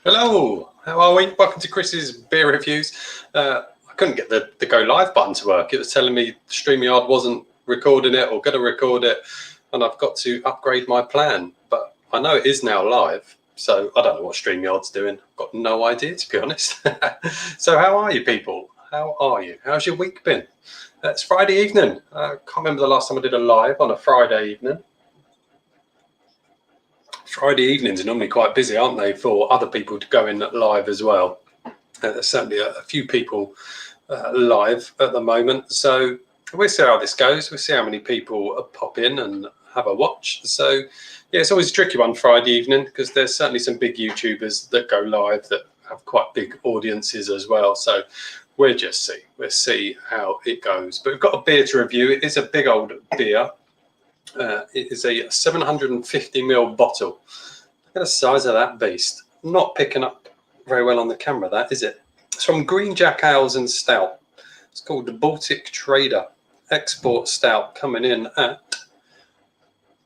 Hello, how are we? Welcome to Chris's beer reviews. I couldn't get the go live button to work. It was telling me StreamYard wasn't recording it or going to record it, and I've got to upgrade my plan. But I know it is now live, so I don't know what StreamYard's doing. I've got no idea, to be honest. So how are you people? How are you? How's your week been? It's Friday evening. I can't remember the last time I did a live on a Friday evening. Friday evenings are normally quite busy, aren't they, for other people to go in live as well. There's certainly a few people live at the moment, so we'll see how this goes. We'll see how many people pop in and have a watch. So yeah, it's always a tricky one Friday evening because there's certainly some big YouTubers that go live that have quite big audiences as well. So we'll see how it goes. But we've got a beer to review. It is a big old beer. It is a 750ml bottle. Look at the size of that beast. Not picking up very well on the camera, that is it? It's from Green Jack Ales and Stout. It's called the Baltic Trader Export Stout, coming in at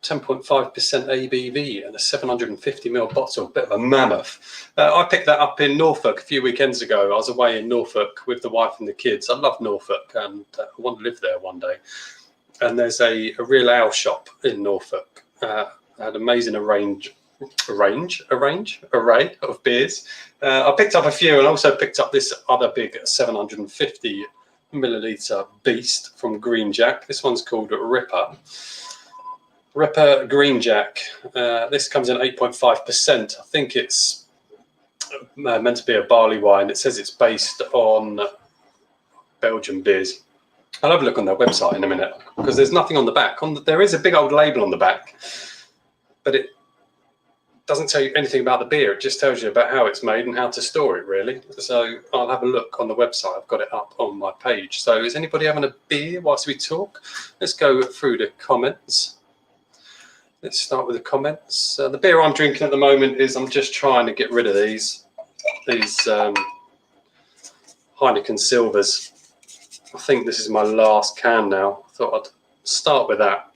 10.5% ABV and a 750ml bottle. Bit of a mammoth. I picked that up in Norfolk a few weekends ago. I was away in Norfolk with the wife and the kids. I love Norfolk and I want to live there one day. And there's a real ale shop in Norfolk. Had amazing array of beers. I picked up a few and also picked up this other big 750 milliliter beast from Green Jack. This one's called Ripper Green Jack. This comes in 8.5%. I think it's meant to be a barley wine. It says it's based on Belgian beers. I'll have a look on their website in a minute because there's nothing on the back. There is a big old label on the back, but it doesn't tell you anything about the beer. It just tells you about how it's made and how to store it, really. So I'll have a look on the website. I've got it up on my page. So is anybody having a beer whilst we talk? Let's go through the comments. Let's start with the comments. The beer I'm drinking at the moment is, I'm just trying to get rid of these Heineken Silvers. I think this is my last can now. I thought I'd start with that,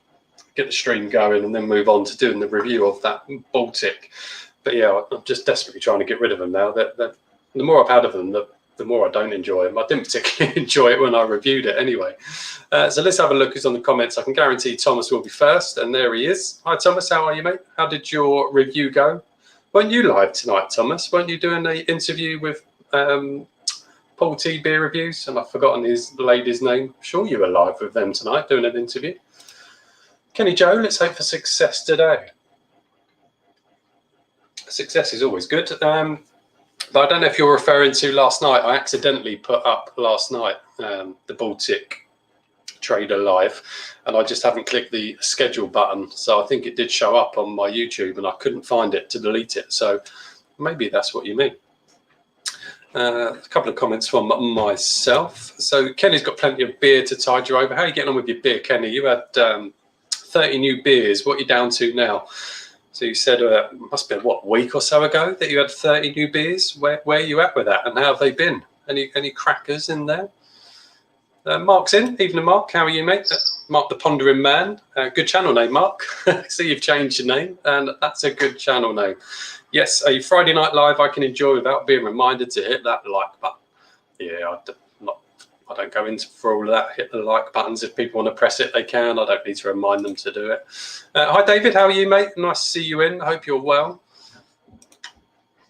get the stream going, and then move on to doing the review of that Baltic. But yeah, I'm just desperately trying to get rid of them now. The more I've had of them, the more I don't enjoy them. I didn't particularly enjoy it when I reviewed it anyway. So let's have a look who's on the comments. I can guarantee Thomas will be first, and there he is. Hi Thomas, how are you, mate? How did your review go? Weren't you live tonight, Thomas? Weren't you doing an interview with Paul T Beer Reviews? And I've forgotten his lady's name. I'm sure you were live with them tonight doing an interview. Kenny Joe, let's hope for success today. Success is always good. But I don't know if you're referring to last night. I accidentally put up last night the Baltic Trader live, and I just haven't clicked the schedule button. So I think it did show up on my YouTube and I couldn't find it to delete it. So maybe that's what you mean. A couple of comments from myself. So Kenny's got plenty of beer to tide you over. How are you getting on with your beer, Kenny? You had 30 new beers. What are you down to now? So you said it must have been, what, a week or so ago that you had 30 new beers? Where are you at with that and how have they been? Any crackers in there? Mark's in. Evening, Mark. How are you, mate? Mark the Pondering Man. Good channel name, Mark. See, you've changed your name and that's a good channel name. Yes, a Friday night live I can enjoy without being reminded to hit that like button. Yeah, I don't go into for all of that. Hit the like buttons. If people want to press it, they can. I don't need to remind them to do it. Hi, David. How are you, mate? Nice to see you in. I hope you're well.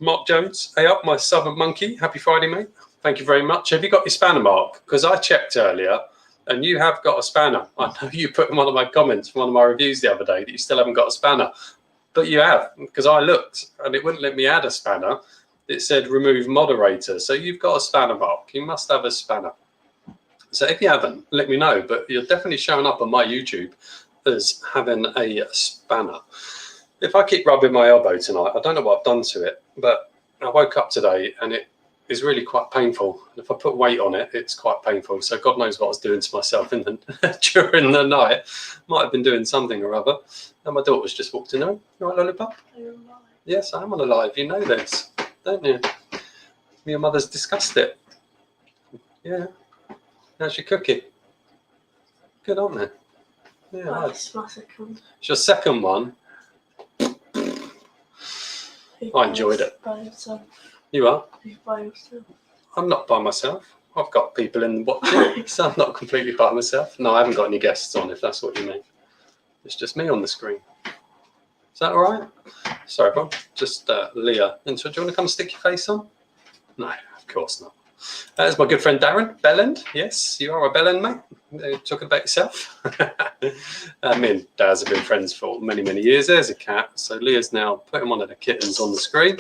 Mark Jones. Hey up, my Southern Monkey. Happy Friday, mate. Thank you very much. Have you got your spanner, Mark? Because I checked earlier and you have got a spanner. I know you put in one of my comments from one of my reviews the other day that you still haven't got a spanner. But you have, because I looked and it wouldn't let me add a spanner. It said remove moderator. So you've got a spanner, Mark. You must have a spanner. So if you haven't, let me know. But you're definitely showing up on my YouTube as having a spanner. If I keep rubbing my elbow tonight, I don't know what I've done to it, but I woke up today and it is really quite painful. And if I put weight on it, it's quite painful. So God knows what I was doing to myself during the night. Might have been doing something or other. And my daughter's just walked in. Oh, you right, Lollipop? Yes, I'm on a live. You know this, don't you? Your mother's discussed it. Yeah. How's your cookie? Good, aren't they? Yeah. That's my second. It's your second one. I enjoyed it. By yourself. You are? You're by yourself. I'm not by myself. I've got people in watching, so I'm not completely by myself. No, I haven't got any guests on, if that's what you mean. It's just me on the screen. Is that all right? Sorry, everyone. Just Leah. And so, do you want to come stick your face on? No, of course not. There's my good friend Darren Belland. Yes, you are a Belland, mate. Talking about yourself. Me and Daz have been friends for many, many years. There's a cat. So Leah's now putting one of the kittens on the screen.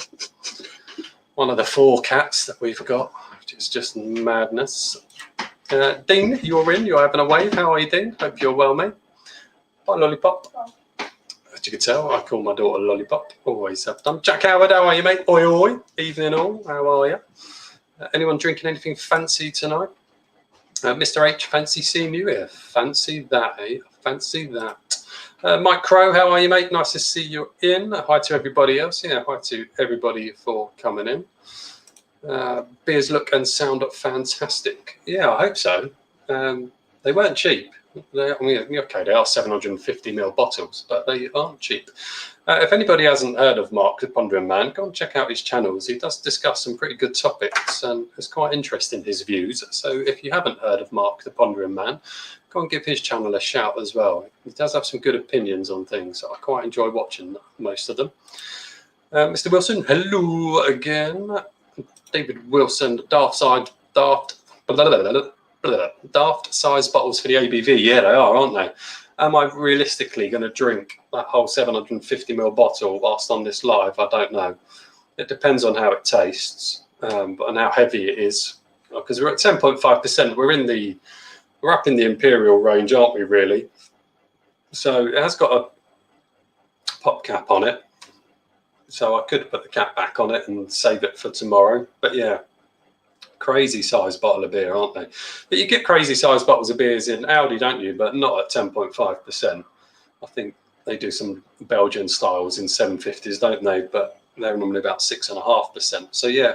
One of the 4 cats that we've got, which is just madness. Dean, you're in. You're having a wave. How are you, Dean? Hope you're well, mate. Bye, Lollipop. As you can tell, I call my daughter Lollipop. Always have done. Jack Howard, how are you, mate? Oi, oi. Evening all. How are you? Anyone drinking anything fancy tonight? Mr. H, fancy seeing you here. Fancy that, eh? Fancy that. Mike Crow, how are you, mate? Nice to see you in. Hi to everybody else. Yeah, hi to everybody for coming in. Beers look and sound fantastic. Yeah, I hope so. They weren't cheap. Okay, they are 750ml bottles, but they aren't cheap. If anybody hasn't heard of Mark the Pondering Man, go and check out his channels. He does discuss some pretty good topics and it's quite interesting, his views. So if you haven't heard of Mark the Pondering Man, go and give his channel a shout as well. He does have some good opinions on things. So I quite enjoy watching most of them. Mr. Wilson, hello again. David Wilson, daft size bottles for the ABV. Yeah, they are, aren't they? Am I realistically going to drink that whole 750ml bottle whilst on this live? I don't know. It depends on how it tastes and how heavy it is. Because we're at 10.5%. We're up in the imperial range, aren't we? Really. So it has got a pop cap on it. So I could put the cap back on it and save it for tomorrow. But yeah. Crazy size bottle of beer, aren't they? But you get crazy size bottles of beers in Aldi, don't you? But not at 10.5%. I think they do some Belgian styles in 750s, don't they? But they're normally about 6.5%. So yeah,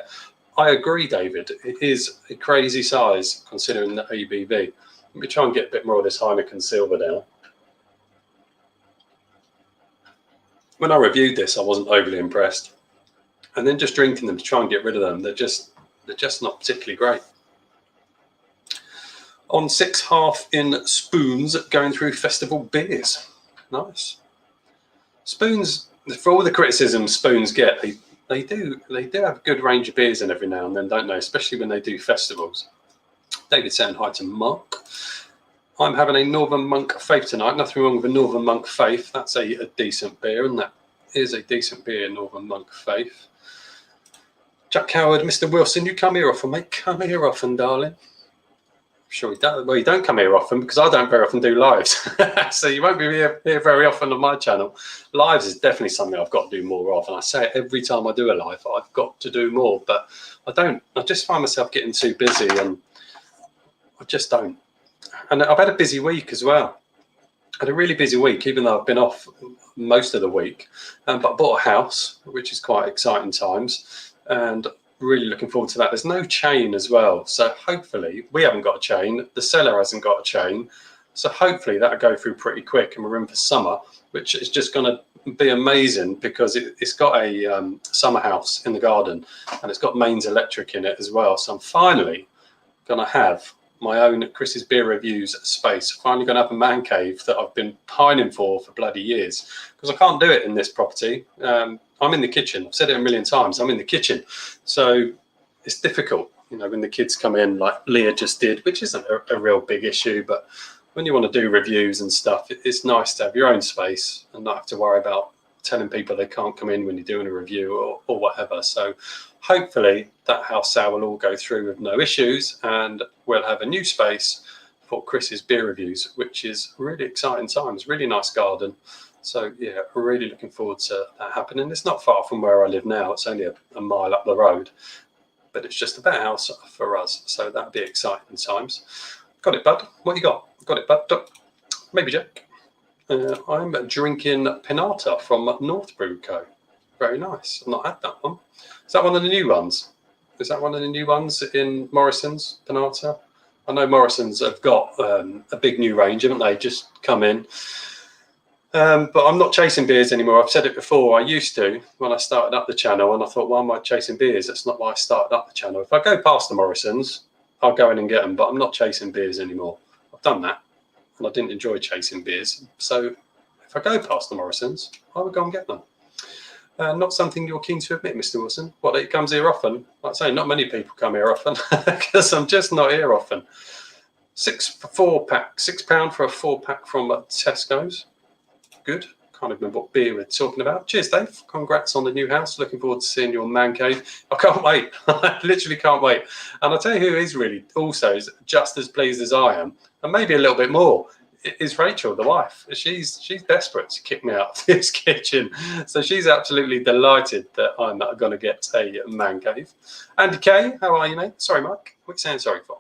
I agree, David. It is a crazy size considering the ABV. Let me try and get a bit more of this Heineken Silver now. When I reviewed this, I wasn't overly impressed. And then just drinking them to try and get rid of them, they're just not particularly great. On 6.5 in spoons, going through festival beers. Nice. Spoons, for all the criticism spoons get, they do have a good range of beers in every now and then, don't they? Especially when they do festivals. David saying hi to Mark. I'm having a Northern Monk Faith tonight. Nothing wrong with a Northern Monk Faith. That's a decent beer, and that is a decent beer, Northern Monk Faith. Jack Howard, Mr. Wilson, you come here often, mate. Come here often, darling. I'm sure you don't. Well, you don't come here often because I don't very often do lives. So you won't be here very often on my channel. Lives is definitely something I've got to do more of. And I say it every time I do a live, I've got to do more. But I don't. I just find myself getting too busy and I just don't. And I've had a busy week as well. I had a really busy week, even though I've been off most of the week. But I bought a house, which is quite exciting times. And really looking forward to that. There's no chain as well. So hopefully, we haven't got a chain. The seller hasn't got a chain. So hopefully that'll go through pretty quick and we're in for summer, which is just going to be amazing because it's got a summer house in the garden and it's got mains electric in it as well. So I'm finally going to have my own Chris's Beer Reviews space. Finally going to have a man cave that I've been pining for bloody years because I can't do it in this property. I'm in the kitchen. I've said it a million times. I'm in the kitchen. So it's difficult, you know, when the kids come in like Leah just did, which isn't a real big issue. But when you want to do reviews and stuff, it's nice to have your own space and not have to worry about telling people they can't come in when you're doing a review or whatever. So hopefully that house sale will all go through with no issues and we'll have a new space for Chris's Beer Reviews, which is really exciting times, really nice garden. So yeah, we're really looking forward to that happening. It's not far from where I live now. It's only a mile up the road, but it's just a better house for us. So that'd be exciting times. Got it, bud. What you got? Got it, bud. Maybe Jack. I'm drinking Pinata from North Brew Co. Very nice. I've not had that one. Is that one of the new ones? Is that one of the new ones in Morrison's, Pinata? I know Morrison's have got a big new range, haven't they? Just come in. But I'm not chasing beers anymore. I've said it before. I used to when I started up the channel, and I thought, why am I chasing beers? That's not why I started up the channel. If I go past the Morrisons, I'll go in and get them, but I'm not chasing beers anymore. I've done that, and I didn't enjoy chasing beers. So if I go past the Morrisons, I would go and get them. Not something you're keen to admit, Mr. Wilson. What, it comes here often? Like I say, not many people come here often because I'm just not here often. £6 for a 4-pack from Tesco's. Good. Can't remember what beer we're talking about. Cheers, Dave. Congrats on the new house. Looking forward to seeing your man cave. I can't wait. I literally can't wait. And I'll tell you who is really also is just as pleased as I am, and maybe a little bit more, is Rachel, the wife. She's desperate to kick me out of this kitchen. So she's absolutely delighted that I'm going to get a man cave. Andy K, how are you, mate? Sorry, Mike. What are you saying sorry for?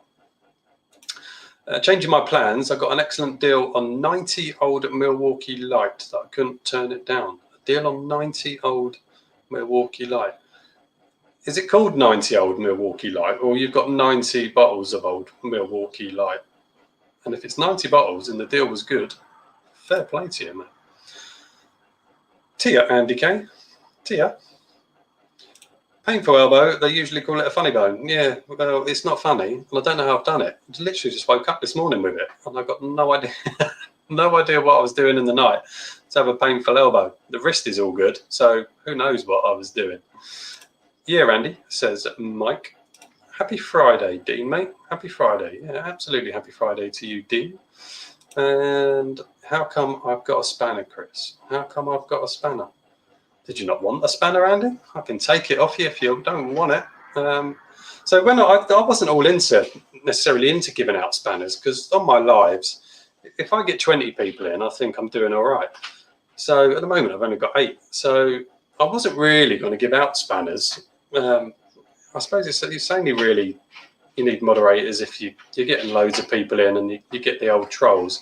Changing my plans, I got an excellent deal on 90 old Milwaukee Light that I couldn't turn it down. A deal on 90 old Milwaukee Light. Is it called 90 old Milwaukee Light, or you've got 90 bottles of old Milwaukee Light? And if it's 90 bottles and the deal was good, fair play to you, man. Tia, Andy K. Tia. Painful elbow, they usually call it a funny bone. Yeah, well, it's not funny, and I don't know how I've done it. I literally just woke up this morning with it, and I've got no idea, no idea what I was doing in the night to have a painful elbow. The wrist is all good, so who knows what I was doing. Yeah, Randy, says Mike. Happy Friday, Dean, mate. Happy Friday. Yeah, absolutely happy Friday to you, Dean. And how come I've got a spanner, Chris? How come I've got a spanner? Did you not want a spanner, Andy? I can take it off you if you don't want it. So when I wasn't all necessarily into giving out spanners, because on my lives, if I get 20 people in, I think I'm doing all right. So at the moment, I've only got 8. So I wasn't really going to give out spanners. I suppose it's only really, you need moderators if you're getting loads of people in and you get the old trolls.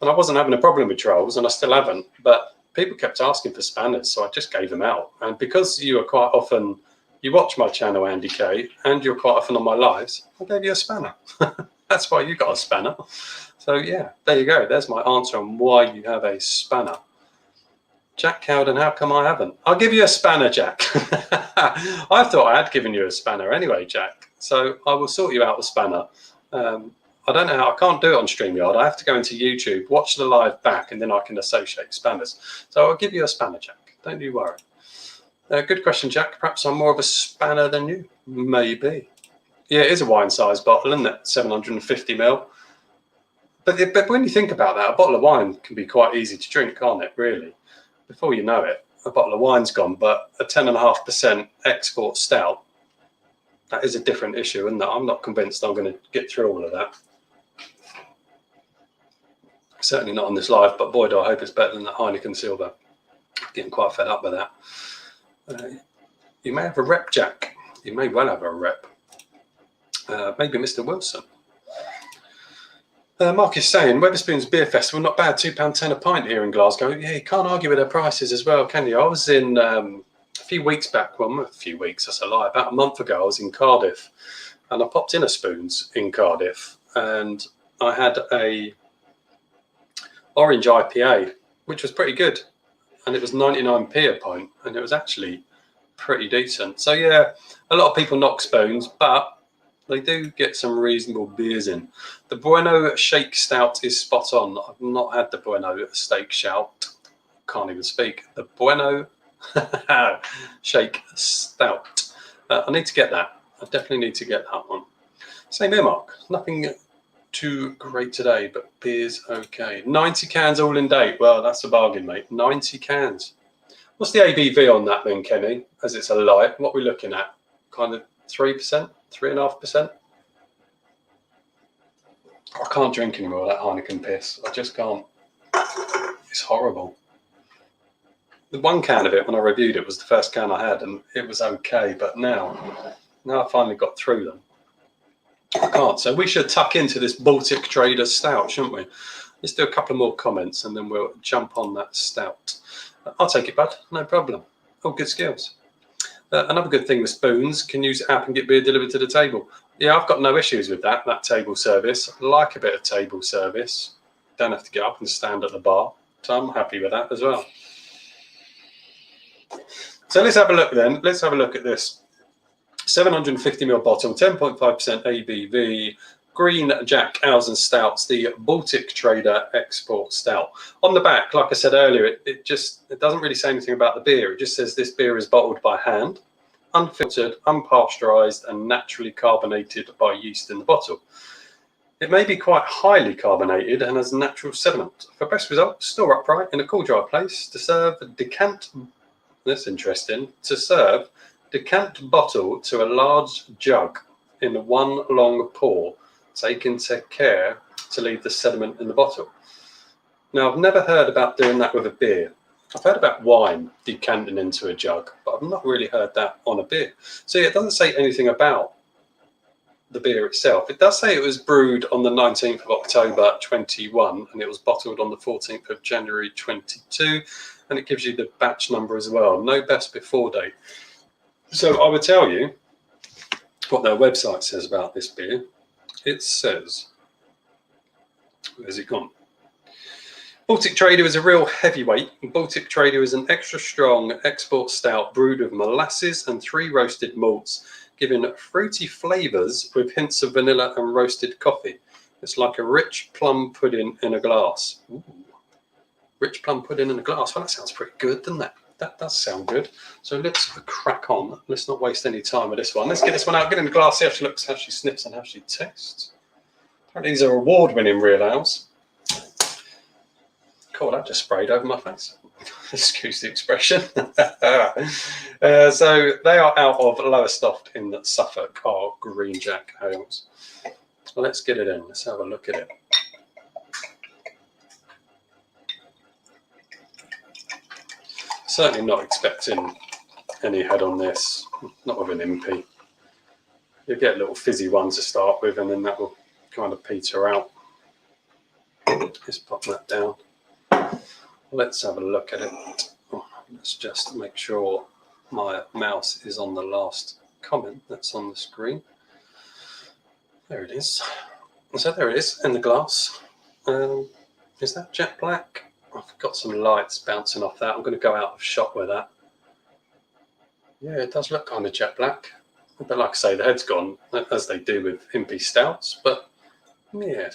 And I wasn't having a problem with trolls, and I still haven't, but people kept asking for spanners, so I just gave them out. And because you are quite often, you watch my channel, Andy K, and you're quite often on my lives, I gave you a spanner. That's why you got a spanner. So yeah, there you go. There's my answer on why you have a spanner. Jack Cowden, how come I haven't? I'll give you a spanner, Jack. I thought I had given you a spanner anyway, Jack. So I will sort you out the spanner. I don't know how, I can't do it on StreamYard. I have to go into YouTube, watch the live back, and then I can associate spanners. So I'll give you a spanner, Jack. Don't you worry. Good question, Jack. Perhaps I'm more of a spanner than you. Maybe. Yeah, it is a wine-sized bottle, isn't it? 750ml. But when you think about that, a bottle of wine can be quite easy to drink, can't it, really? Before you know it, a bottle of wine's gone, but a 10.5% export stout, that is a different issue, isn't it? I'm not convinced I'm going to get through all of that. Certainly not on this live, but boy, do I hope it's better than the Heineken Silver. Getting quite fed up with that. You may have a rep, Jack. You may well have a rep. Maybe Mr. Wilson. Mark is saying, Wetherspoon's Beer Festival, not bad, £2.10 a pint here in Glasgow. Yeah, you can't argue with their prices as well, can you? I was in a few weeks back, well, a few weeks, that's a lie, about a month ago, I was in Cardiff, and I popped in a Spoons in Cardiff, and I had a orange IPA, which was pretty good, and it was 99p a pint, and it was actually pretty decent. So yeah, a lot of people knock Spoons, but they do get some reasonable beers in. The Bueno Shake Stout is spot on. I've not had the Bueno Steak Stout. Can't even speak. The Bueno Shake Stout. I need to get that. I definitely need to get that one. Same here, Mark. Nothing too great today, but beer's okay. 90 cans all in date. Well, that's a bargain, mate. 90 cans. What's the ABV on that then, Kenny? As it's a light, what are we looking at? Kind of 3%, 3.5%? I can't drink anymore of that Heineken piss. I just can't. It's horrible. The one can of it, when I reviewed it, was the first can I had, and it was okay. But now I finally got through them. I can't. So we should tuck into this Baltic Trader Stout, shouldn't we? Let's do a couple more comments, and then we'll jump on that Stout. I'll take it, bud. No problem. All good skills. Another good thing with Spoons, can use the app and get beer delivered to the table. Yeah, I've got no issues with that table service. I like a bit of table service. Don't have to get up and stand at the bar So I'm happy with that as well. So let's have a look then. Let's have a look at this 750ml bottle, 10.5% ABV, Green Jack Ales and Stouts, the Baltic Trader Export Stout. On the back, like I said earlier, it doesn't really say anything about the beer. It just says this beer is bottled by hand, unfiltered, unpasteurized, and naturally carbonated by yeast in the bottle. It may be quite highly carbonated and has natural sediment. For best results, store upright in a cool, dry place to serve decant. That's interesting. To serve decant bottle to a large jug in one long pour, taking care to leave the sediment in the bottle. Now, I've never heard about doing that with a beer. I've heard about wine decanting into a jug, but I've not really heard that on a beer. So yeah, it doesn't say anything about the beer itself. It does say it was brewed on the 19th of October 21 and it was bottled on the 14th of January 22, and it gives you the batch number as well. No best before date. So I would tell you what their website says about this beer. It says, where's it gone? Baltic Trader is a real heavyweight. Baltic Trader is an extra strong export stout brewed with molasses and 3 roasted malts, giving fruity flavours with hints of vanilla and roasted coffee. It's like a rich plum pudding in a glass. Ooh. Rich plum pudding in a glass. Well, that sounds pretty good, doesn't it? That does sound good. So let's crack on. Let's not waste any time with this one. Let's get this one out, get in the glass, see how she looks, how she sniffs, and how she tastes. Apparently these are award-winning real ales. Cool, that just sprayed over my face. Excuse the expression. So they are out of Lowestoft in Suffolk, are Green Jack Ales. Well, let's get it in. Let's have a look at it. Certainly not expecting any head on this, not with an impy. You'll get a little fizzy one to start with, and then that will kind of peter out. Let's pop that down. Let's have a look at it. Let's just make sure my mouse is on the last comment that's on the screen. There it is. So there it is in the glass. Is that jet black? I've got some lights bouncing off that. I'm going to go out of shot with that. Yeah, it does look kind of jet black. But like I say, the head's gone, as they do with impy stouts. But yeah,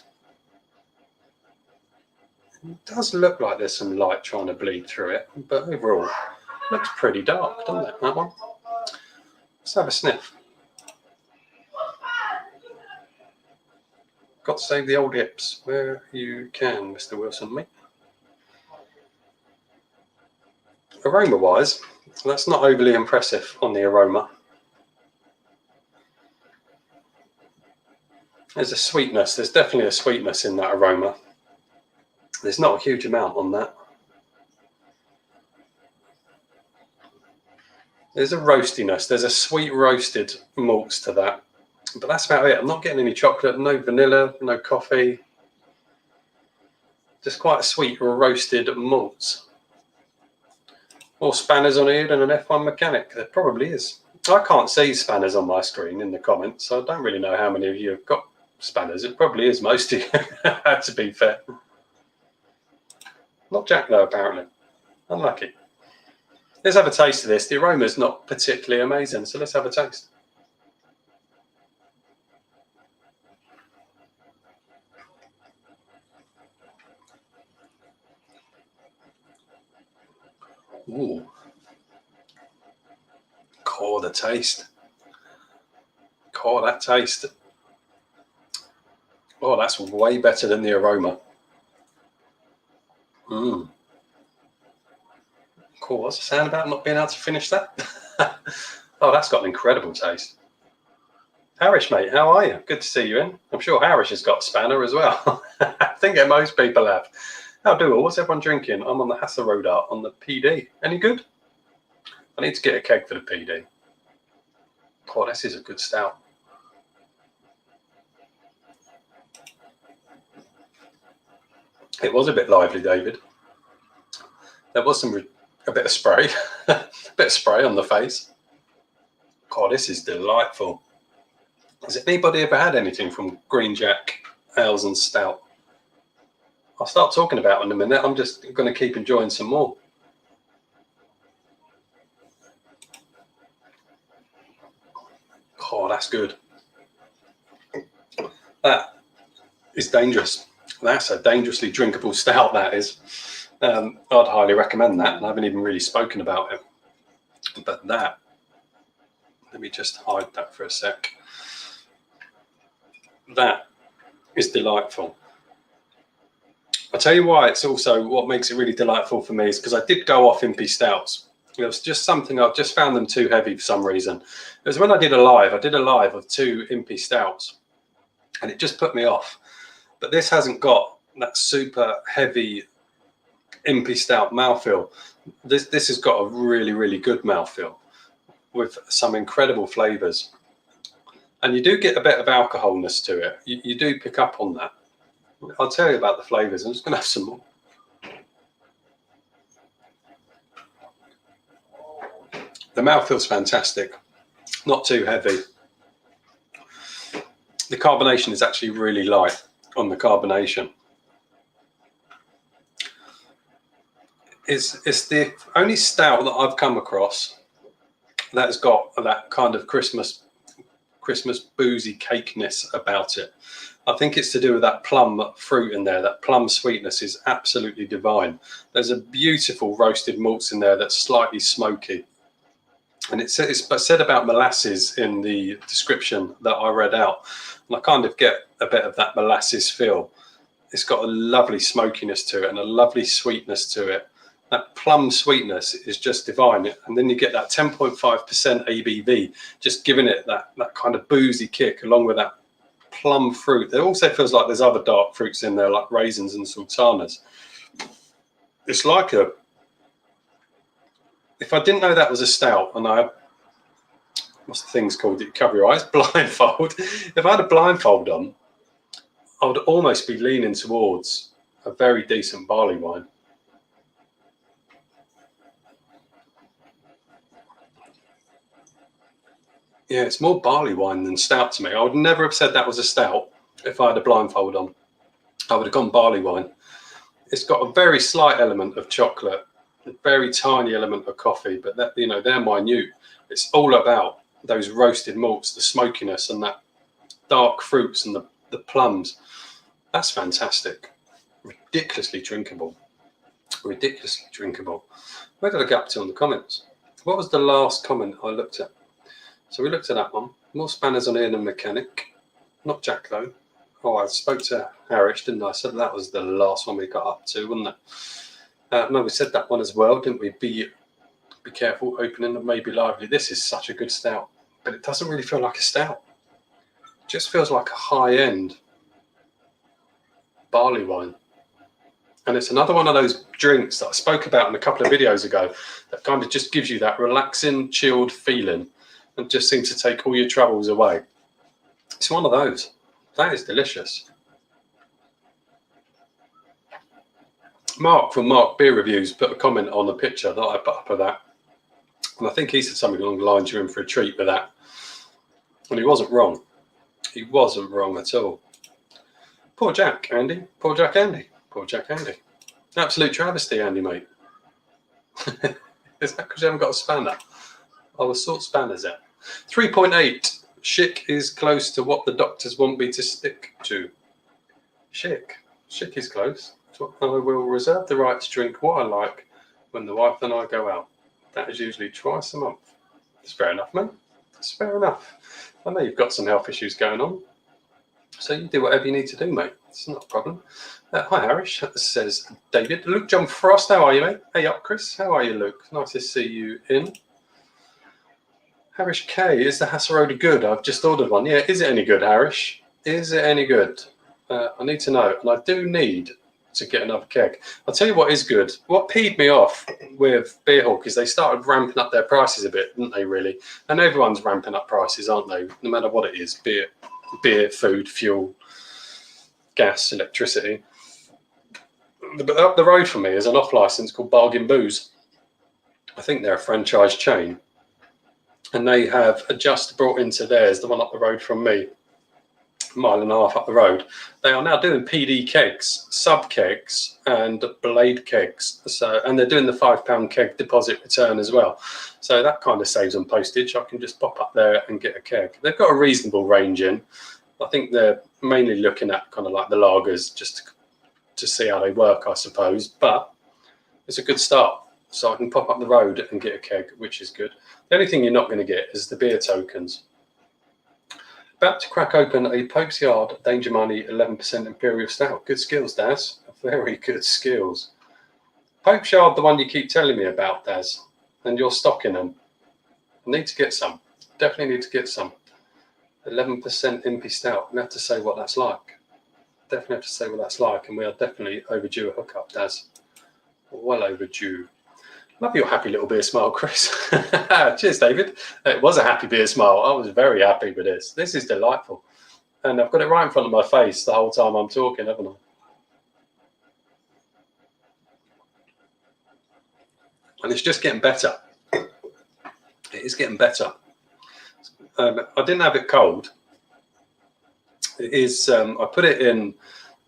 it does look like there's some light trying to bleed through it. But overall, it looks pretty dark, doesn't it, that one? Let's have a sniff. Got to save the old hips where you can, Mr. Wilson, mate. Aroma-wise, that's not overly impressive on the aroma. There's a sweetness, there's definitely a sweetness in that aroma. There's not a huge amount on that. There's a roastiness, there's a sweet roasted malts to that. But that's about it. I'm not getting any chocolate, no vanilla, no coffee. Just quite a sweet roasted malt. More spanners on here than an F1 mechanic. There probably is. I can't see spanners on my screen in the comments, so I don't really know how many of you have got spanners. It probably is most of you, to be fair. Not Jack though, apparently. Unlucky. Let's have a taste of this. The aroma's not particularly amazing, so let's have a taste. Ooh. Core the taste. Core that taste. Oh, that's way better than the aroma. Mmm. Cool. What's the sound about not being able to finish that? Oh, that's got an incredible taste. Harish, mate, how are you? Good to see you in. I'm sure Harish has got spanner as well. I think most people have. How do all? What's everyone drinking? I'm on the Hasselroder on the PD. Any good? I need to get a keg for the PD. Oh, this is a good stout. It was a bit lively, David. There was a bit of spray, a bit of spray on the face. God, this is delightful. Has anybody ever had anything from Green Jack Ales and Stout? I'll start talking about in a minute. I'm just going to keep enjoying some more. Oh, that's good. That is dangerous. That's a dangerously drinkable stout, that is. I'd highly recommend that, and I haven't even really spoken about it. But that, let me just hide that for a sec. That is delightful. I'll tell you why it's also, what makes it really delightful for me is because I did go off Impy Stouts. It was just something, I've just found them too heavy for some reason. It was when I did a live of 2 Impy Stouts, and it just put me off. But this hasn't got that super heavy Impy Stout mouthfeel. This has got a really, really good mouthfeel with some incredible flavours. And you do get a bit of alcoholness to it. You do pick up on that. I'll tell you about the flavours. I'm just going to have some more. The mouthfeel's fantastic. Not too heavy. The carbonation is actually really light on the carbonation. It's the only stout that I've come across that has got that kind of Christmas boozy cakeness about it. I think it's to do with that plum fruit in there. That plum sweetness is absolutely divine. There's a beautiful roasted malts in there that's slightly smoky. And it's said about molasses in the description that I read out. And I kind of get a bit of that molasses feel. It's got a lovely smokiness to it and a lovely sweetness to it. That plum sweetness is just divine. And then you get that 10.5% ABV, just giving it that kind of boozy kick along with that plum fruit. It also feels like there's other dark fruits in there, like raisins and sultanas. It's like a, if I didn't know that was a stout, and I, what's the thing's called that you cover your eyes? Blindfold. If I had a blindfold on, I would almost be leaning towards a very decent barley wine. Yeah, it's more barley wine than stout to me. I would never have said that was a stout if I had a blindfold on. I would have gone barley wine. It's got a very slight element of chocolate, a very tiny element of coffee, but that, you know, they're minute. It's all about those roasted malts, the smokiness and that dark fruits and the plums. That's fantastic. Ridiculously drinkable. Ridiculously drinkable. Where did I get up to on the comments? What was the last comment I looked at? So we looked at that one. More spanners on Ian and Mechanic. Not Jack though. Oh, I spoke to Harish, didn't I? I said that was the last one we got up to, wasn't it? No, we said that one as well, didn't we? Be careful, opening and maybe lively. This is such a good stout, but it doesn't really feel like a stout. It just feels like a high-end barley wine. And it's another one of those drinks that I spoke about in a couple of videos ago that kind of just gives you that relaxing, chilled feeling and just seems to take all your troubles away. It's one of those. That is delicious. Mark from Mark Beer Reviews put a comment on the picture that I put up of that. And I think he said something along the lines, you're in for a treat with that. And he wasn't wrong. He wasn't wrong at all. Poor Jack, Andy. Poor Jack, Andy. Poor Jack, Andy. Absolute travesty, Andy, mate. Is that because you haven't got a spanner? I will sort spanners out. 3.8. Chic is close to what the doctors want me to stick to. Chic. Chic is close. I will reserve the right to drink what I like when the wife and I go out. That is usually twice a month. It's fair enough, mate. It's fair enough. I know you've got some health issues going on, so you do whatever you need to do, mate. It's not a problem. Hi, Harish, says David. Luke John Frost, how are you, mate? Hey up, Chris. How are you, Luke? Nice to see you in. Harish K, is the Hasserode good? I've just ordered one. Yeah, is it any good, Harish? Is it any good? I need to know, and I do need to get another keg. I'll tell you what is good. What peed me off with Beerhawk is they started ramping up their prices a bit, didn't they, really? And everyone's ramping up prices, aren't they? No matter what it is, beer, food, fuel, gas, electricity. But up the road from me is an off-licence called Bargain Booze. I think they're a franchise chain. And they have just brought into theirs, the one up the road from me, mile and a half up the road. They are now doing PD kegs, sub kegs, and blade kegs. So, and they're doing the £5 keg deposit return as well. So that kind of saves on postage. I can just pop up there and get a keg. They've got a reasonable range in. I think they're mainly looking at kind of like the lagers just to see how they work, I suppose. But it's a good start. So I can pop up the road and get a keg, which is good. The only thing you're not going to get is the beer tokens. About to crack open a Pope's Yard Danger Money 11% Imperial Stout. Good skills, Daz. Very good skills. Pope's Yard, the one you keep telling me about, Daz, and you're stocking them. I need to get some. Definitely need to get some. 11% Impy Stout. I have to say what that's like. Definitely have to say what that's like, and we are definitely overdue a hookup, Daz. Well overdue. Love your happy little beer smile, Chris. Cheers, David. It was a happy beer smile. I was very happy with this. This is delightful. And I've got it right in front of my face the whole time I'm talking, haven't I? And it's just getting better. It is getting better. I didn't have it cold. It is, I put it in,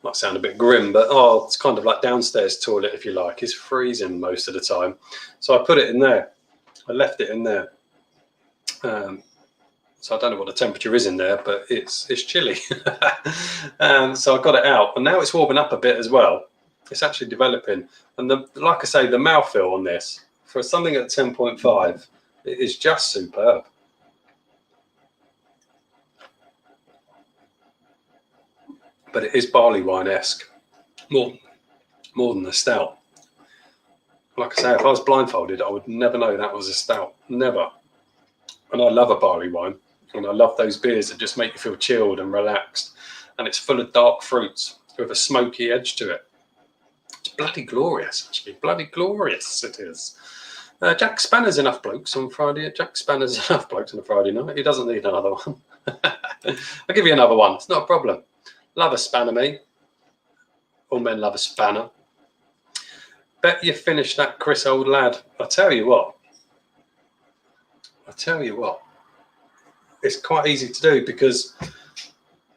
might sound a bit grim, but it's kind of like downstairs toilet, if you like. It's freezing most of the time. So I put it in there. I left it in there. So I don't know what the temperature is in there, but it's chilly. So I got it out, and now it's warming up a bit as well. It's actually developing. And like I say, the mouthfeel on this, for something at 10.5, it is just superb. But it is barley wine-esque, more than a stout. Like I say, if I was blindfolded, I would never know that was a stout, never. And I love a barley wine, and I love those beers that just make you feel chilled and relaxed. And it's full of dark fruits with a smoky edge to it. It's bloody glorious, actually, bloody glorious it is. Jack Spanner's enough blokes on Friday. Jack Spanner's enough blokes on a Friday night. He doesn't need another one. I'll give you another one, it's not a problem. Love a spanner, me. All men love a spanner. Bet you finished that, Chris, old lad. I tell you what. It's quite easy to do because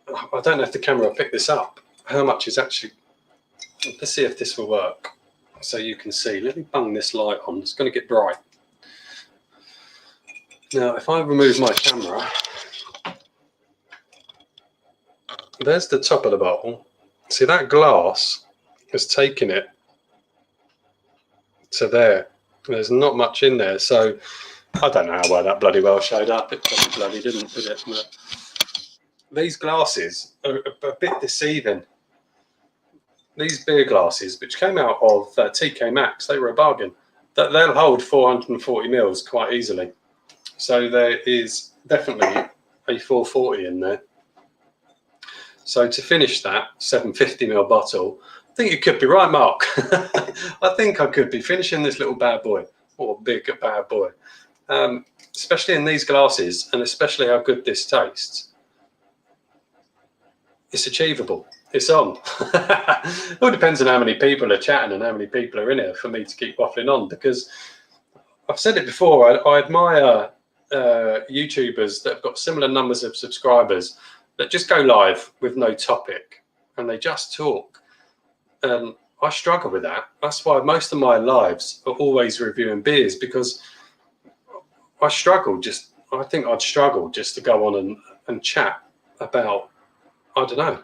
I don't know if the camera will pick this up. How much is actually... Let's see if this will work. So you can see. Let me bung this light on. It's going to get bright. Now, if I remove my camera... There's the top of the bottle. See, that glass has taken it to there. There's not much in there, so I don't know how well that bloody well showed up. It probably bloody didn't, did it? But these glasses are a bit deceiving. These beer glasses, which came out of TK Maxx, they were a bargain. They'll hold 440 mils quite easily. So there is definitely a 440 in there. So to finish that 750ml bottle, I think you could be right, Mark. I think I could be finishing this little bad boy, or big bad boy, especially in these glasses, and especially how good this tastes. It's achievable. It's on. It all depends on how many people are chatting and how many people are in here for me to keep waffling on, because I've said it before, I admire YouTubers that have got similar numbers of subscribers that just go live with no topic and they just talk. I struggle with that. That's why most of my lives are always reviewing beers, because I think I'd struggle just to go on and chat about, I don't know,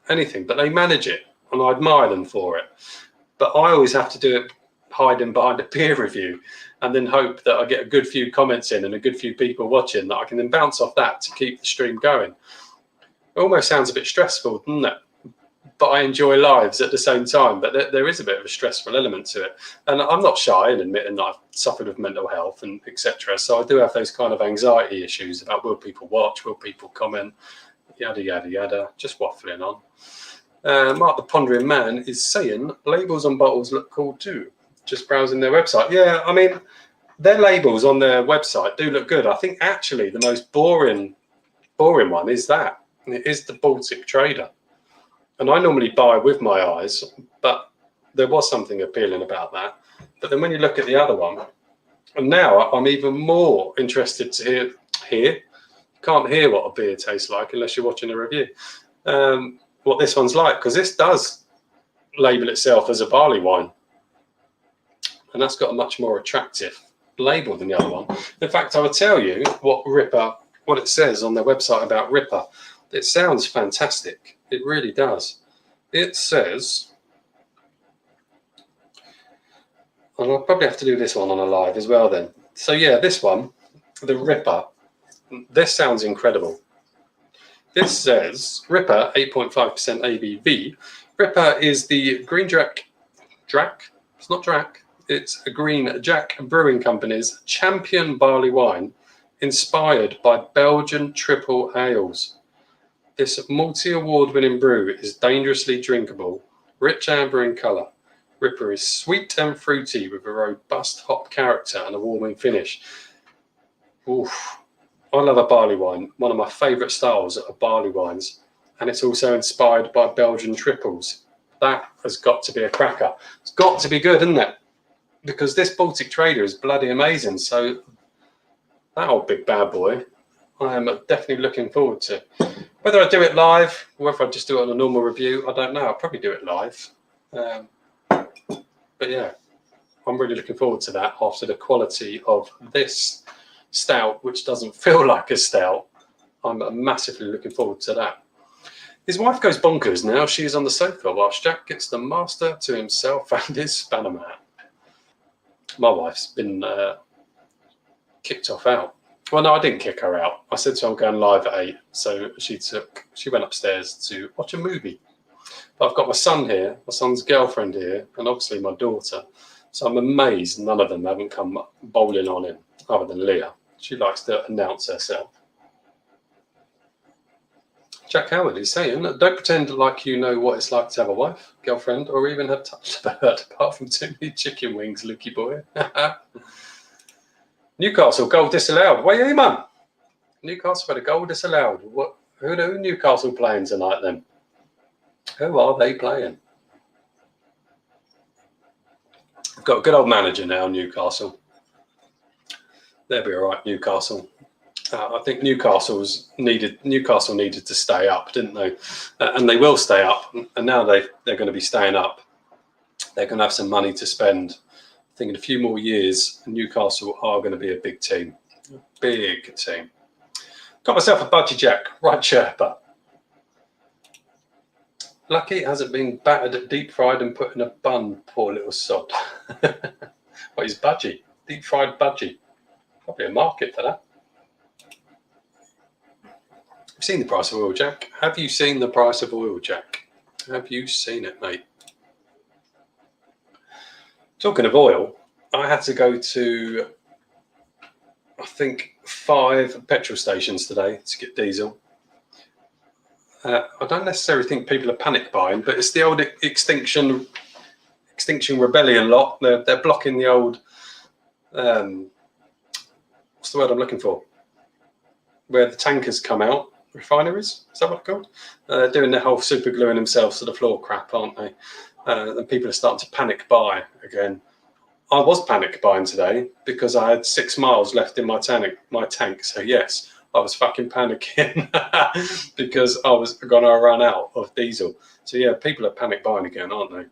anything, but they manage it and I admire them for it. But I always have to do it hiding behind a peer review and then hope that I get a good few comments in and a good few people watching that I can then bounce off that to keep the stream going. It almost sounds a bit stressful, doesn't it? But I enjoy lives at the same time. But there is a bit of a stressful element to it. And I'm not shy in admitting that I've suffered with mental health and etc. So I do have those kind of anxiety issues about will people watch, will people comment, yada, yada, yada, just waffling on. Mark the Pondering Man is saying labels on bottles look cool too. Just browsing their website. Yeah, I mean, their labels on their website do look good. I think actually the most boring one is that. It is the Baltic Trader. And I normally buy with my eyes, but there was something appealing about that. But then when you look at the other one, and now I'm even more interested to hear, can't hear what a beer tastes like unless you're watching a review. What this one's like, because this does label itself as a barley wine, and that's got a much more attractive label than the other one. In fact, I will tell you what it says on their website about Ripper. It sounds fantastic. It really does. It says, and I'll probably have to do this one on a live as well then. So yeah, this one, the Ripper, this sounds incredible. This says Ripper, 8.5% ABV. Ripper is the Green Drac? It's not Drac. It's a Green Jack Brewing Company's champion barley wine, inspired by Belgian triple ales. This multi-award-winning brew is dangerously drinkable, rich amber in colour. Ripper is sweet and fruity with a robust hop character and a warming finish. Oof. I love a barley wine. One of my favourite styles are barley wines, and it's also inspired by Belgian triples. That has got to be a cracker. It's got to be good, isn't it? Because this Baltic Trader is bloody amazing. So that old big bad boy, I am definitely looking forward to. Whether I do it live or whether I just do it on a normal review, I don't know. I'll probably do it live. But yeah, I'm really looking forward to that after the quality of this stout, which doesn't feel like a stout. I'm massively looking forward to that. His wife goes bonkers now. She's on the sofa whilst Jack gets the master to himself and his spanner man. My wife's been kicked off out. Well, no, I didn't kick her out. I said to her I'm going live at 8, so she went upstairs to watch a movie. But I've got my son here, my son's girlfriend here, and obviously my daughter. So I'm amazed none of them haven't come bowling on in, other than Leah. She likes to announce herself. Jack Howard is saying, don't pretend like you know what it's like to have a wife, girlfriend, or even have touched the bird, apart from too many chicken wings, Lukey boy. Newcastle, goal disallowed. Where are you, man? Newcastle had a goal disallowed. Who are Newcastle playing tonight then? Who are they playing? We've got a good old manager now, Newcastle. They'll be all right, Newcastle. I think Newcastle needed to stay up, didn't they? And they will stay up. And now they're going to be staying up. They're going to have some money to spend. I think in a few more years, Newcastle are going to be a big team. A big team. Got myself a budgie jack, right chirper. Lucky it hasn't been battered, deep fried and put in a bun, poor little sod. What is budgie? Deep fried budgie. Probably a market for that. You've seen the price of oil, Jack? Have you seen the price of oil, Jack? Have you seen it, mate? Talking of oil, I had to go to, I think, 5 petrol stations today to get diesel. I don't necessarily think people are panic buying, but it's the old Extinction Rebellion lot. They're blocking the old, what's the word I'm looking for? Where the tankers come out, refineries, is that what they're called? They're doing the whole super gluing themselves to the floor crap, aren't they? And people are starting to panic buy again. I was panic buying today because I had 6 miles left in my tank. So yes, I was fucking panicking because I was going to run out of diesel. So yeah, people are panic buying again, aren't they?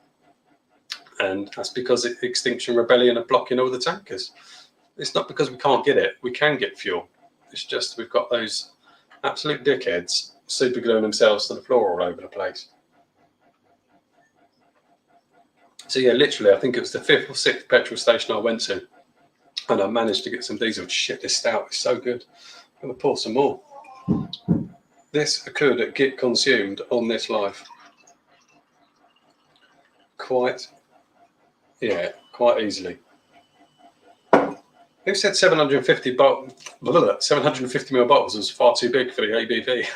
And that's because Extinction Rebellion are blocking all the tankers. It's not because we can't get it. We can get fuel. It's just we've got those absolute dickheads super gluing themselves to the floor all over the place. So yeah, literally, I think it was the 5th or 6th petrol station I went to, and I managed to get some diesel. Shit, this stout is so good. I'm going to pour some more. This could get consumed on this live. Quite easily. Who said 750 ml bottles was far too big for the ABV?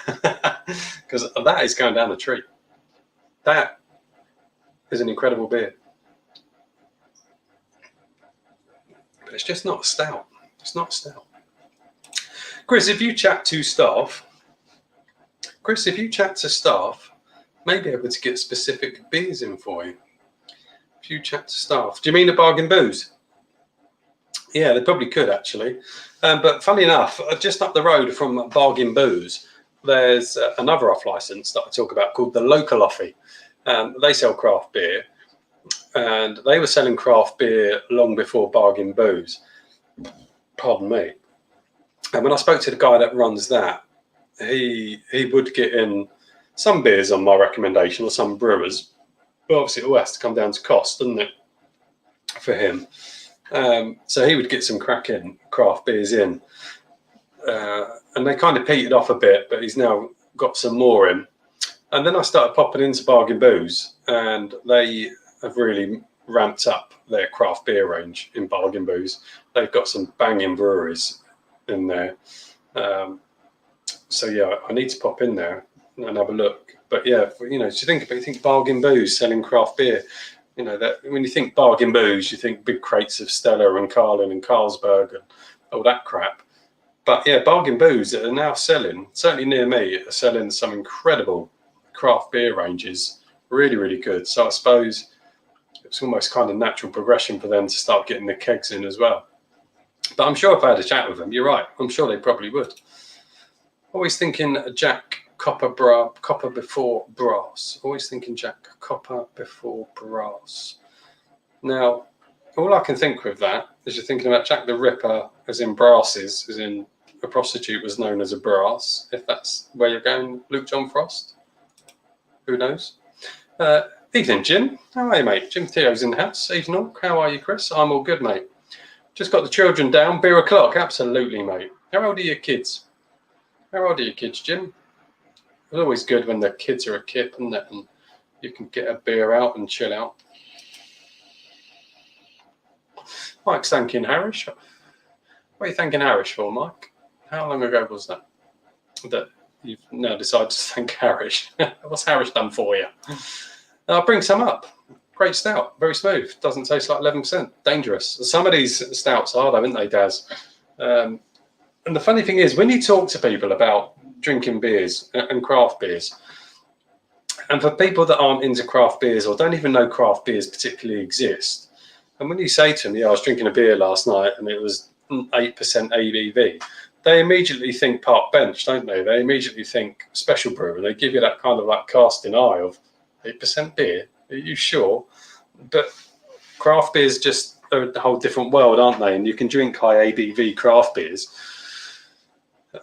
Because that is going down the tree. That is an incredible beer. But it's just not a stout. It's not a stout. Chris, if you chat to staff, may be able to get specific beers in for you. If you chat to staff. Do you mean a bargain booze? Yeah, they probably could actually. But funny enough, just up the road from Bargain Booze, there's another off license that I talk about called the Local Offie. They sell craft beer, and they were selling craft beer long before Bargain Booze. Pardon me. And when I spoke to the guy that runs that, he would get in some beers on my recommendation, or some brewers. But obviously it all has to come down to cost, doesn't it, for him? So he would get some cracking craft beers in. And they kind of petered off a bit, but he's now got some more in. And then I started popping into Bargain Booze, and they have really ramped up their craft beer range in Bargain Booze. They've got some banging breweries in there. So yeah, I need to pop in there and have a look. But yeah, you know, you think Bargain Booze selling craft beer. You know, that when you think Bargain Booze, you think big crates of Stella and Carlin and Carlsberg and all that crap. But yeah, Bargain Booze are now selling, certainly near me, are selling some incredible craft beer ranges. Really, really good. So I suppose it's almost kind of natural progression for them to start getting the kegs in as well. But I'm sure if I had a chat with them, you're right, I'm sure they probably would. Always thinking Jack Copper before brass. Always thinking Jack Copper before brass. Now, all I can think with that is you're thinking about Jack the Ripper as in brasses, as in a prostitute was known as a brass, if that's where you're going, Luke John Frost. Who knows? Evening, Jim. How are you, mate? Jim Theo's in the house. Evening all. How are you, Chris? I'm all good, mate. Just got the children down. Beer o'clock. Absolutely, mate. How old are your kids? How old are your kids, Jim? It's always good when the kids are a kip, isn't it? And you can get a beer out and chill out. Mike's thanking Harish. What are you thanking Harish for, Mike? How long ago was that you've now decided to thank Harish? What's Harish done for you? I'll bring some up. Great stout, very smooth. Doesn't taste like 11%. Dangerous. Some of these stouts are, though, aren't they, Daz? And the funny thing is, when you talk to people about drinking beers and craft beers, and for people that aren't into craft beers or don't even know craft beers particularly exist, and when you say to them, yeah, I was drinking a beer last night and it was 8% ABV, they immediately think park bench, don't they? They immediately think special brew, and they give you that kind of like casting eye of 8% beer. Are you sure? But craft beers just are a whole different world, aren't they? And you can drink high ABV craft beers,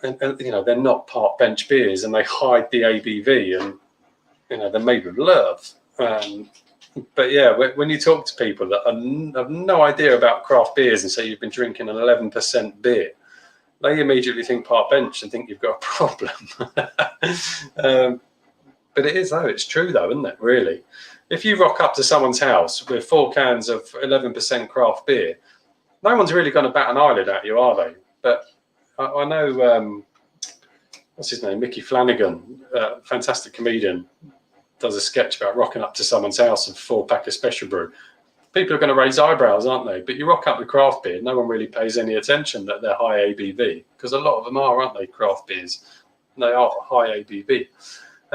and you know, they're not park bench beers, and they hide the ABV, and you know, they're made with love. But yeah, when you talk to people that have no idea about craft beers and say you've been drinking an 11% beer, they immediately think park bench and think you've got a problem. But it is, though. It's true, though, isn't it, really? If you rock up to someone's house with 4 cans of 11% craft beer, no one's really going to bat an eyelid at you, are they? But I know, what's his name, Mickey Flanagan, fantastic comedian, does a sketch about rocking up to someone's house with a 4-pack of special brew. People are going to raise eyebrows, aren't they? But you rock up with craft beer, no one really pays any attention that they're high ABV, because a lot of them are, aren't they, craft beers? They are high ABV.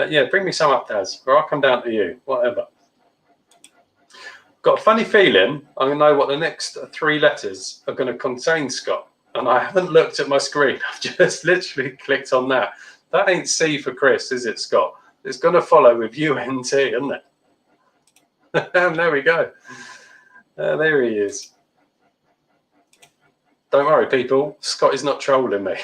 Yeah, bring me some up, Daz, or I'll come down to you, whatever. Got a funny feeling I'm going to know what the next 3 letters are going to contain, Scott. And I haven't looked at my screen. I've just literally clicked on that. That ain't C for Chris, is it, Scott? It's going to follow with UNT, isn't it? There we go. There he is. Don't worry, people. Scott is not trolling me.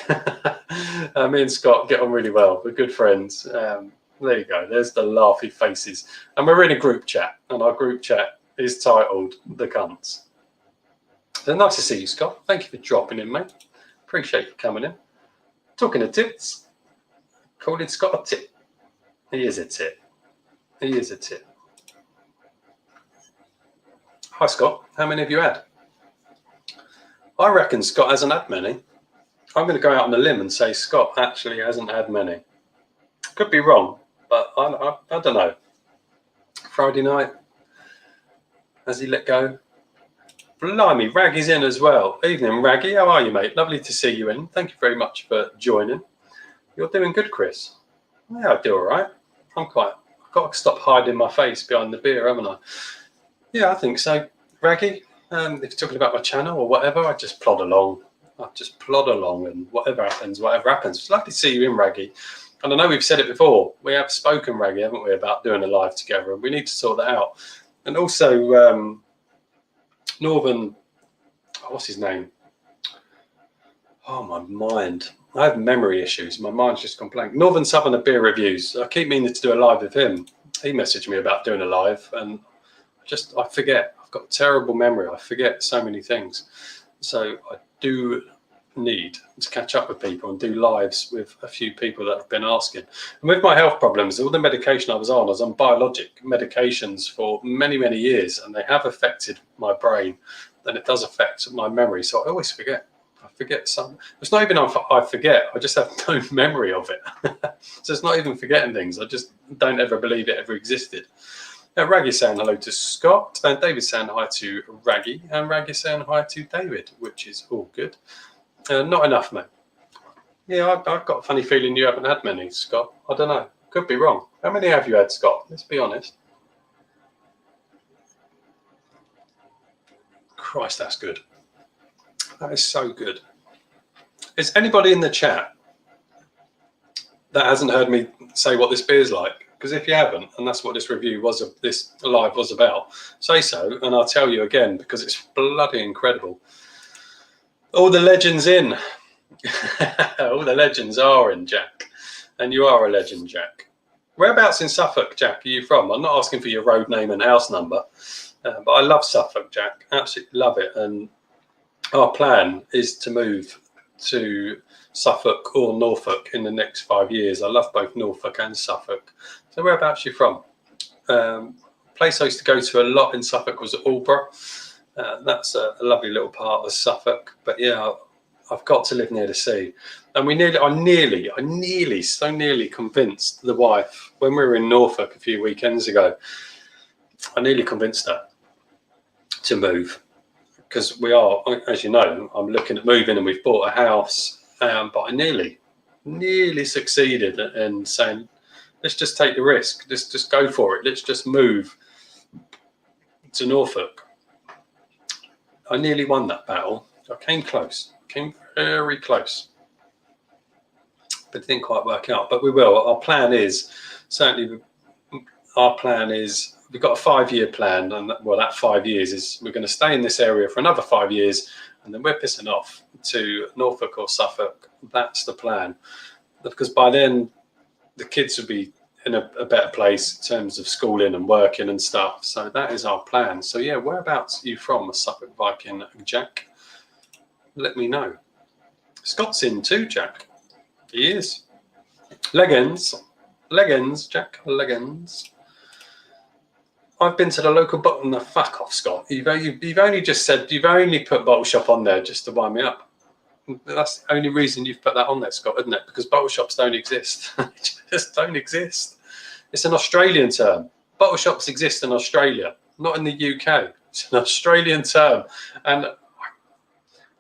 Me and Scott get on really well. We're good friends. There you go. There's the laughy faces. And we're in a group chat. And our group chat is titled The Cunts. So nice to see you, Scott. Thank you for dropping in, mate. Appreciate you coming in. Talking of tits. Calling Scott a tit. He is a tit. He is a tit. Hi, Scott. How many have you had? I reckon Scott hasn't had many. I'm going to go out on a limb and say Scott actually hasn't had many. Could be wrong, but I don't know. Friday night, has he let go? Blimey, Raggy's in as well. Evening, Raggy. How are you, mate? Lovely to see you in. Thank you very much for joining. You're doing good, Chris. Yeah, I do all right. I've got to stop hiding my face behind the beer, haven't I? Yeah, I think so. Raggy, If you're talking about my channel or whatever, I just plod along. And whatever happens, whatever happens. It's lovely to see you in, Raggy. And I know we've said it before. We have spoken, Raggy, haven't we, about doing a live together, and we need to sort that out. And also, Northern, what's his name? Oh, my mind. I have memory issues. My mind's just gone blank. Northern Southerner Beer Reviews. I keep meaning to do a live with him. He messaged me about doing a live, and I forget. I've got a terrible memory. I forget so many things. So I do need to catch up with people and do lives with a few people that have been asking. And with my health problems, all the medication I was on biologic medications for many, many years, and they have affected my brain, and it does affect my memory. So I always forget. I forget some. It's not even I forget. I just have no memory of it. So it's not even forgetting things. I just don't ever believe it ever existed. Raggy saying hello to Scott, and David saying hi to Raggy, and Raggy saying hi to David, which is all good. Not enough, mate. Yeah, I've got a funny feeling you haven't had many, Scott. I don't know. Could be wrong. How many have you had, Scott? Let's be honest. Christ, that's good. That is so good. Is anybody in the chat that hasn't heard me say what this beer's like? Because if you haven't, and that's what this review was, this live was about, say so, and I'll tell you again, because it's bloody incredible. All the legends in. All the legends are in, Jack. And you are a legend, Jack. Whereabouts in Suffolk, Jack, are you from? I'm not asking for your road name and house number, but I love Suffolk, Jack. Absolutely love it. And our plan is to move to Suffolk or Norfolk in the next 5 years. I love both Norfolk and Suffolk. So whereabouts are you from? Place I used to go to a lot in Suffolk was Aldborough. That's a lovely little part of Suffolk. But yeah, I've got to live near the sea. And I nearly convinced the wife when we were in Norfolk a few weekends ago. I nearly convinced her to move. Because we are, as you know, I'm looking at moving and we've bought a house, but I nearly succeeded in saying, let's just take the risk. Let's just go for it. Let's just move to Norfolk. I nearly won that battle. I came close, came very close, but it didn't quite work out. But we will. Our plan is, we've got a 5-year plan, and that 5 years is we're going to stay in this area for another 5 years, and then we're pissing off to Norfolk or Suffolk. That's the plan, because by then the kids will be in a better place in terms of schooling and working and stuff. So that is our plan. So yeah, whereabouts are you from, a Suffolk Viking, Jack? Let me know. Scott's in too, Jack. He is. Leggings, Jack, leggings. I've been to the local bottle. No, fuck off, Scott. You've only just said, you've only put Bottle Shop on there just to wind me up. That's the only reason you've put that on there, Scott, isn't it? Because bottle shops don't exist. They just don't exist. It's an Australian term. Bottle shops exist in Australia, not in the UK. It's an Australian term. And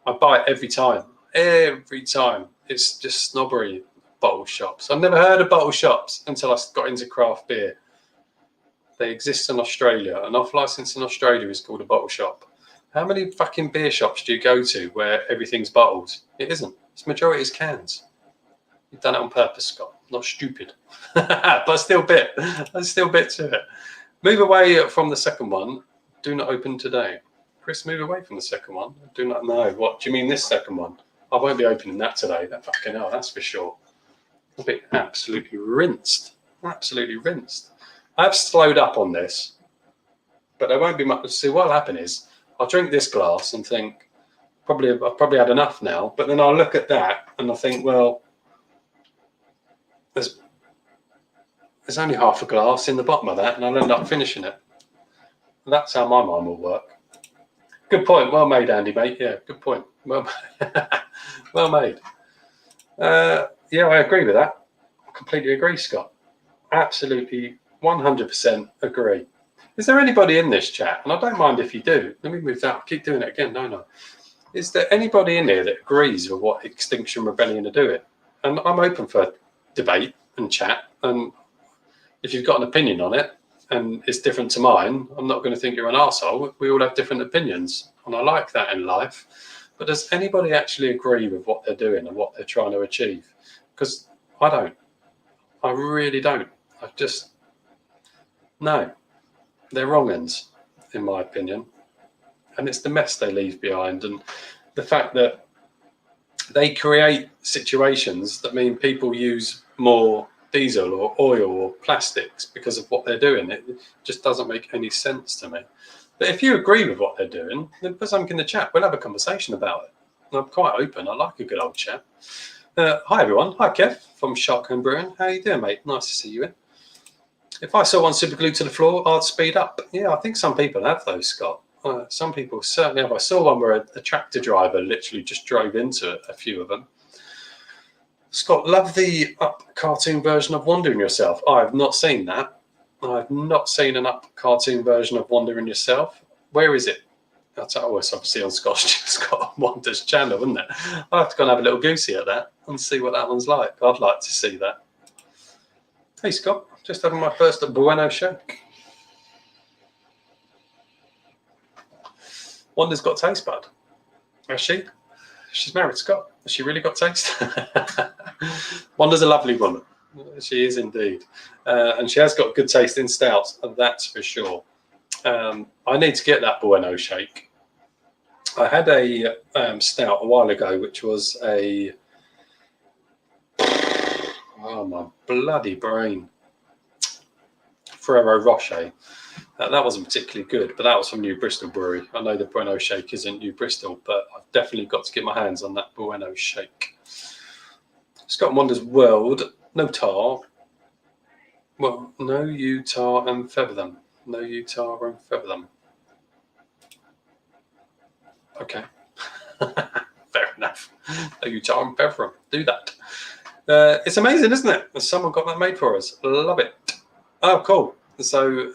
I buy it every time. Every time. It's just snobbery, bottle shops. I've never heard of bottle shops until I got into craft beer. They exist in Australia. An off-license in Australia is called a bottle shop. How many fucking beer shops do you go to where everything's bottled? It isn't. Its majority is cans. You've done it on purpose, Scott. Not stupid. But still bit. There's still bit to it. Move away from the second one. Do not open today. Chris, move away from the second one. Do not know. What do you mean this second one? I won't be opening that today. That fucking hell, that's for sure. I'll be absolutely rinsed. Absolutely rinsed. I've slowed up on this, but there won't be much. See, what'll happen is I'll drink this glass and think, I've probably had enough now. But then I'll look at that and I think, well, there's only half a glass in the bottom of that, and I'll end up finishing it. That's how my mind will work. Good point. Well made, Andy, mate. Yeah, good point. Well, well made. Yeah, I agree with that. I completely agree, Scott. Absolutely 100% agree. Is there anybody in this chat? And I don't mind if you do. Let me move that. I'll keep doing it again, don't I? Is there anybody in here that agrees with what Extinction Rebellion are doing? And I'm open for debate and chat. And if you've got an opinion on it, and it's different to mine, I'm not going to think you're an arsehole. We all have different opinions, and I like that in life. But does anybody actually agree with what they're doing and what they're trying to achieve? Because I don't. I really don't. I just, no. They're wrong ends, in my opinion. And it's the mess they leave behind, and the fact that they create situations that mean people use more diesel or oil or plastics because of what they're doing. It just doesn't make any sense to me. But if you agree with what they're doing, then put something in the chat. We'll have a conversation about it. I'm quite open. I like a good old chat. Hi, everyone. Hi, Kev from Sharkham Brewing. How you doing, mate? Nice to see you in. If I saw one super glued to the floor, I'd speed up. Yeah, I think some people have those, Scott. Some people certainly have. I saw one where a tractor driver literally just drove into a few of them. Scott, love the up cartoon version of Wandering Yourself. I've not seen that. I've not seen an up cartoon version of Wandering Yourself. Where is it? It's obviously on Scott Wander's channel, isn't it? I'll have to go and have a little goosey at that and see what that one's like. I'd like to see that. Hey, Scott, just having my first Bueno shake. Wanda's got taste bud. Has she? She's married, Scott. Has she really got taste? Wanda's a lovely woman. She is indeed. And she has got good taste in stouts, that's for sure. I need to get that Bueno shake. I had a stout a while ago, which was a... Oh, my bloody brain. Ferrero Rocher. That wasn't particularly good, but that was from New Bristol Brewery. I know the Bueno shake isn't New Bristol, but I've definitely got to get my hands on that Bueno shake. Scott Wander's World, no tar. Well, no you tar and feather them. No you tar and feather them. Okay. Fair enough. No you tar and feather them. Do that. It's amazing, isn't it? Someone got that made for us. Love it. Oh, cool. So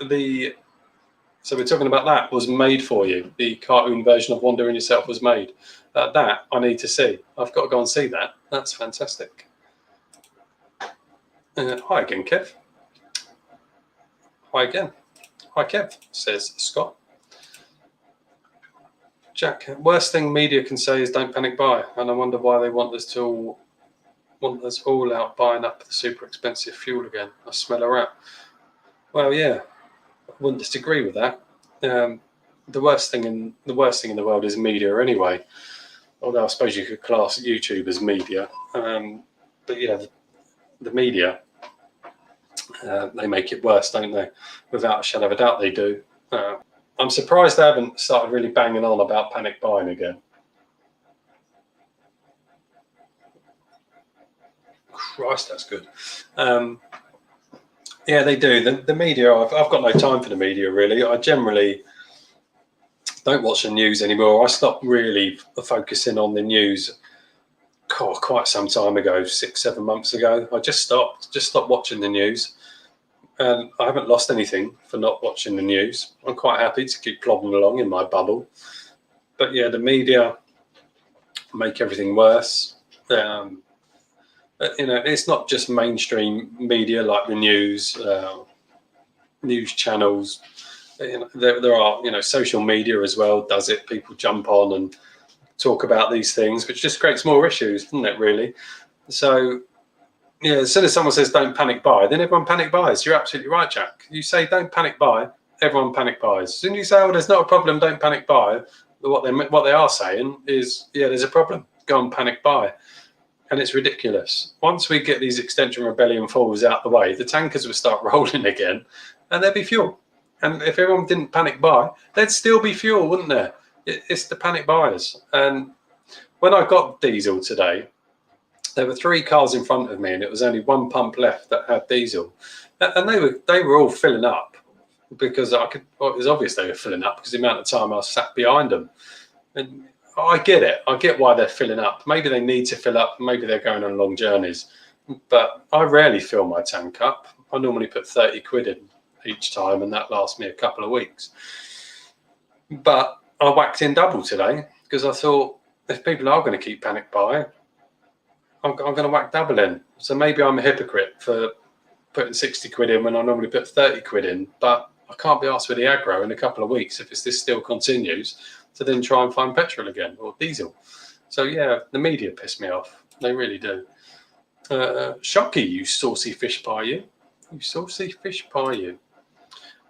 we're talking about that was made for you. The cartoon version of Wandering Yourself was made. That I need to see. I've got to go and see that. That's fantastic. Hi again, Kev. Hi again. Hi, Kev, says Scott. Jack, worst thing media can say is don't panic buy. And I wonder why they want us all out buying up the super expensive fuel again. I smell a rat. Well, yeah. I wouldn't disagree with that. The worst thing in the world is media anyway. Although I suppose you could class YouTube as media, but yeah, the media they make it worse, don't they? Without a shadow of a doubt, they do. I'm surprised they haven't started really banging on about panic buying again. Christ, that's good. Yeah, they do. The media, I've got no time for the media, really. I generally don't watch the news anymore. I stopped really focusing on the news quite some time ago, 6-7 months ago. I just stopped watching the news. I haven't lost anything for not watching the news. I'm quite happy to keep plodding along in my bubble. But yeah, the media make everything worse. It's not just mainstream media like the news channels. There are, social media as well does it. People jump on and talk about these things, which just creates more issues, doesn't it, really? So, yeah, as soon as someone says don't panic buy, then everyone panic buys. You're absolutely right, Jack. You say don't panic buy, everyone panic buys. As soon as you say, oh, there's not a problem, don't panic buy, what they are saying is, yeah, there's a problem, go and panic buy. And it's ridiculous. Once we get these Extension Rebellion falls out the way, the tankers will start rolling again and there'll be fuel. And if everyone didn't panic buy, there'd still be fuel, wouldn't there? It's the panic buyers. And when I got diesel today, there were 3 cars in front of me and it was only 1 pump left that had diesel. And they were all filling up because it was obvious they were filling up because the amount of time I sat behind them. And I get it. I get why they're filling up. Maybe they need to fill up. Maybe they're going on long journeys. But I rarely fill my tank up. I normally put 30 quid in each time, and that lasts me a couple of weeks. But I whacked in double today because I thought if people are going to keep panic buying, I'm going to whack double in. So maybe I'm a hypocrite for putting 60 quid in when I normally put 30 quid in, but I can't be asked with the aggro in a couple of weeks if this still continues to then try and find petrol again or diesel. So yeah, the media piss me off. They really do. Shocky, you saucy fish pie, you. You saucy fish pie, you.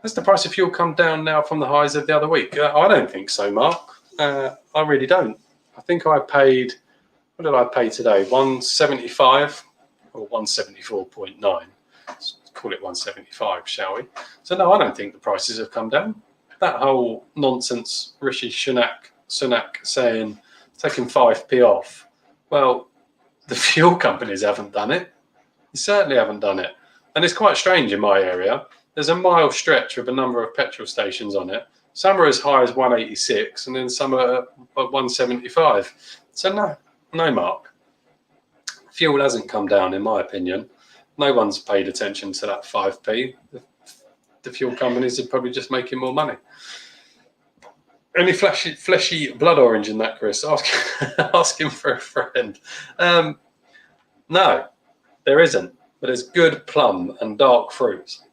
Has the price of fuel come down now from the highs of the other week? I don't think so, Mark. I really don't. I think I paid, what did I pay today? 175 or 174.9. Let's call it 175, shall we? So no, I don't think the prices have come down. That whole nonsense, Rishi Sunak saying taking 5p off. Well, the fuel companies haven't done it. They certainly haven't done it. And it's quite strange in my area. There's a mile stretch with a number of petrol stations on it. Some are as high as 186 and then some are at 175. So no, Mark. Fuel hasn't come down, in my opinion. No one's paid attention to that 5p. The fuel companies are probably just making more money. Any fleshy blood orange in that, Chris? Ask him for a friend. No, there isn't. But there's good plum and dark fruits.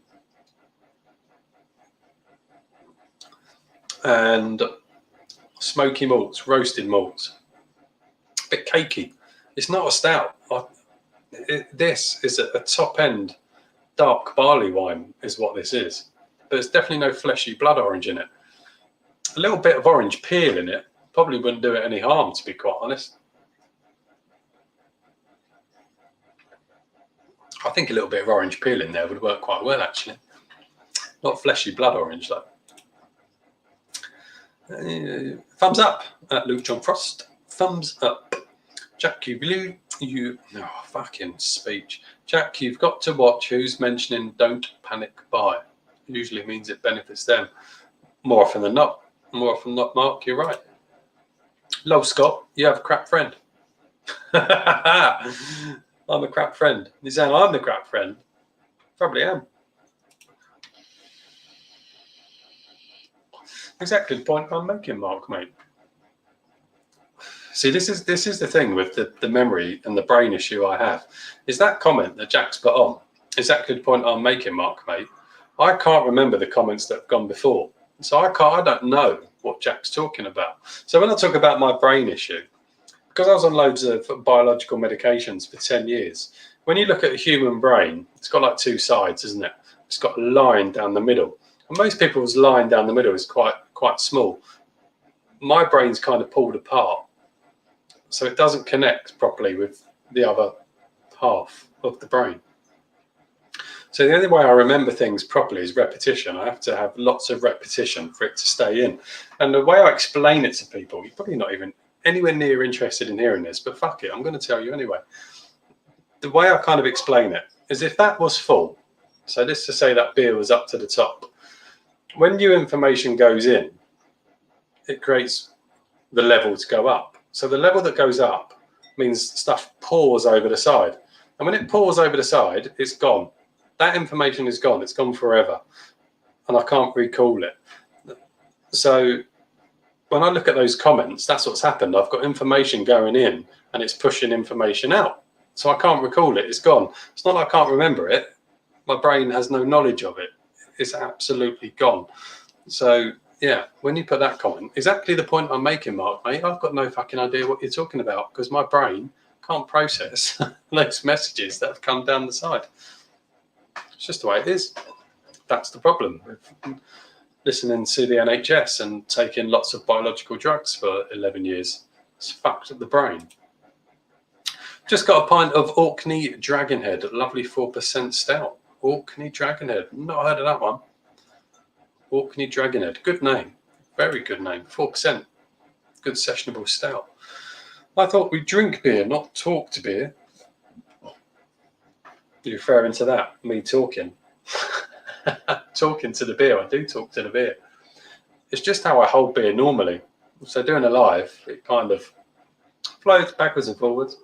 And smoky malts, roasted malts. A bit cakey. It's not a stout. This is a top-end dark barley wine is what this is. But there's definitely no fleshy blood orange in it. A little bit of orange peel in it probably wouldn't do it any harm, to be quite honest. I think a little bit of orange peel in there would work quite well, actually. Not fleshy blood orange, though. Thumbs up at Luke John Frost. Thumbs up. Jack, fucking speech. Jack, you've got to watch who's mentioning don't panic buy. Usually means it benefits them. More often than not. More often than not, Mark, you're right. Lol, Scott, you have a crap friend. I'm a crap friend. You're saying I'm the crap friend? Probably am. Exactly the point I'm making, Mark, mate. See, this is the thing with the memory and the brain issue I have. Is that comment that Jack's put on exactly the point I'm making, Mark, mate? I can't remember the comments that have gone before. So I don't know what Jack's talking about. So when I talk about my brain issue, because I was on loads of biological medications for 10 years, when you look at a human brain, it's got like two sides, isn't it? It's got a line down the middle. And most people's line down the middle is quite small. My brain's kind of pulled apart. So it doesn't connect properly with the other half of the brain. So the only way I remember things properly is repetition. I have to have lots of repetition for it to stay in. And the way I explain it to people, you're probably not even anywhere near interested in hearing this, but fuck it, I'm going to tell you anyway. The way I kind of explain it is if that was full, so this to say that beer was up to the top, when new information goes in, it creates the level to go up. So the level that goes up means stuff pours over the side. And when it pours over the side, it's gone. That information is gone. It's gone forever. And I can't recall it. So when I look at those comments, that's what's happened. I've got information going in and it's pushing information out. So I can't recall it. It's gone. It's not like I can't remember it. My brain has no knowledge of it. It's absolutely gone. So yeah, when you put that comment, exactly the point I'm making, Mark, mate, I've got no fucking idea what you're talking about because my brain can't process those messages that have come down the side. It's just the way it is. That's the problem with listening to the NHS and taking lots of biological drugs for 11 years. It's fucked at the brain. Just got a pint of Orkney Dragonhead, lovely 4% stout. Orkney Dragonhead, not heard of that one. Orkney Dragonhead, good name, very good name, 4%, good sessionable stout. I thought we drink beer, not talk to beer. You're referring to that, me talking. Talking to the beer, I do talk to the beer. It's just how I hold beer normally. So doing a live, it kind of floats backwards and forwards.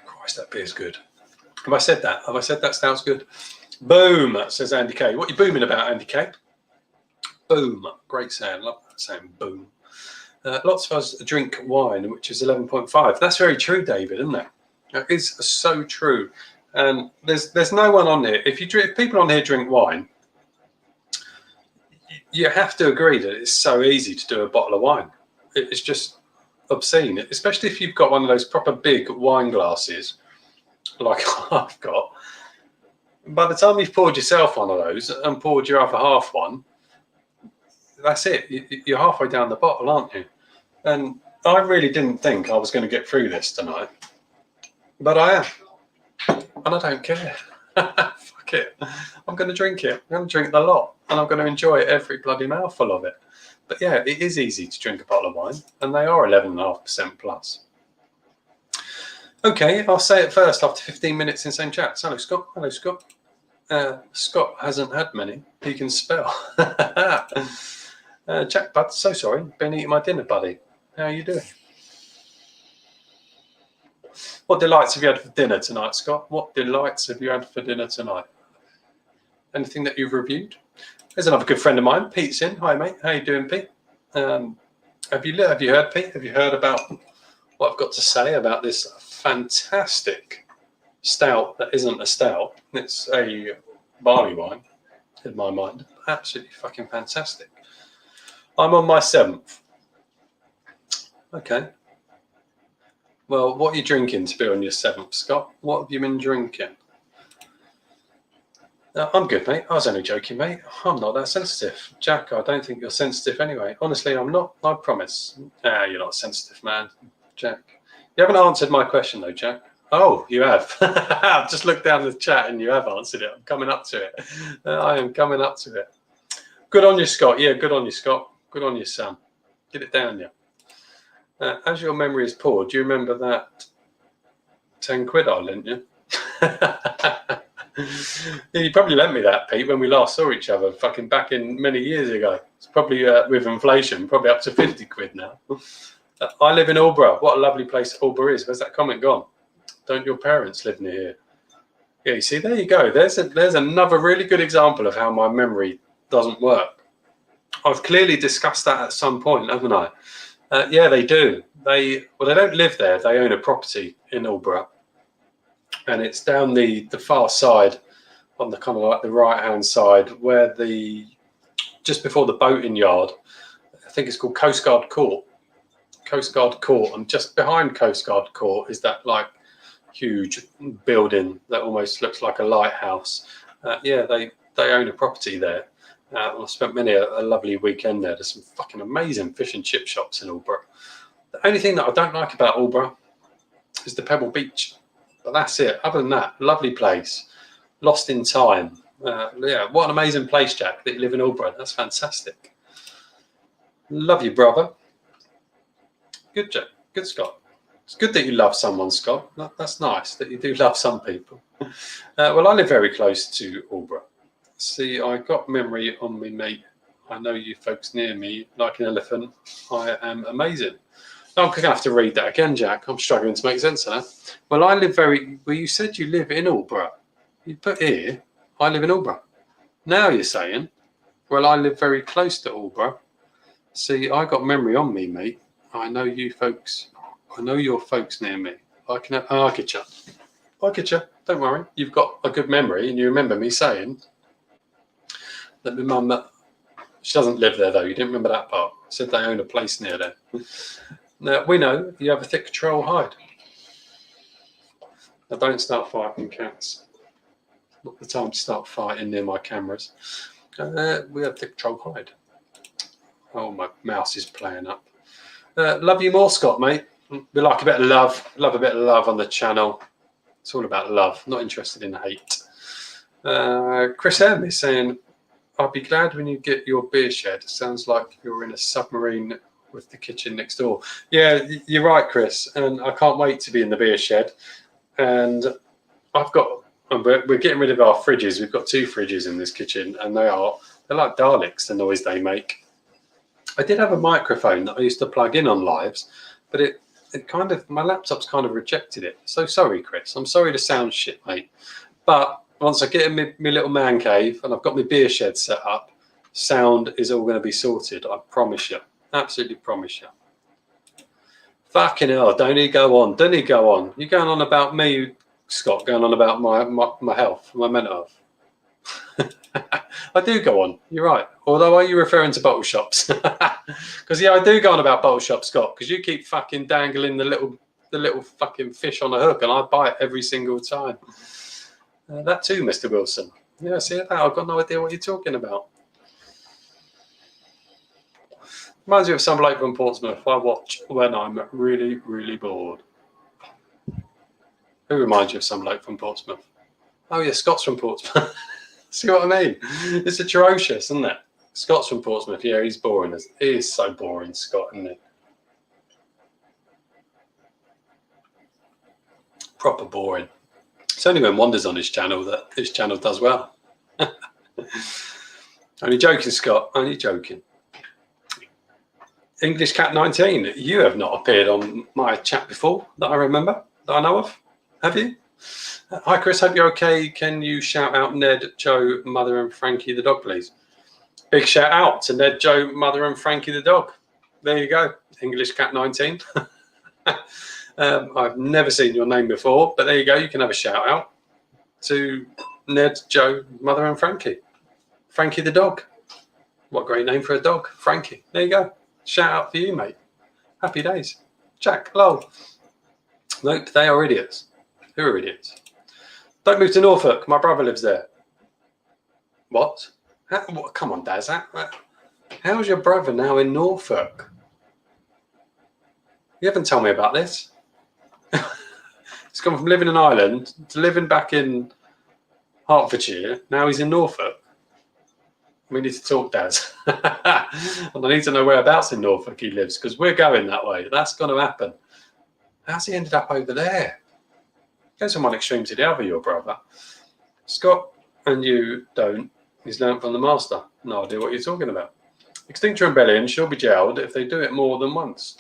Christ, that beer's good. Have I said that? Have I said that stout's good? Boom, says Andy K. What are you booming about, Andy K? Boom. Great sound. Love that sound. Boom. Lots of us drink wine, which is 11.5. That's very true, David, isn't it? That is so true. And there's no one on here. If people on here drink wine, you have to agree that it's so easy to do a bottle of wine. It's just obscene, especially if you've got one of those proper big wine glasses like I've got. By the time you've poured yourself one of those and poured your other half one, that's it. You're halfway down the bottle, aren't you? And I really didn't think I was going to get through this tonight, but I am, and I don't care. Fuck it. I'm going to drink it. I'm going to drink the lot, and I'm going to enjoy every bloody mouthful of it. But yeah, it is easy to drink a bottle of wine, and they are 11.5% plus. Okay, I'll say it first after 15 minutes in same chat. Hello, Scott. Hello, Scott. Scott hasn't had many. He can spell. Jack, bud, so sorry. Been eating my dinner, buddy. How are you doing? What delights have you had for dinner tonight, Scott? What delights have you had for dinner tonight? Anything that you've reviewed? There's another good friend of mine, Pete's in. Hi, mate. How you doing, Pete? Have you heard, Pete? Have you heard about what I've got to say about this fantastic stout that isn't a stout? It's a barley wine, in my mind. Absolutely fucking fantastic. I'm on my 7th. Okay. Well, what are you drinking to be on your 7th, Scott? What have you been drinking? I'm good, mate. I was only joking, mate. I'm not that sensitive. Jack, I don't think you're sensitive anyway. Honestly, I'm not. I promise. You're not sensitive, man. Jack. You haven't answered my question, though, Jack. Oh, you have. I've just looked down the chat and you have answered it. I'm coming up to it. I am coming up to it. Good on you, Scott. Yeah, good on you, Scott. Good on you, Sam. Get it down, yeah. As your memory is poor, do you remember that 10 quid I lent you? Yeah, you probably lent me that, Pete, when we last saw each other, fucking back in many years ago. It's probably with inflation, probably up to 50 quid now. I live in Aldborough. What a lovely place Aldborough is. Where's that comment gone? Don't your parents live near here? Yeah, you see, there you go. There's another really good example of how my memory doesn't work. I've clearly discussed that at some point, haven't I? Yeah, they do. They don't live there. They own a property in Aldborough. And it's down the far side, on the kind of like the right-hand side, where just before the boating yard, I think it's called Coast Guard Court. Coast Guard Court, and just behind Coast Guard Court is that like huge building that almost looks like a lighthouse. Yeah, they own a property there. I spent many a lovely weekend there. There's some fucking amazing fish and chip shops in Aldborough. The only thing that I don't like about Aldborough is the Pebble Beach. But that's it. Other than that, lovely place. Lost in time. Yeah, what an amazing place, Jack, that you live in Aldborough. That's fantastic. Love you, brother. Good, Jack. Good, Scott. It's good that you love someone, Scott. That's nice that you do love some people. Well, I live very close to Aldborough. See, I got memory on me, mate. I know you folks near me like an elephant. I am amazing. I'm going to have to read that again, Jack. I'm struggling to make sense of that. Well, I live well, you said you live in Aldborough. You put here, I live in Aldborough. Now you're saying, well, I live very close to Aldborough. See, I got memory on me, mate. I know you folks. I know your folks near me. I get you. I get you. Don't worry. You've got a good memory and you remember me saying that my mum, she doesn't live there, though. You didn't remember that part. I said they own a place near there. Now, we know you have a thick troll hide. Now, don't start fighting, cats. Not the time to start fighting near my cameras. We have thick troll hide. Oh, my mouse is playing up. Love you more, Scott, mate. We like a bit of love. Love a bit of love on the channel. It's all about love. Not interested in hate. Chris M is saying, I'll be glad when you get your beer shed. Sounds like you're in a submarine with the kitchen next door. Yeah, you're right, Chris. And I can't wait to be in the beer shed. And we're getting rid of our fridges. We've got 2 fridges in this kitchen, and they're like Daleks, the noise they make. I did have a microphone that I used to plug in on lives, but it kind of, my laptop's kind of rejected it. So sorry, Chris. I'm sorry to sound shit, mate. But once I get in my little man cave and I've got my beer shed set up, sound is all going to be sorted. I promise you. Absolutely promise you. Fucking hell, don't he go on? Don't he go on? You're going on about me, Scott, going on about my health, my mental health. I do go on, you're right. Although, are you referring to bottle shops? Because, yeah, I do go on about bottle shops, Scott, because you keep fucking dangling the little fucking fish on a hook, and I bite every single time. That too, Mr. Wilson. Yeah, see that? I've got no idea what you're talking about. Reminds me of some bloke from Portsmouth I watch when I'm really, really bored. Who reminds you of some bloke from Portsmouth? Oh, yeah, Scott's from Portsmouth. See what I mean? It's atrocious, isn't it? Scott's from Portsmouth. Yeah, he's boring. He is so boring, Scott, isn't he? Proper boring. It's only when Wander's on his channel that his channel does well. Only joking, Scott. Only joking. English Cat 19. You have not appeared on my chat before that I remember, that I know of. Have you? Hi, Chris. Hope you're okay. Can you shout out Ned, Joe, Mother, and Frankie the dog, please? Big shout out to Ned, Joe, Mother, and Frankie the dog. There you go. English Cat 19. I've never seen your name before, but there you go. You can have a shout out to Ned, Joe, Mother, and Frankie. Frankie the dog. What a great name for a dog. Frankie. There you go. Shout out for you, mate. Happy days. Jack, lol. Nope, they are idiots. Who are idiots? Don't move to Norfolk. My brother lives there. What? What? Come on, Daz. How's your brother now in Norfolk? You haven't told me about this. He's gone from living in Ireland to living back in Hertfordshire. Now he's in Norfolk. We need to talk, Daz. And I need to know whereabouts in Norfolk he lives, because we're going that way. That's going to happen. How's he ended up over there? Goes from one extreme to the other, your brother. Scott, and you don't. He's learnt from the master. No idea what you're talking about. Extinction Rebellion should be jailed if they do it more than once.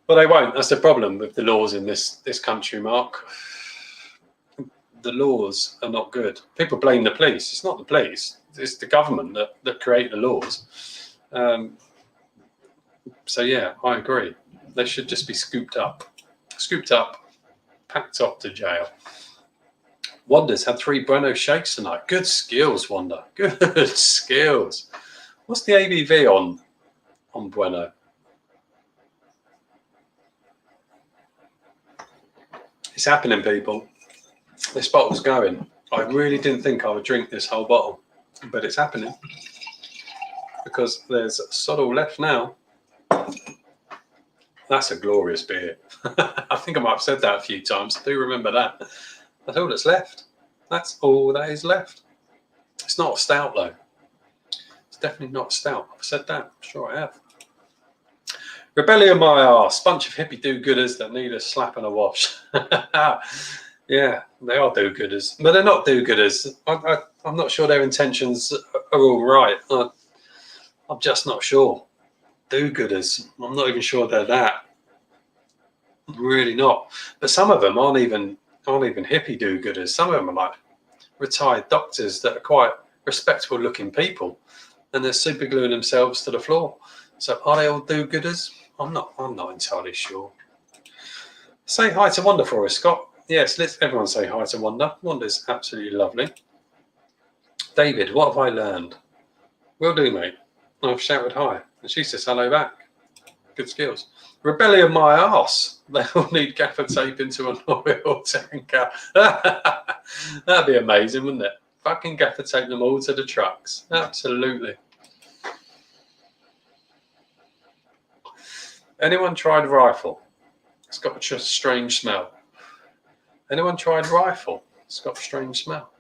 But they won't. That's the problem with the laws in this country, Mark. The laws are not good. People blame the police. It's not the police. It's the government that create the laws. So, yeah, I agree. They should just be scooped up, packed up to jail. Wander's had 3 Bueno shakes tonight. Good skills, Wander. Good skills. What's the ABV on Bueno? It's happening, people. This bottle's going. I really didn't think I would drink this whole bottle, but it's happening because there's sod all left now. That's a glorious beer. I think I might have said that a few times. I do remember that. That's all that's left. That's all that is left. It's not a stout, though. It's definitely not a stout. I've said that. I'm sure I have. Rebellion my arse. Bunch of hippie do-gooders that need a slap and a wash. Yeah, they are do-gooders. But they're not do-gooders. I'm not sure their intentions are all right. I'm just not sure. Do-gooders. I'm not even sure they're that. Really not. But some of them aren't even hippie do-gooders. Some of them are like retired doctors that are quite respectable-looking people, and they're super gluing themselves to the floor. So are they all do-gooders? I'm not entirely sure. Say hi to Wanda for us, Scott. Yes, let's everyone say hi to Wanda. Wanda's absolutely lovely. David, what have I learned? Will do, mate. I've shouted hi, and she says hello back. Good skills. Rebellion my arse. They all need gaffer tape into an oil tanker. That'd be amazing, wouldn't it? Fucking gaffer tape them all to the trucks. Absolutely. Anyone tried rifle? It's got a strange smell. Anyone tried rifle? It's got a strange smell.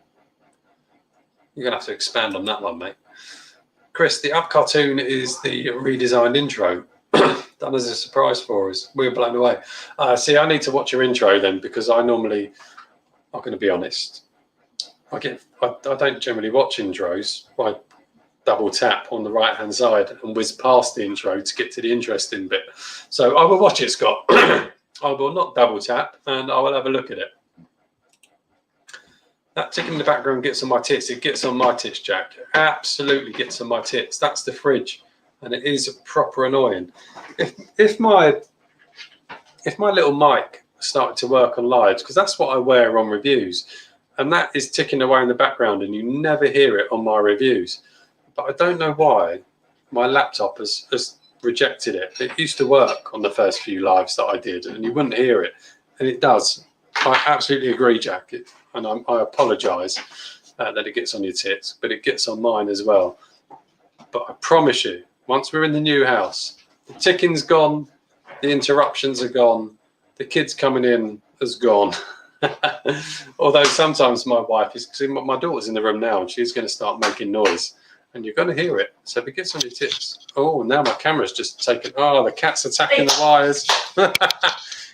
You're going to have to expand on that one, mate. Chris, the up cartoon is the redesigned intro. Done as a surprise for us. We're blown away. See, I need to watch your intro then, because I'm going to be honest, I don't generally watch intros. I double tap on the right hand side and whiz past the intro to get to the interesting bit. So I will watch it, Scott. I will not double tap, and I will have a look at it. That tick in the background gets on my tits. It gets on my tits, Jack. Absolutely gets on my tits. That's the fridge. and it is proper annoying. If my little mic started to work on lives, because that's what I wear on reviews, and that is ticking away in the background, and you never hear it on my reviews. But I don't know why my laptop has rejected it. It used to work on the first few lives that I did, and you wouldn't hear it, and it does. I absolutely agree, Jack, and I apologise that it gets on your tits, but it gets on mine as well. But I promise you, once we're in the new house, the ticking's gone, the interruptions are gone, the kids coming in has gone. Although sometimes my wife is, because my daughter's in the room now, and she's going to start making noise, and you're going to hear it. So if it gets on your tits, oh, now my camera's just taken. Oh, the cat's attacking the wires.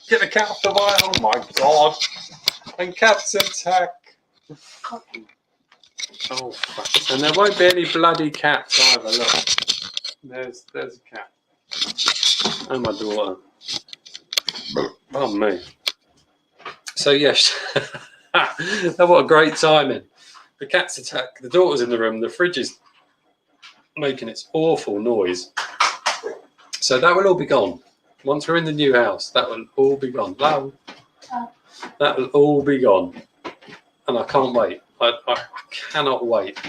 Get the cat off the wire. Oh my God! And cats attack. Oh, fuck. And there won't be any bloody cats either. Look, there's a cat. And my daughter. Oh me. So yes, what a great timing. The cat's attack. The daughter's in the room. The fridge is making its awful noise. So that will all be gone. Once we're in the new house, that will all be gone. That will all be gone. And I can't wait. I cannot wait.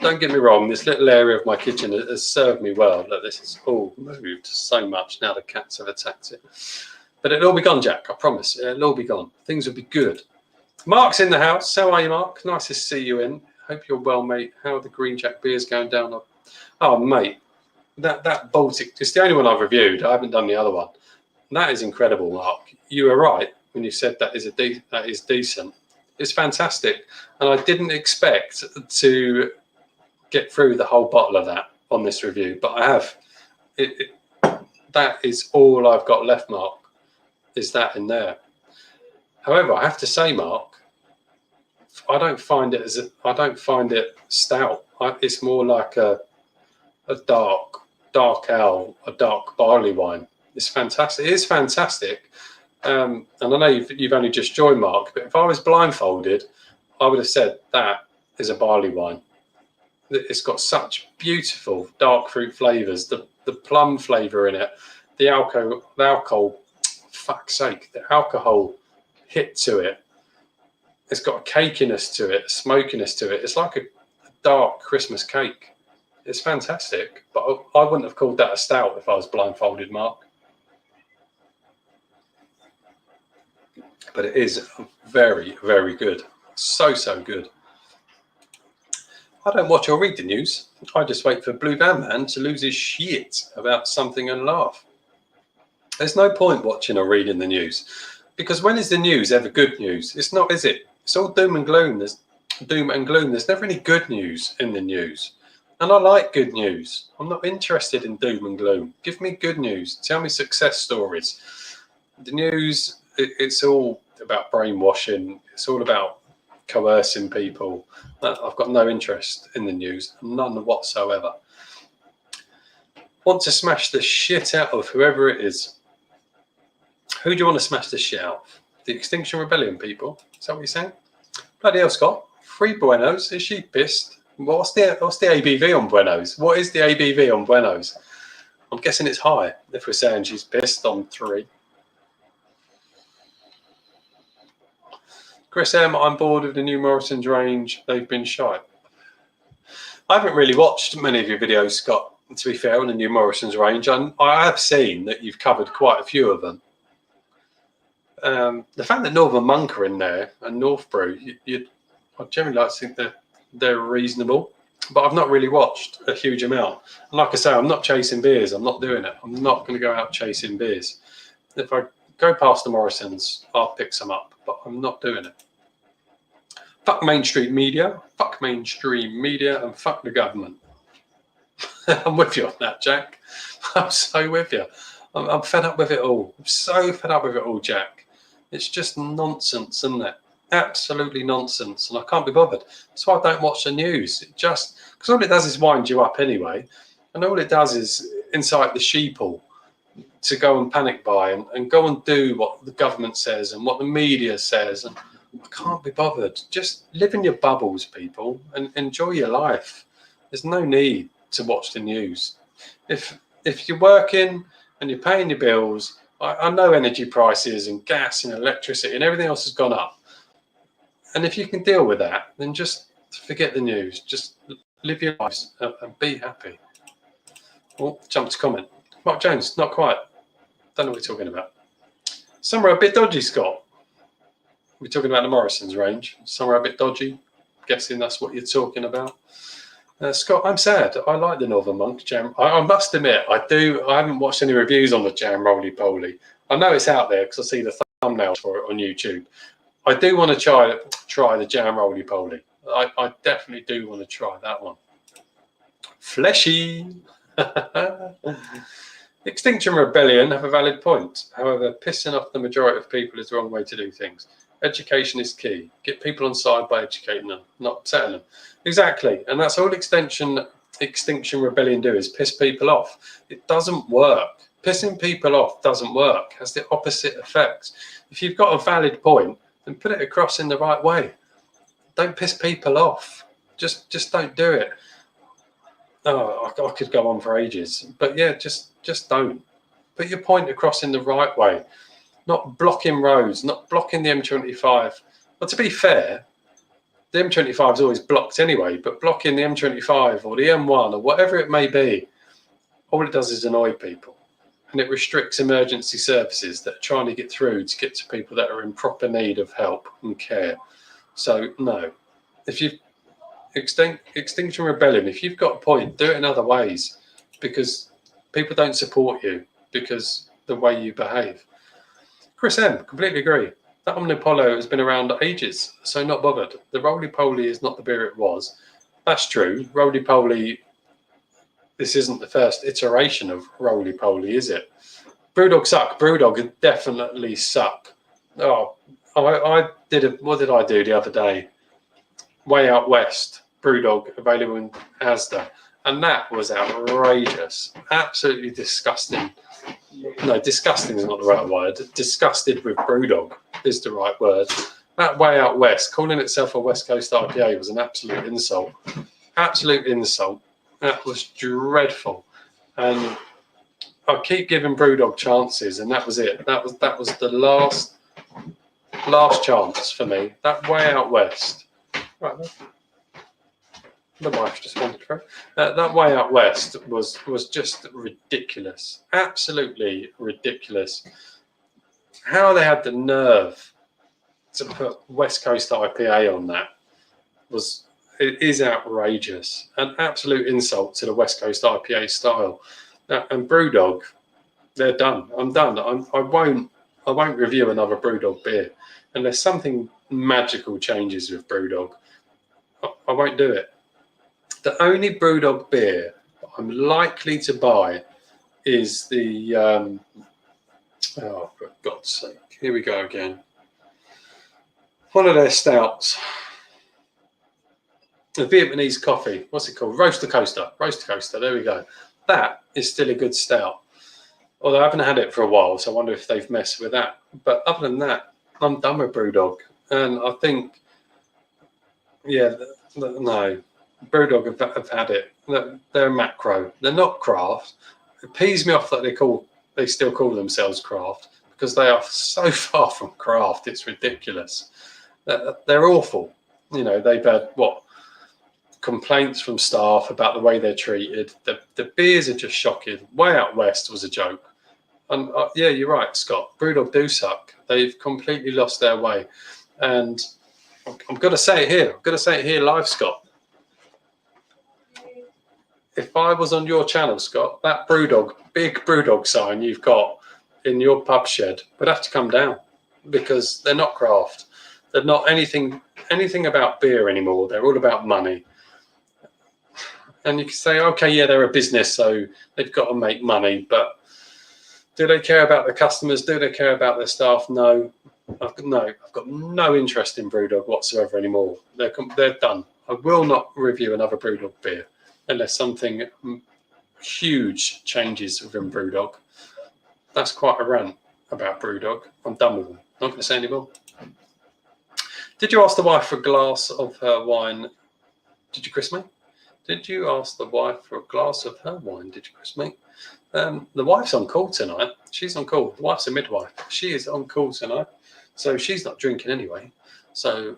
Don't get me wrong, this little area of my kitchen has served me well. Look, this has all moved so much now the cats have attacked it. But it'll all be gone, Jack, I promise. It'll all be gone. Things will be good. Mark's in the house. How are you, Mark? Nice to see you in. Hope you're well, mate. How are the Green Jack beers going down? Oh, mate, that Baltic, it's the only one I've reviewed. I haven't done the other one. That is incredible, Mark. You were right when you said that is decent. It's fantastic. And I didn't expect to get through the whole bottle of that on this review, but I have. That is all I've got left, Mark, is that in there. However, I have to say, Mark, I don't find it stout. It's more like a dark ale, a dark barley wine. It's fantastic. It is fantastic. And I know you've only just joined, Mark, but if I was blindfolded, I would have said that is a barley wine. It's got such beautiful dark fruit flavours, the plum flavour in it, the alcohol, fuck's sake, the alcohol hit to it. It's got a cakiness to it, a smokiness to it. It's like a dark Christmas cake. It's fantastic, but I wouldn't have called that a stout if I was blindfolded, Mark. But it is very, very good. So good. I don't watch or read the news. I just wait for Blue Van Man to lose his shit about something and laugh. There's no point watching or reading the news, because when is the news ever good news? It's not, is it? It's all doom and gloom. There's doom and gloom. There's never any good news in the news. And I like good news. I'm not interested in doom and gloom. Give me good news. Tell me success stories. The news, it's all about brainwashing. It's all about coercing people. I've got no interest in the news, none whatsoever. Want to smash the shit out of whoever it is. Who do you want to smash the shit out of? The Extinction Rebellion people? Is that what you're saying? Bloody hell, Scott. 3 Buenos. Is she pissed? What's the ABV on Buenos? What is the ABV on Buenos? I'm guessing it's high if we're saying she's pissed on 3. Chris M, I'm bored of the new Morrison's range. They've been shy. I haven't really watched many of your videos, Scott, to be fair, on the new Morrison's range. I have seen that you've covered quite a few of them. The fact that Northern Monk are in there and North Brew, I generally like to think that they're reasonable, but I've not really watched a huge amount. And like I say, I'm not chasing beers. I'm not doing it. I'm not going to go out chasing beers. If I go past the Morrison's, I'll pick some up, but I'm not doing it. Fuck mainstream media, and fuck the government. I'm with you on that, Jack. I'm so with you. I'm fed up with it all. I'm so fed up with it all, Jack. It's just nonsense, isn't it? Absolutely nonsense, and I can't be bothered. That's why I don't watch the news. Because all it does is wind you up anyway, and all it does is incite the sheeple to go and panic buy and go and do what the government says and what the media says. And I can't be bothered. Just live in your bubbles, people, and enjoy your life. There's no need to watch the news. If you're working and you're paying your bills, I know energy prices and gas and electricity and everything else has gone up. And if you can deal with that, then just forget the news. Just live your lives and be happy. Oh, jump to comment. Mark Jones, not quite. Don't know what we're talking about. Somewhere a bit dodgy, Scott. We're talking about the Morrison's range. Somewhere a bit dodgy. Guessing that's what you're talking about. Scott, I'm sad. I like the Northern Monk jam. I must admit, I haven't watched any reviews on the jam roly poly. I know it's out there because I see the thumbnails for it on YouTube. I do want to try the jam roly poly. I definitely do want to try that one. Fleshy. Extinction Rebellion have a valid point. However, pissing off the majority of people is the wrong way to do things. Education is key. Get people on side by educating them, not upsetting them. Exactly. And that's all Extinction Rebellion do, is piss people off. It doesn't work. Pissing people off doesn't work. It has the opposite effect. If you've got a valid point, then put it across in the right way. Don't piss people off. Just don't do it. Oh, I could go on for ages. But yeah, just don't. Put your point across in the right way. Not blocking roads, not blocking the M25. But to be fair, the M25 is always blocked anyway, but blocking the M25 or the M1 or whatever it may be, all it does is annoy people. And it restricts emergency services that are trying to get through to get to people that are in proper need of help and care. So, no. If you Extinction Rebellion, if you've got a point, do it in other ways, because people don't support you because the way you behave. Chris M, completely agree. That Omnipolo has been around ages, so not bothered. The roly-poly is not the beer it was. That's true. Roly-poly, this isn't the first iteration of roly-poly, is it? Brewdog suck. Brewdog definitely suck. Oh, what did I do the other day? Way Out West, Brewdog, available in Asda. And that was outrageous. Absolutely disgusting. No, disgusting is not the right word. Disgusted with Brewdog is the right word. That Way Out West, calling itself a West Coast IPA, was an absolute insult. Absolute insult. That was dreadful. And I keep giving Brewdog chances, and that was it. That was the last chance for me. That Way Out West. Right. The wife just wandered through. That Way Out West was just ridiculous. Absolutely ridiculous. How they had the nerve to put West Coast IPA on that it is outrageous. An absolute insult to the West Coast IPA style. And Brewdog, they're done. I'm done. I won't review another Brewdog beer unless something magical changes with Brewdog. I won't do it. The only Brewdog beer I'm likely to buy is the oh, for God's sake, here we go again. One of their stouts. The Vietnamese coffee. What's it called? Roaster Coaster. Roaster Coaster. There we go. That is still a good stout. Although I haven't had it for a while, so I wonder if they've messed with that. But other than that, I'm done with Brewdog. And I think, yeah, no. Brewdog have had it. They're macro. They're not craft. It pees me off that they still call themselves craft, because they are so far from craft. It's ridiculous. They're awful. You know, they've had complaints from staff about the way they're treated. The beers are just shocking. Way Out West was a joke. And yeah, you're right, Scott. Brewdog do suck. They've completely lost their way. And I'm going to say it here. I'm going to say it here live, Scott. If I was on your channel, Scott, that Brewdog, big Brewdog sign you've got in your pub shed would have to come down, because they're not craft. They're not anything about beer anymore. They're all about money. And you can say, okay, yeah, they're a business, so they've got to make money. But do they care about the customers? Do they care about their staff? No. I've got no interest in Brewdog whatsoever anymore. They're done. I will not review another Brewdog beer unless something huge changes within Brewdog. That's quite a rant about Brewdog. I'm done with them. Not going to say any more. Did you ask the wife for a glass of her wine? Did you kiss me? Did you ask the wife for a glass of her wine? Did you, Chris, mate? The wife's on call tonight. She's on call. The wife's a midwife. She is on call tonight, so she's not drinking anyway. So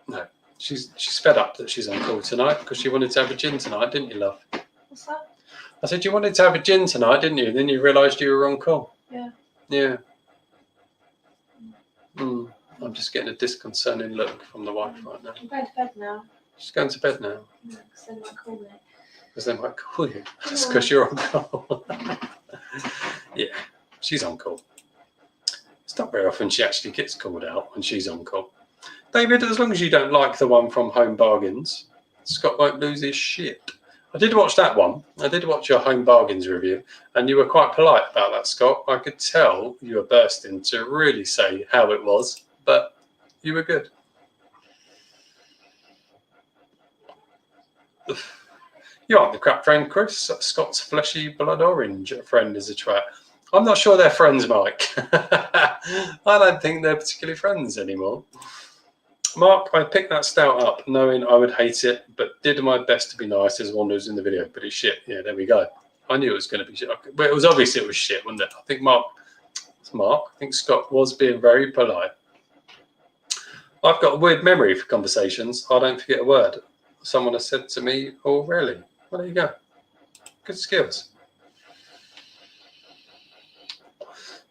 no, she's fed up that she's on call tonight because she wanted to have a gin tonight, didn't you, love? What's that? I said you wanted to have a gin tonight, didn't you? And then you realised you were on call. Yeah. Yeah. I'm just getting a disconcerting look from the wife right now. I'm going to bed now. She's going to bed now. Yeah, because they might call me. Because they might call you. That's because you're on call. Yeah, she's on call. It's not very often she actually gets called out when she's on call. David, as long as you don't like the one from Home Bargains, Scott won't lose his shit. I did watch that one. I did watch your Home Bargains review, and you were quite polite about that, Scott. I could tell you were bursting to really say how it was, but you were good. You aren't the crap friend, Chris. Scott's fleshy blood orange friend is a twat. I'm not sure they're friends, Mike. I don't think they're particularly friends anymore. Mark, I picked that stout up knowing I would hate it, but did my best to be nice as one was in the video, but it's shit. Yeah, there we go. I knew it was going to be shit. But it was obvious it was shit, wasn't it? I think I think Scott was being very polite. I've got a weird memory for conversations. I don't forget a word. Someone has said to me, oh, really? Well, there you go. Good skills.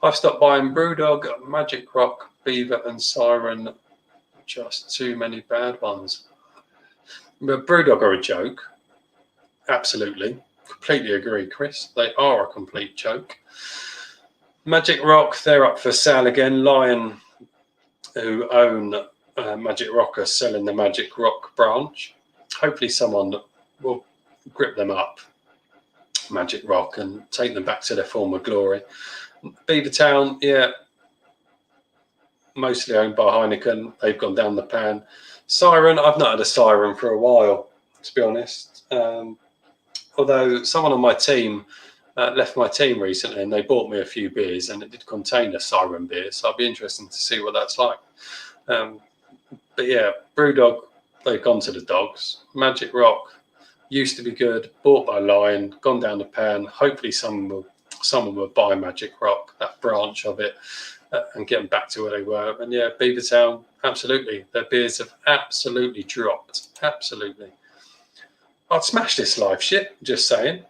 I've stopped buying Brewdog, Magic Rock, Beaver and Siren. Just too many bad ones. But Brewdog are a joke. Absolutely. Completely agree, Chris. They are a complete joke. Magic Rock, they're up for sale again. Lion, who own Magic Rock, are selling the Magic Rock branch. Hopefully someone will grip them up, Magic Rock, and take them back to their former glory. Beavertown, yeah, mostly owned by Heineken. They've gone down the pan. Siren, I've not had a Siren for a while, to be honest. Although someone on my team left my team recently and they bought me a few beers and it did contain a Siren beer. So I'd be interested to see what that's like. But yeah, Brewdog, they've gone to the dogs. Magic Rock used to be good, bought by Lion, gone down the pan. Hopefully someone will buy Magic Rock, that branch of it, and get them back to where they were. And yeah, Beavertown, absolutely. Their beers have absolutely dropped. Absolutely. I'd smash this live shit, just saying.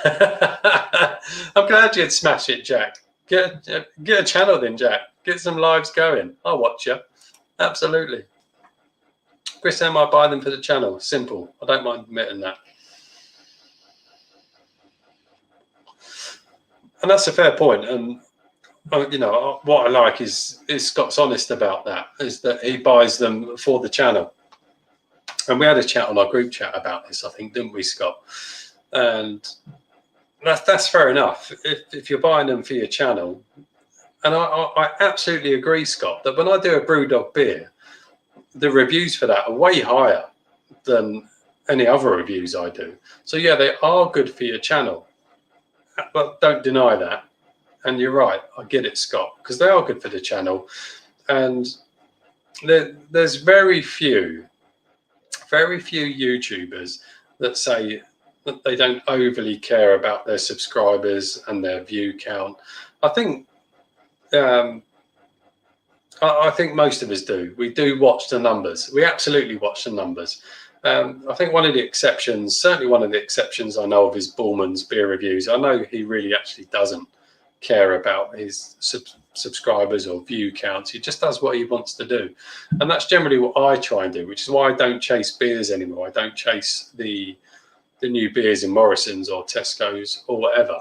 I'm glad you'd smash it, Jack. Get a channel then, Jack. Get some lives going. I'll watch you. Absolutely. Chris, I buy them for the channel. Simple. I don't mind admitting that. And that's a fair point. And you know what I like is Scott's honest about that. Is that he buys them for the channel. And we had a chat on our group chat about this, I think, didn't we, Scott? And that's fair enough. If you're buying them for your channel, and I absolutely agree, Scott, that when I do a Brewdog beer, the reviews for that are way higher than any other reviews I do. So yeah, they are good for your channel, but don't deny that. And you're right, I get it, Scott, because they are good for the channel. And there's very few YouTubers that say that they don't overly care about their subscribers and their view count. I think most of us do. We do watch the numbers. We absolutely watch the numbers. I think one of the exceptions I know of is Ballman's beer reviews. I know he really actually doesn't care about his subscribers or view counts. He just does what he wants to do. And that's generally what I try and do, which is why I don't chase beers anymore. I don't chase the new beers in Morrison's or Tesco's or whatever.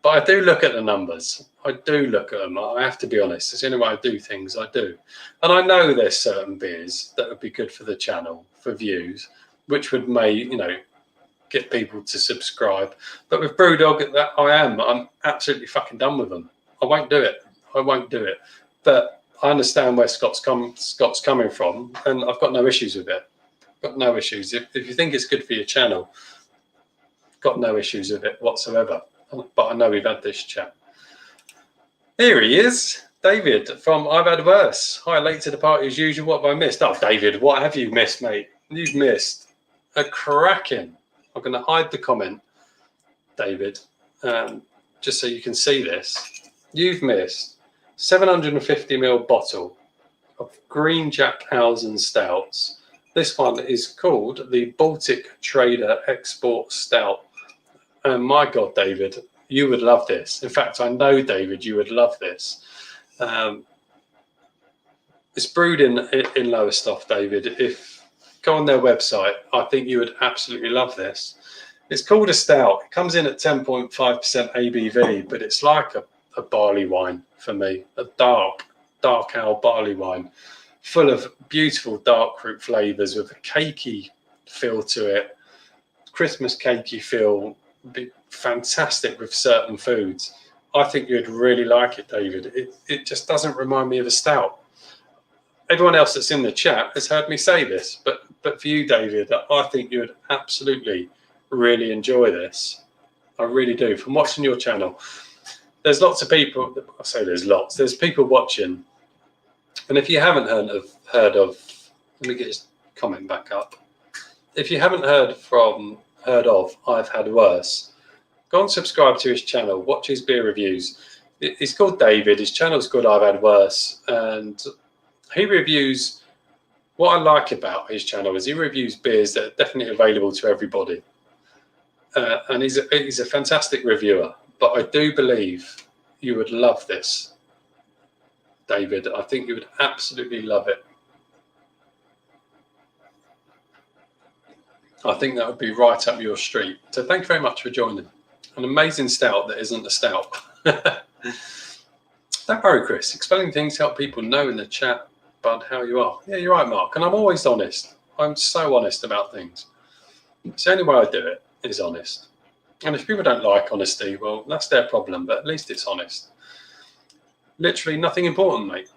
But I do look at the numbers. I do look at them. I have to be honest. It's the only way I do things. I do. And I know there's certain beers that would be good for the channel, for views, which would get people to subscribe. But with Brewdog, I'm absolutely fucking done with them. I won't do it. But I understand where Scott's coming from, and I've got no issues with it. Got no issues. If you think it's good for your channel, got no issues with it whatsoever. But I know we've had this chat. Here he is, David from I've Had Worse. Hi, late to the party as usual. What have I missed? Oh, David, what have you missed, mate? You've missed a cracking. I'm going to hide the comment, David, just so you can see this. You've missed 750ml bottle of Green Jackhausen Stouts. This one is called the Baltic Trader Export Stout. And my God, David, you would love this. In fact, I know, David, you would love this. It's brewed in Lowestoft, David. If go on their website, I think you would absolutely love this. It's called a stout. It comes in at 10.5% ABV, but it's like a barley wine for me, a dark ale barley wine, full of beautiful dark fruit flavors with a cakey feel to it, Christmas cakey feel, be fantastic with certain foods. I think you'd really like it, David. It just doesn't remind me of a stout. Everyone else that's in the chat has heard me say this, but for you, David, I think you would absolutely really enjoy this. I really do. From watching your channel, there's lots of people. I say there's lots. There's people watching, and if you haven't heard of, let me get his comment back up. If you haven't heard of, I've Had Worse. Go and subscribe to his channel. Watch his beer reviews. He's called David. His channel's called I've Had Worse, and he reviews. What I like about his channel is he reviews beers that are definitely available to everybody. And he's a fantastic reviewer. But I do believe you would love this, David. I think you would absolutely love it. I think that would be right up your street. So thank you very much for joining. An amazing stout that isn't a stout. Don't worry, Chris. Explaining things help people know in the chat, Bud, how you are. Yeah, you're right, Mark. And I'm always honest. I'm so honest about things. It's the only way I do it is honest. And if people don't like honesty, well, that's their problem. But at least it's honest. Literally nothing important, mate.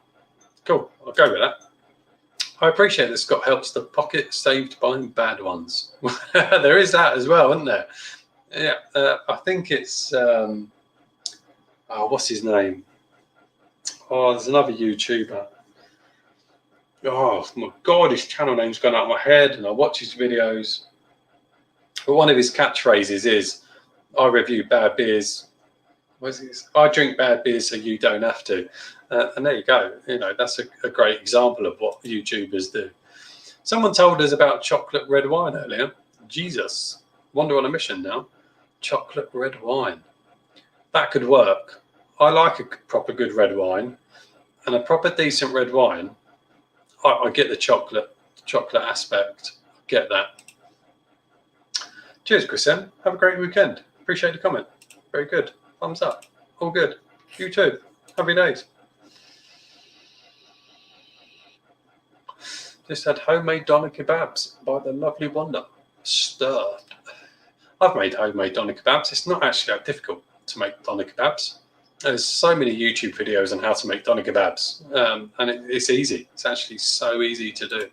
Cool. I'll go with that. I appreciate that Scott helps the pocket saved by bad ones. There is that as well, isn't there? Yeah, I think it's what's his name? Oh, there's another YouTuber. Oh my God, his channel name's gone out of my head, and I watch his videos. But one of his catchphrases is, "I review bad beers. What's it? I drink bad beers so you don't have to." And there you go. You know, that's a great example of what YouTubers do. Someone told us about chocolate red wine earlier. Jesus, wonder on a mission now. Chocolate red wine. That could work. I like a proper good red wine, and a proper decent red wine. I get the chocolate aspect. I get that. Cheers, Chrisen. Have a great weekend. Appreciate the comment. Very good. Thumbs up. All good. You too. Happy days. Just had homemade doner kebabs by the lovely Wanda. Stirred. I've made homemade doner kebabs. It's not actually that difficult to make doner kebabs. There's so many YouTube videos on how to make doner kebabs, and it's easy. It's actually so easy to do.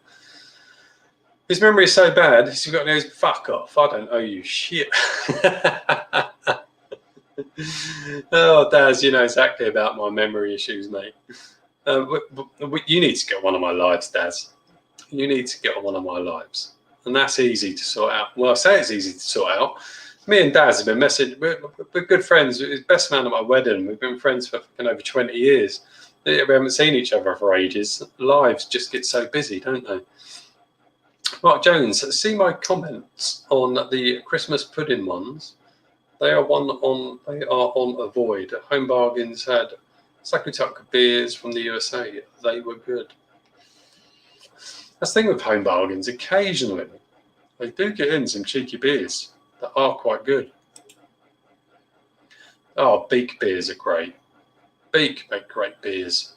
His memory is so bad, he's got no fuck off. I don't owe you shit. Oh, Daz, you know exactly about my memory issues, mate. You need to get one of my lives, Daz. You need to get on one of my lives. And that's easy to sort out. Well, I say it's easy to sort out. Me and Daz have been messaging. We're good friends. He's best man at my wedding. We've been friends for over 20 years. We haven't seen each other for ages. Lives just get so busy, don't they? Mark Jones, see my comments on the Christmas pudding ones. They are on Avoid. Home Bargains had Sakutuck beers from the USA. They were good. That's the thing with Home Bargains. Occasionally, they do get in some cheeky beers that are quite good. Oh, Beak beers are great. Beak make great beers.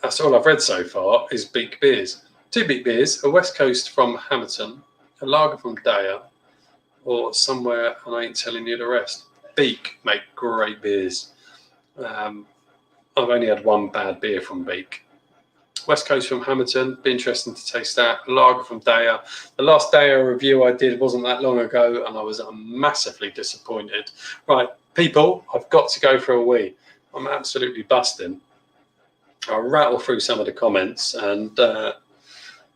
That's all I've read so far is Beak beers. 2 Beak beers, a West Coast from Hamilton, a lager from Daya, or somewhere, and I ain't telling you the rest. Beak make great beers. I've only had one bad beer from Beak. West Coast from Hamilton, be interesting to taste that. A lager from Daya. The last Daya review I did wasn't that long ago, and I was massively disappointed. Right, people, I've got to go for a wee. I'm absolutely busting. I'll rattle through some of the comments and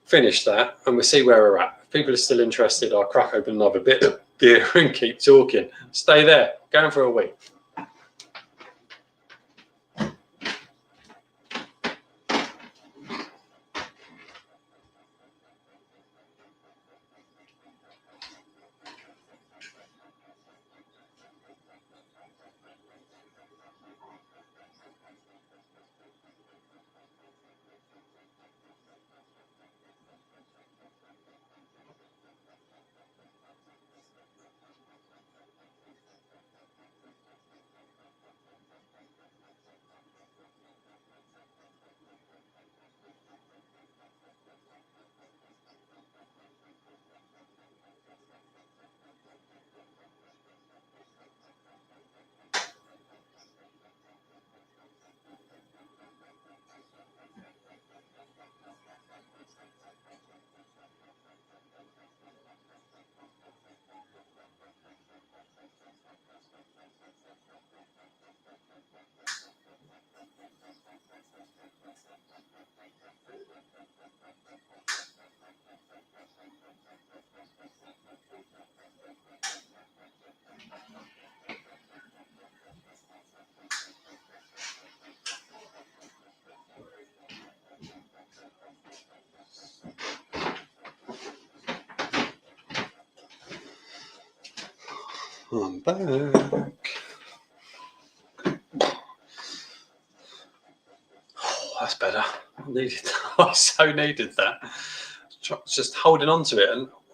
finish that, and we'll see where we're at. people are still interested, I'll crack open another bit of beer and keep talking. Stay there. Going for a week. I'm back. Oh, that's better. I so needed that. Just holding on to it.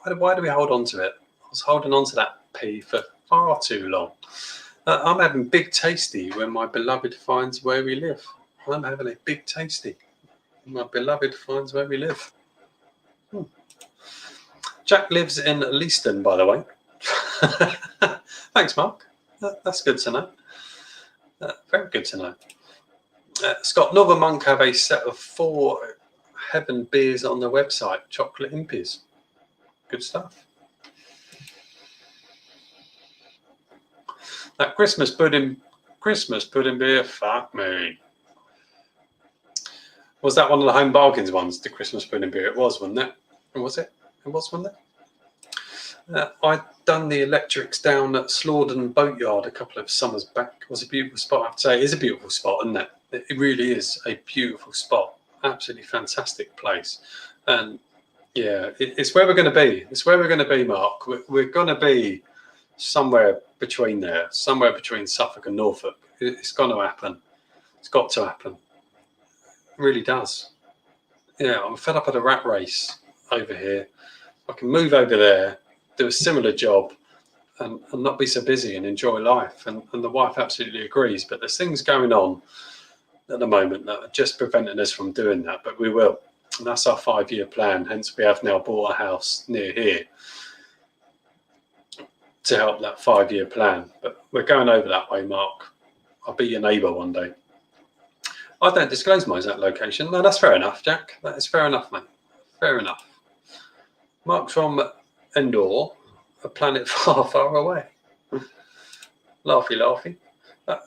And why do we hold on to it? I was holding on to that pee for far too long. I'm having big tasty when my beloved finds where we live. I'm having a big tasty. My beloved finds where we live. Jack lives in Leaston, by the way. Thanks, Mark. That's good to know. Very good to know. Scott, Northern Monk have a set of 4 Heaven beers on their website. Chocolate impies. Good stuff. That Christmas pudding beer, fuck me. Was that one of the Home Bargains ones, the Christmas pudding beer? It was, wasn't it? Was it? It was, wasn't it? I'd done the electrics down at Slawden Boatyard a couple of summers back. It was a beautiful spot, I have to say. It is a beautiful spot, isn't it? It really is a beautiful spot. Absolutely fantastic place. And yeah, it's where we're going to be. It's where we're going to be, Mark. We're going to be somewhere between there, somewhere between Suffolk and Norfolk. It's going to happen. It's got to happen. It really does. Yeah, I'm fed up of the rat race over here. I can move over there, do a similar job, and not be so busy and enjoy life. And the wife absolutely agrees. But there's things going on at the moment that are just preventing us from doing that. But we will. And that's our 5-year plan. Hence, we have now bought a house near here to help that 5-year plan. But we're going over that way, Mark. I'll be your neighbour one day. I don't disclose my exact location. No, that's fair enough, Jack. That is fair enough, mate. Fair enough. Mark's from Endor, a planet far, far away. Laughy, laughy.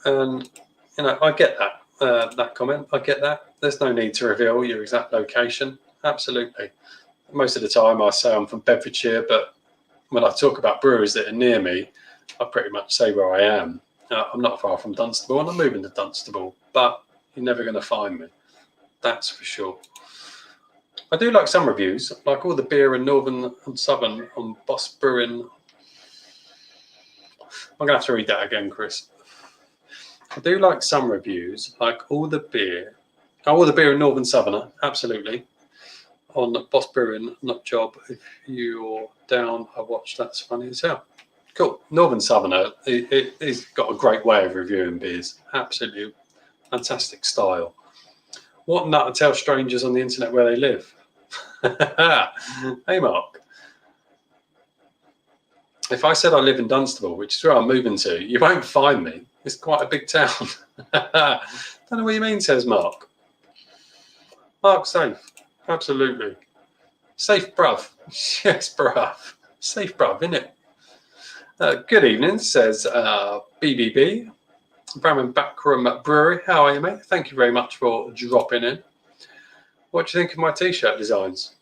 And, I get that. That comment, I get that. There's no need to reveal your exact location. Absolutely. Most of the time I say I'm from Bedfordshire, but when I talk about breweries that are near me, I pretty much say where I am. I'm not far from Dunstable, and I'm moving to Dunstable, but you're never going to find me. That's for sure. I do like some reviews, like all the beer in Northern and Southern on Boss Brewing. I'm going to have to read that again, Chris. I do like some reviews, like all the beer in Northern Southerner, absolutely. On Boss Brewing, not Job. If you're down, I watch. That's funny as hell. Cool. Northern Southerner, he's got a great way of reviewing beers. Absolutely fantastic style. What nut to tell strangers on the internet where they live? Hey, Mark. If I said I live in Dunstable, which is where I'm moving to, you won't find me. It's quite a big town. Don't know what you mean, says Mark. Mark, safe. Absolutely. Safe, bruv. Yes, bruv. Safe, bruv, innit? Good evening, says BBB. Bramham Backroom Brewery. How are you, mate? Thank you very much for dropping in. What do you think of my t-shirt designs?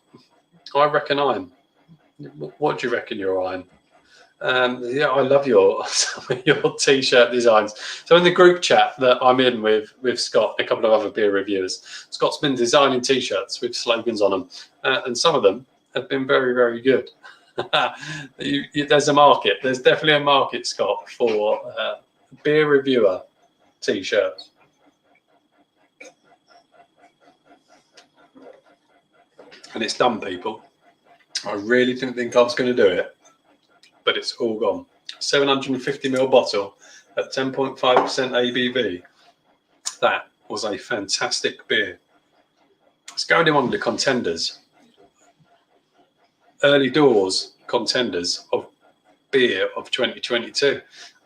I reckon I'm What do you reckon you're eyeing? Yeah, I love some of your t-shirt designs. So in the group chat that I'm in with Scott and a couple of other beer reviewers, Scott's been designing t-shirts with slogans on them, and some of them have been very, very good. There's a market. There's definitely a market, Scott, for beer reviewer t-shirts. And it's done, people. I really didn't think I was going to do it, but it's all gone. 750ml bottle at 10.5% ABV. That was a fantastic beer. It's going in one of the contenders, early doors contenders of beer of 2022.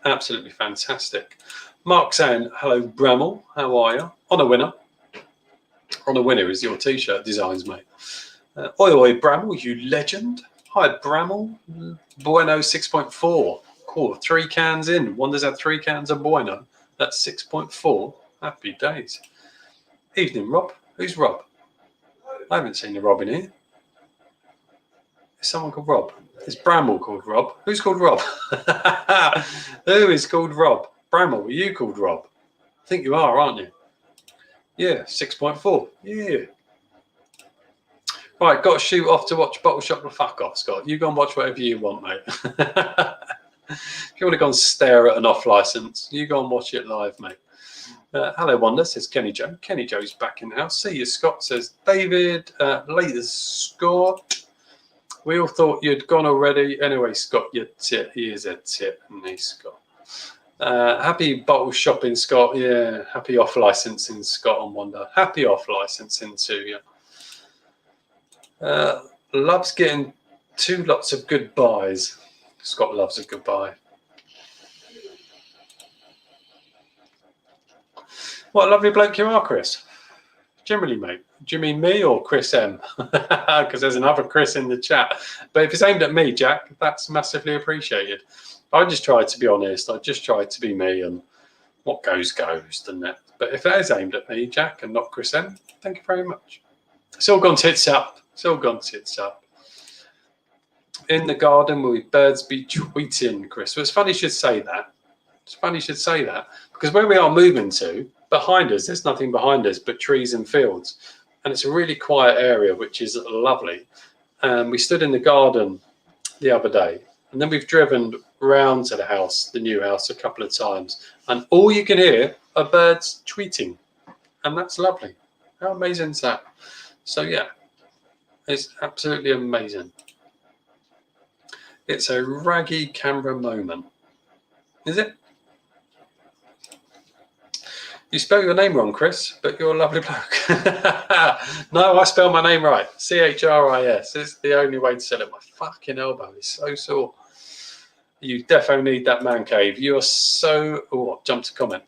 Absolutely fantastic. Mark saying, hello, Bramall. How are you? On a winner. On a winner is your t-shirt designs, mate. Oi, Bramall, you legend. Hi, Bramall. Bueno 6.4. Cool. 3 cans in. Wonders had 3 cans of Bueno. That's 6.4. Happy days. Evening, Rob. Who's Rob? I haven't seen a Rob in here. Is someone called Rob? Is Bramall called Rob? Who's called Rob? Who is called Rob? Bramall, are you called Rob? I think you are, aren't you? Yeah, 6.4. Yeah. Right, got to shoot off to watch Bottle Shop the fuck off, Scott. You go and watch whatever you want, mate. If you want to go and stare at an off license, you go and watch it live, mate. Hello, Wanda, says Kenny Joe. Kenny Joe's back in the house. See you, Scott, says David. Later, Scott. We all thought you'd gone already. Anyway, Scott, you're tit. He is a tit, isn't he, Scott? Happy bottle shopping, Scott. Yeah, happy off licensing, Scott and Wanda. Happy off licensing too, yeah. Loves getting 2 lots of goodbyes. Scott loves a goodbye. What a lovely bloke you are, Chris. Generally, mate. Do you mean me or Chris M? Because there's another Chris in the chat. But if it's aimed at me, Jack, that's massively appreciated. I just tried to be honest. I just tried to be me, and what goes, goes, doesn't it? But if that is aimed at me, Jack, and not Chris M, thank you very much. It's all gone tits up. It's all gone tits up. In the garden, will birds be tweeting, Chris? Well, it's funny you should say that. It's funny you should say that, because where we are moving to, behind us, there's nothing behind us but trees and fields. And it's a really quiet area, which is lovely. We stood in the garden the other day, and then we've driven round to the house, the new house, a couple of times. And all you can hear are birds tweeting. And that's lovely. How amazing is that? So, yeah, it's absolutely amazing. It's a raggy camera moment. Is it? You spell your name wrong, Chris, but you're a lovely bloke. No, I spell my name right. C-H-R-I-S. It's the only way to sell it. My fucking elbow is so sore. You defo need that man cave. You are so... Oh, jump to comment.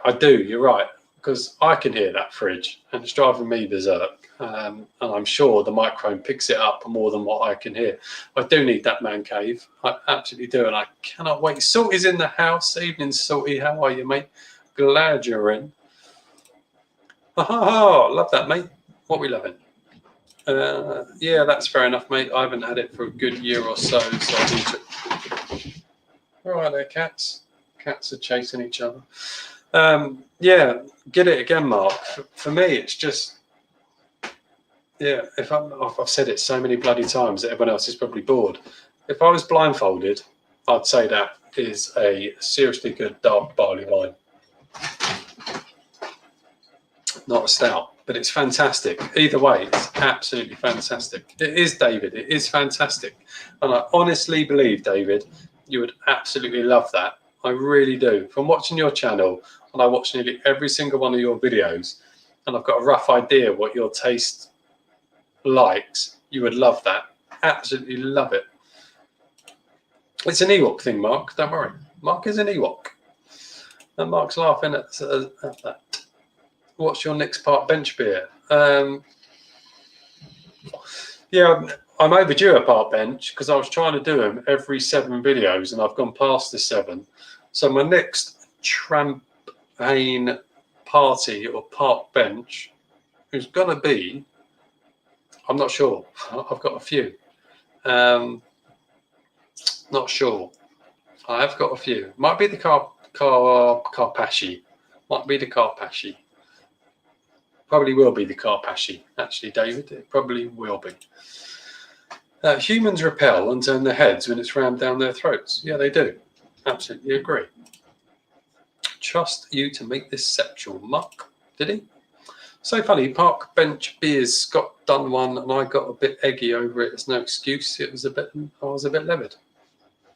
I do, you're right. Because I can hear that fridge and it's driving me berserk. And I'm sure the microphone picks it up more than what I can hear. I do need that man cave. I absolutely do. And I cannot wait. Salty's in the house. Evening, Salty. How are you, mate? Glad you're in. Oh, love that, mate. What are we loving? Yeah, that's fair enough, mate. I haven't had it for a good year or so. So I need to... All right there, cats. Cats are chasing each other. Yeah, get it again, Mark. For me, it's just, yeah, I've said it so many bloody times that everyone else is probably bored. If I was blindfolded, I'd say that is a seriously good dark barley wine. Not a stout, but it's fantastic. Either way, it's absolutely fantastic. It is, David. It is fantastic. And I honestly believe, David, you would absolutely love that. I really do. From watching your channel, and I watch nearly every single one of your videos, and I've got a rough idea what your taste likes, you would love that. Absolutely love it. It's an Ewok thing, Mark. Don't worry. Mark is an Ewok. And Mark's laughing at that. What's your next part bench beer? Yeah, I'm overdue a part bench because I was trying to do them every 7 videos and I've gone past the 7. So my next champagne party or park bench is going to be, I'm not sure. I've got a few. Not sure. I have got a few. Might be the Carpacci. Might be the Carpacci. Probably will be the Carpacci. Actually, David, it probably will be. Humans repel and turn their heads when it's rammed down their throats. Yeah, they do. Absolutely agree. Trust you to make this sexual. Mark, did he? So funny. Park bench beers. Scott done one, and I got a bit eggy over it. It's no excuse. I was a bit livid.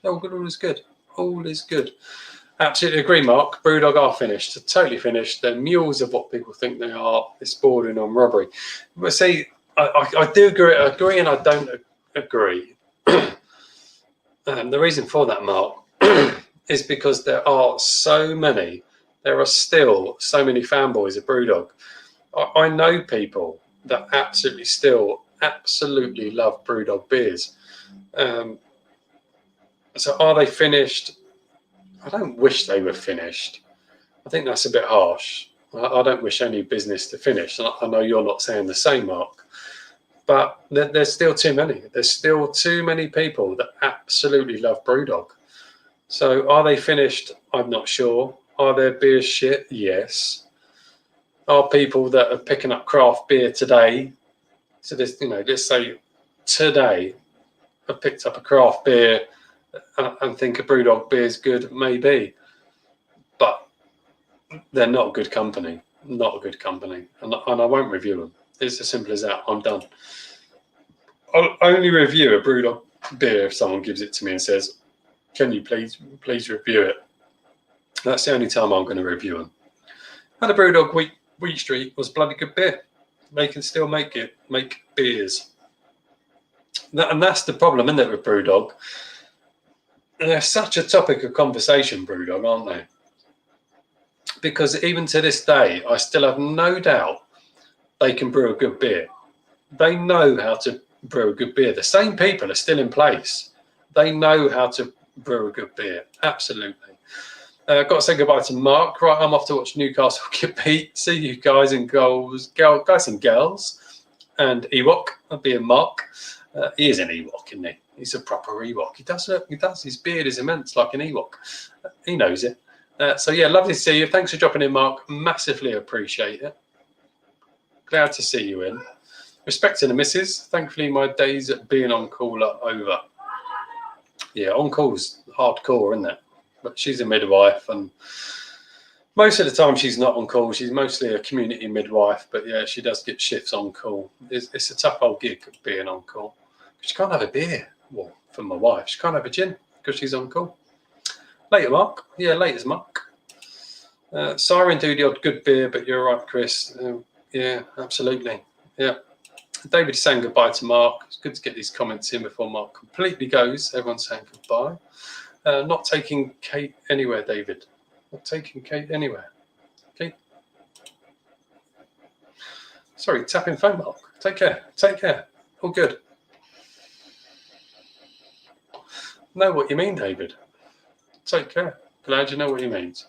All good. All is good. All is good. Absolutely agree, Mark. Brewdog are finished. Totally finished. They're mules of what people think they are. It's bordering on robbery. But see, I do agree, and I don't agree. The reason for that, Mark, is because there are still so many fanboys of Brewdog. I know people that absolutely love Brewdog beers. So are they finished? I don't wish they were finished. I think that's a bit harsh. I don't wish any business to finish. I know you're not saying the same, Mark. But there's still too many. There's still too many people that absolutely love Brewdog. So are they finished? I'm not sure. Are their beers shit? Yes. Are people that are picking up craft beer today? So this, let's say today, have picked up a craft beer and think a Brewdog beer is good. Maybe, but they're not a good company. Not a good company, and I won't review them. It's as simple as that. I'm done. I'll only review a Brewdog beer if someone gives it to me and says, "Can you please review it?" That's the only time I'm going to review them. Had a Brewdog Wheat Street was bloody good beer. They can still make beers. And that's the problem, isn't it, with Brewdog? They're such a topic of conversation, Brewdog, aren't they? Because even to this day, I still have no doubt they can brew a good beer. They know how to brew a good beer. The same people are still in place. They know how to brew a good beer. Absolutely. Got to say goodbye to Mark. Right, I'm off to watch Newcastle get beat. See you guys and guys and girls, and Ewok. I'll be a Mark. He is an Ewok, isn't he? He's a proper Ewok. He does. His beard is immense, like an Ewok. He knows it. So yeah, lovely to see you. Thanks for dropping in, Mark. Massively appreciate it. Glad to see you in. Respecting the missus. Thankfully, my days at being on call are over. Yeah, on call's hardcore, isn't it? But she's a midwife, and most of the time she's not on call. She's mostly a community midwife, but yeah, she does get shifts on call. It's a tough old gig being on call. She can't have a beer. Well, for my wife, she can't have a gin because she's on call. Later, Mark. Yeah, later's Mark. Siren do the odd good beer, but you're right, Chris. Yeah, absolutely. Yeah. David is saying goodbye to Mark. It's good to get these comments in before Mark completely goes. Everyone's saying goodbye. Not taking Kate anywhere, David. Not taking Kate anywhere. Kate. Sorry, tapping phone, Mark. Take care. Take care. All good. Know what you mean, David. Take care. Glad you know what he means.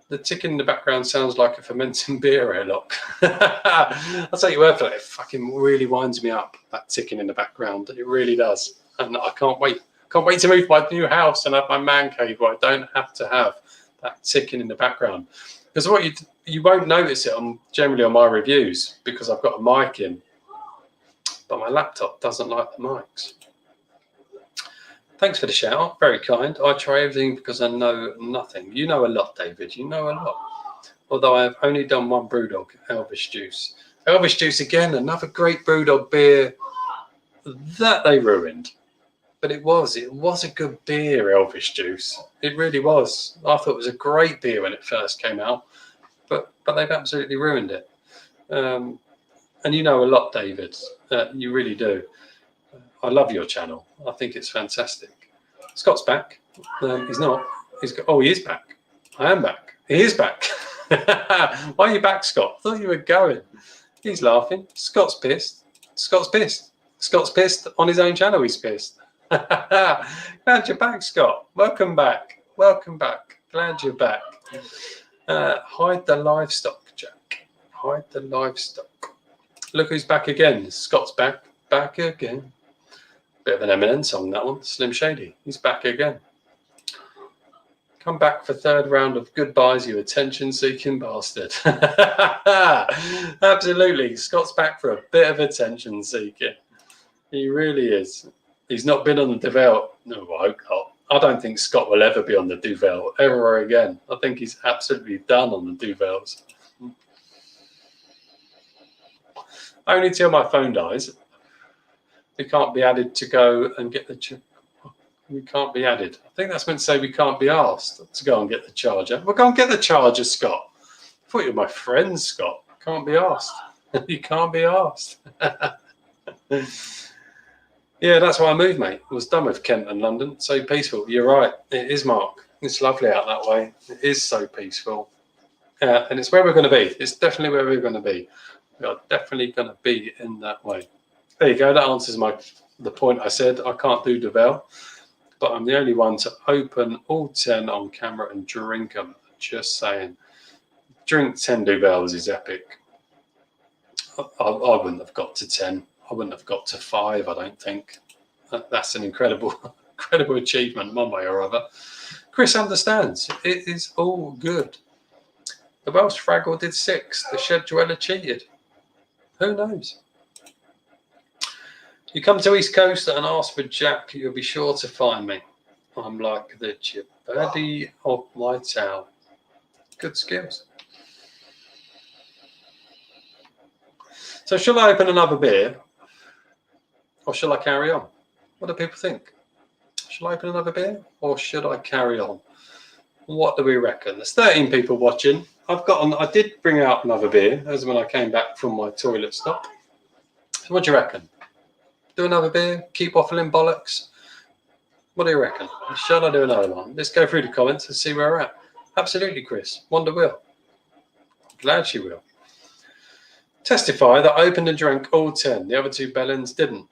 The ticking in the background sounds like a fermenting beer airlock. I'll take your word for that. It fucking really winds me up, that ticking in the background. It really does. And I can't wait. Can't wait to move my new house and have my man cave where I don't have to have that ticking in the background. Because what you won't notice it generally on my reviews because I've got a mic in, but my laptop doesn't like the mics. Thanks for the shout out. Very kind. I try everything because I know nothing. You know a lot, David. You know a lot. Although I have only done one Brewdog, Elvis Juice. Elvis Juice, again, another great Brewdog beer that they ruined. But it was a good beer, Elvis Juice. It really was. I thought it was a great beer when it first came out. But they've absolutely ruined it. And you know a lot, David. You really do. I love your channel. I think it's fantastic. Scott's back. He's not. He is back. I am back. He is back. Why are you back, Scott? I thought you were going. He's laughing. Scott's pissed. Scott's pissed. Scott's pissed on his own channel. He's pissed. Glad you're back, Scott. Welcome back. Welcome back. Glad you're back. Hide the livestock, Jack. Hide the livestock. Look who's back again. Scott's back again. Bit of an Eminem song, that one. Slim Shady. He's back again. Come back for third round of goodbyes, you attention-seeking bastard. Absolutely. Scott's back for a bit of attention-seeking. He really is. He's not been on the Duvel. No, I hope not. I don't think Scott will ever be on the Duvel ever again. I think he's absolutely done on the Duvels. Only till my phone dies. We can't be added to go and get the... We can't be added. I think that's meant to say we can't be asked to go and get the charger. Well, go and get the charger, Scott. I thought you were my friend, Scott. Can't be asked. You can't be asked. Yeah, that's why I moved, mate. I was done with Kent and London. So peaceful. You're right. It is, Mark. It's lovely out that way. It is so peaceful. And it's where we're going to be. It's definitely where we're going to be. We are definitely going to be in that way. There you go. That answers the point I said. I can't do Duvel, but I'm the only one to open all 10 on camera and drink them. Just saying. Drink 10 Duvels is epic. I wouldn't have got to 10. I wouldn't have got to 5, I don't think. That's an incredible achievement, one way or other. Chris understands. It is all good. The Welsh Fraggle did 6. The Shed Dweller cheated. Who knows? You come to East Coast and ask for Jack, you'll be sure to find me. I'm like the Chibaddy of my town. Good skills. So shall I open another beer? Or shall I carry on? What do people think? Shall I open another beer? Or should I carry on? What do we reckon? There's 13 people watching. I did bring out another beer. That was when I came back from my toilet stop. So what do you reckon? Do another beer? Keep waffling bollocks? What do you reckon? Shall I do another one? Let's go through the comments and see where we're at. Absolutely, Chris. Wanda will. Glad she will. Testify that I opened and drank all 10. The other 2 Bellins didn't.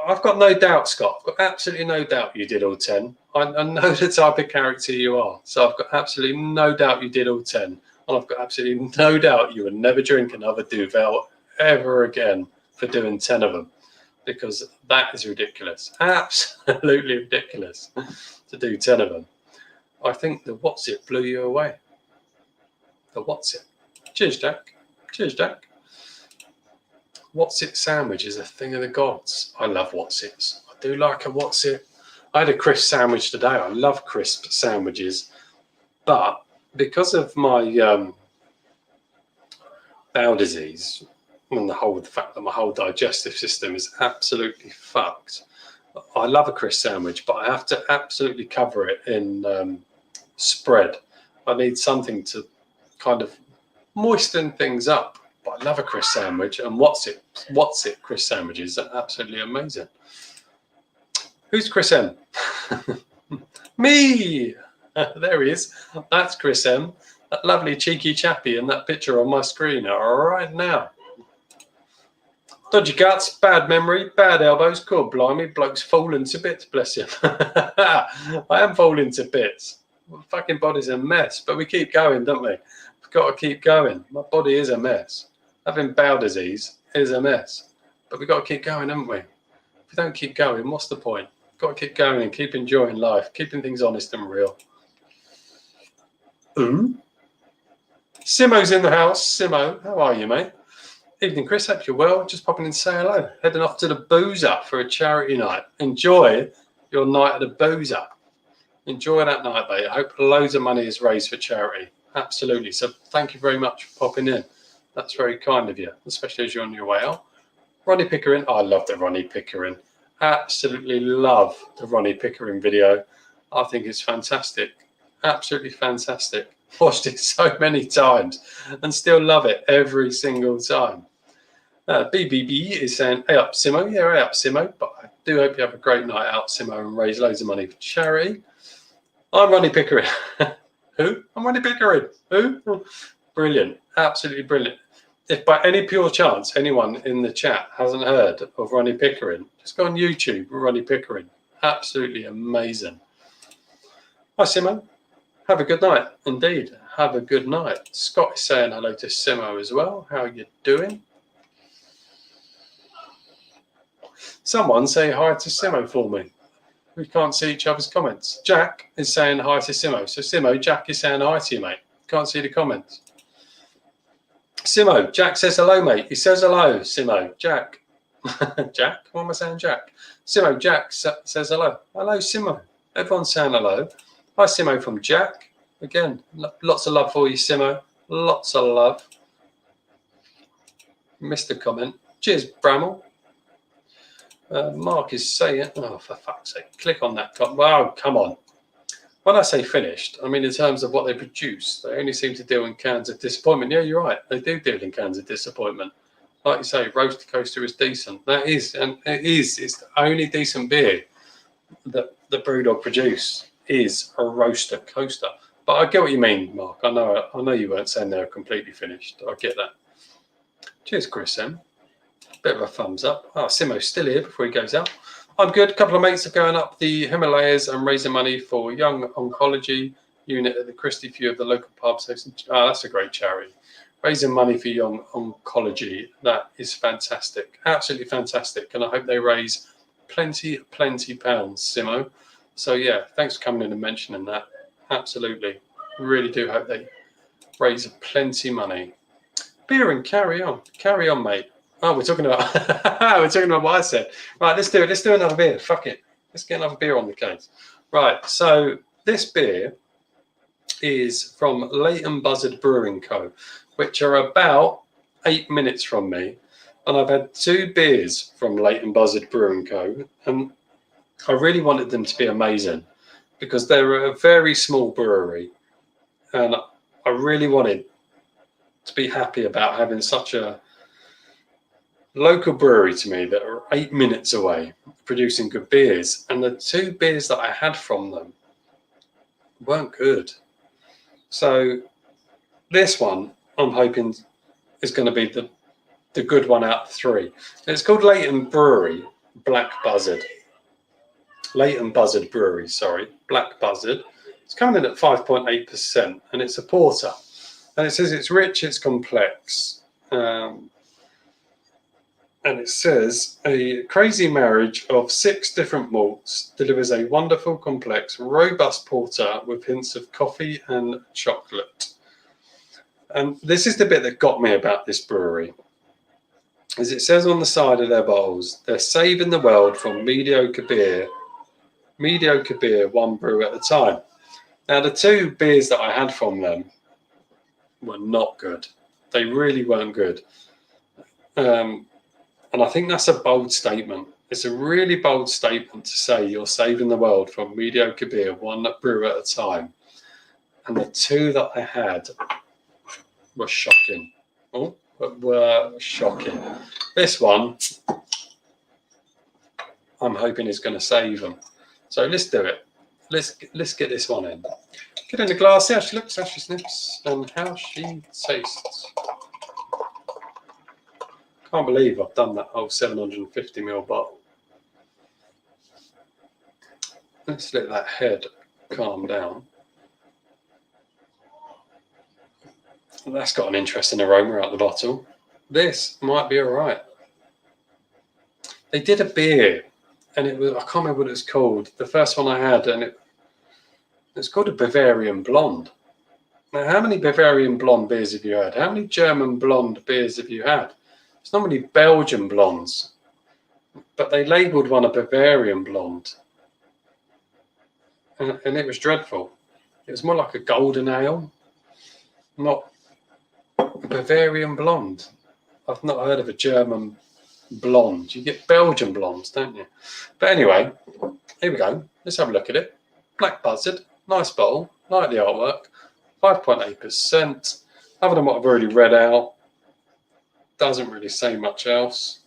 I've got no doubt, Scott. I've got absolutely no doubt you did all 10. I know the type of character you are. So I've got absolutely no doubt you did all 10. And I've got absolutely no doubt you would never drink another Duvel ever again for doing 10 of them. Because that is ridiculous. Absolutely ridiculous to do 10 of them. I think the What's It blew you away. The What's It. Cheers, Jack. Cheers, Jack. What's It sandwich is a thing of the gods. I love What's It's. I do like a What's It. I had a crisp sandwich today. I love crisp sandwiches. But because of my bowel disease and the fact that my whole digestive system is absolutely fucked, I love a crisp sandwich, but I have to absolutely cover it in spread. I need something to kind of moisten things up. But I love a crisp sandwich, and What's It crisp sandwiches are absolutely amazing. Who's Chris M? Me! There he is. That's Chris M. That lovely cheeky chappy in that picture on my screen right now. Dodgy guts, bad memory, bad elbows. God blimey, bloke's falling to bits, bless him. I am falling to bits. My fucking body's a mess, but we keep going, don't we? We've got to keep going. My body is a mess. Having bowel disease is a mess, but we've got to keep going, haven't we? If we don't keep going, what's the point? We've got to keep going and keep enjoying life, keeping things honest and real. Ooh. Simo's in the house. Simo, how are you, mate? Evening, Chris. Hope you're well. Just popping in to say hello. Heading off to the Boozer for a charity night. Enjoy your night at the Boozer. Enjoy that night, mate. I hope loads of money is raised for charity. Absolutely. So thank you very much for popping in. That's very kind of you, especially as you're on your way out. Ronnie Pickering. Oh, I love the Ronnie Pickering. Absolutely love the Ronnie Pickering video. I think it's fantastic. Absolutely fantastic. Watched it so many times and still love it every single time. BBB is saying, hey up, Simo. Yeah, hey up, Simo. But I do hope you have a great night out, Simo, and raise loads of money for charity. I'm Ronnie Pickering. Who? I'm Ronnie Pickering. Who? Brilliant. Absolutely brilliant. If by any pure chance anyone in the chat hasn't heard of Ronnie Pickering, just go on YouTube, Ronnie Pickering. Absolutely amazing. Hi, Simo. Have a good night. Indeed, have a good night. Scott is saying hello to Simo as well. How are you doing? Someone say hi to Simo for me. We can't see each other's comments. Jack is saying hi to Simo. So Simo, Jack is saying hi to you, mate. Can't see the comments. Simo, Jack says hello, mate. He says hello, Simo. Jack. Jack? What am I saying, Jack? Simo, Jack says hello. Hello, Simo. Everyone's saying hello. Hi, Simo from Jack. Again, lots of love for you, Simo. Lots of love. Missed a comment. Cheers, Bramall. Mark is saying, oh, for fuck's sake, click on that. Oh, come on. When I say finished, I mean in terms of what they produce. They only seem to deal in cans of disappointment. Yeah, you're right. They do deal in cans of disappointment. Like you say, Roaster Coaster is decent. That is, and it is. It's the only decent beer that the Brewdog produce is a Roaster Coaster. But I get what you mean, Mark. I know you weren't saying they're completely finished. I get that. Cheers, Chris M. Bit of a thumbs up. Oh, Simo's still here before he goes out. I'm good. A couple of mates are going up the Himalayas and raising money for young oncology unit at the Christie Few of the local pub. So that's a great charity. Raising money for young oncology. That is fantastic. Absolutely fantastic. And I hope they raise plenty pounds, Simo. So yeah, thanks for coming in and mentioning that. Absolutely. Really do hope they raise plenty money. Beer and carry on. Carry on, mate. Oh, we're talking about what I said. Right, let's do it. Let's do another beer. Fuck it. Let's get another beer on the case. Right, so this beer is from Leighton Buzzard Brewing Co., which are about 8 minutes from me. And I've had 2 beers from Leighton Buzzard Brewing Co., and I really wanted them to be amazing because they're a very small brewery, and I really wanted to be happy about having such a local brewery to me that are 8 minutes away producing good beers. And the 2 beers that I had from them weren't good. So this one I'm hoping is going to be the good one out of 3. And it's called Leighton Brewery Black Buzzard. Leighton Buzzard Brewery, sorry, Black Buzzard. It's coming in at 5.8%, and it's a porter. And it says it's rich, it's complex. And it says a crazy marriage of 6 different malts delivers a wonderful, complex, robust porter with hints of coffee and chocolate. And this is the bit that got me about this brewery. As it says on the side of their bottles, they're saving the world from mediocre beer, one brew at a time. Now, the 2 beers that I had from them were not good. They really weren't good. And I think that's a bold statement. It's a really bold statement to say you're saving the world from mediocre beer, one brew at a time. And the 2 that I had were shocking. Were shocking. This one, I'm hoping is going to save them. So let's do it. Let's get this one in. Get in the glass, see how she looks, how she sniffs, and how she tastes. Can't believe I've done that whole 750ml bottle. Let's let that head calm down. Well, that's got an interesting aroma out the bottle. This might be all right. They did a beer, and it was, I can't remember what it's called. The first one I had, and it's called a Bavarian Blonde. Now, how many Bavarian Blonde beers have you had? How many German Blonde beers have you had? It's normally Belgian blondes, but they labelled one a Bavarian Blonde, and it was dreadful. It was more like a golden ale, not a Bavarian Blonde. I've not heard of a German blonde. You get Belgian blondes, don't you? But anyway, here we go. Let's have a look at it. Black Buzzard, nice bottle, like the artwork, 5.8%. Other than what I've already read out, doesn't really say much else.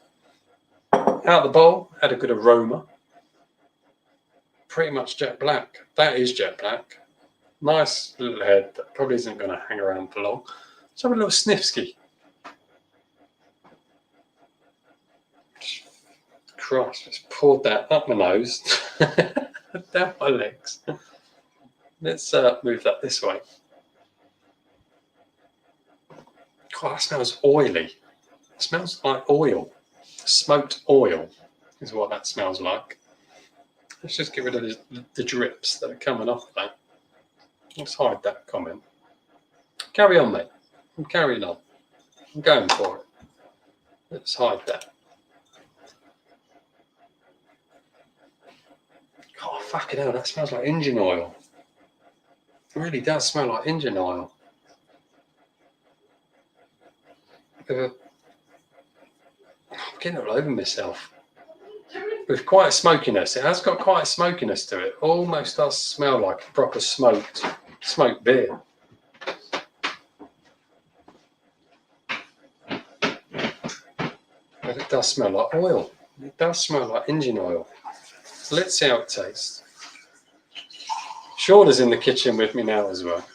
Out the bowl, had a good aroma. Pretty much jet black. That is jet black. Nice little head that probably isn't going to hang around for long. Let's have a little sniffski. Christ, just poured that up my nose, down my legs. Let's move that this way. God, that smells oily. It smells like oil, smoked oil. is what that smells like. Let's just get rid of the drips that are coming off of that. Let's hide that comment. Carry on, mate. I'm carrying on. I'm going for it. Let's hide that. Oh, fucking hell, that smells like engine oil. It really does smell like engine oil. I'm getting all over myself. With quite a smokiness. It has got quite a smokiness to it. Almost does smell like a proper smoked beer. But it does smell like oil. It does smell like engine oil. So let's see how it tastes. Shauna's in the kitchen with me now as well.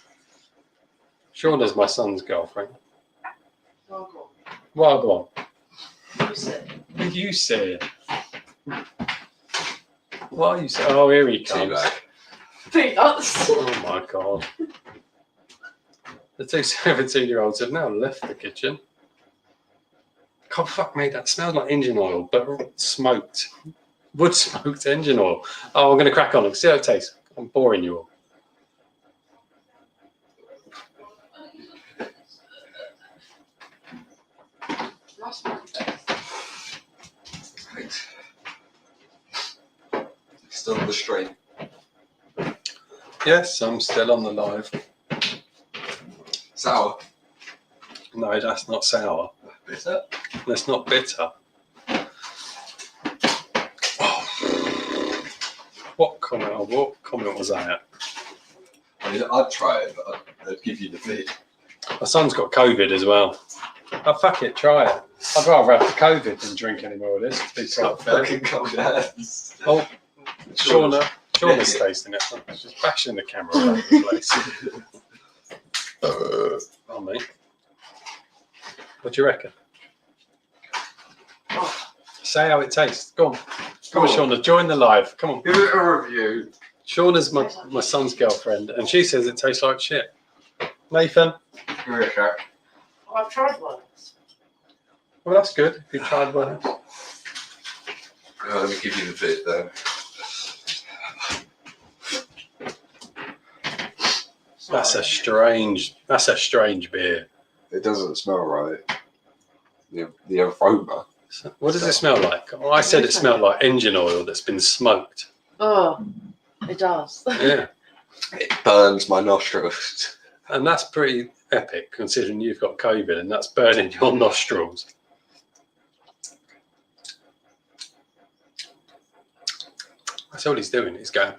Shauna's my son's girlfriend. Wagwan. You said. What are you saying? Oh, here he comes. Peanuts. Oh my god. The two 17-year-olds have now left the kitchen. God, fuck me, that smells like engine oil, but smoked. Wood smoked engine oil. Oh, I'm going to crack on and see how it tastes. I'm boring you all. Still on the stream. Yes, I'm still on the live. Sour. No, that's not sour. Bitter. That's not bitter. What comment was that? I mean, I'd try it, but I'd give you the feed. My son's got COVID as well. Oh, fuck it, try it. I'd rather have the COVID than drink any more of this. To be It's got quite fair. fucking cold hands. Oh, Shauna's tasting it. It's just bashing the camera all over the place. Oh, mate. What do you reckon? Say how it tastes. Go on. Come on, Shauna, join the live. Come on. Give it a review. Shauna's my son's girlfriend, and she says it tastes like shit. Nathan? Give it a crack. I've tried one. Well, that's good. If you tried one. Let me give you the feed then. That's a strange beer. It doesn't smell right. The aroma. What does it smell like? Well, I said it smelled like engine oil that's been smoked. Oh, it does. Yeah. It burns my nostrils. And that's pretty epic considering you've got COVID and that's burning your nostrils. That's all he's doing. He's going.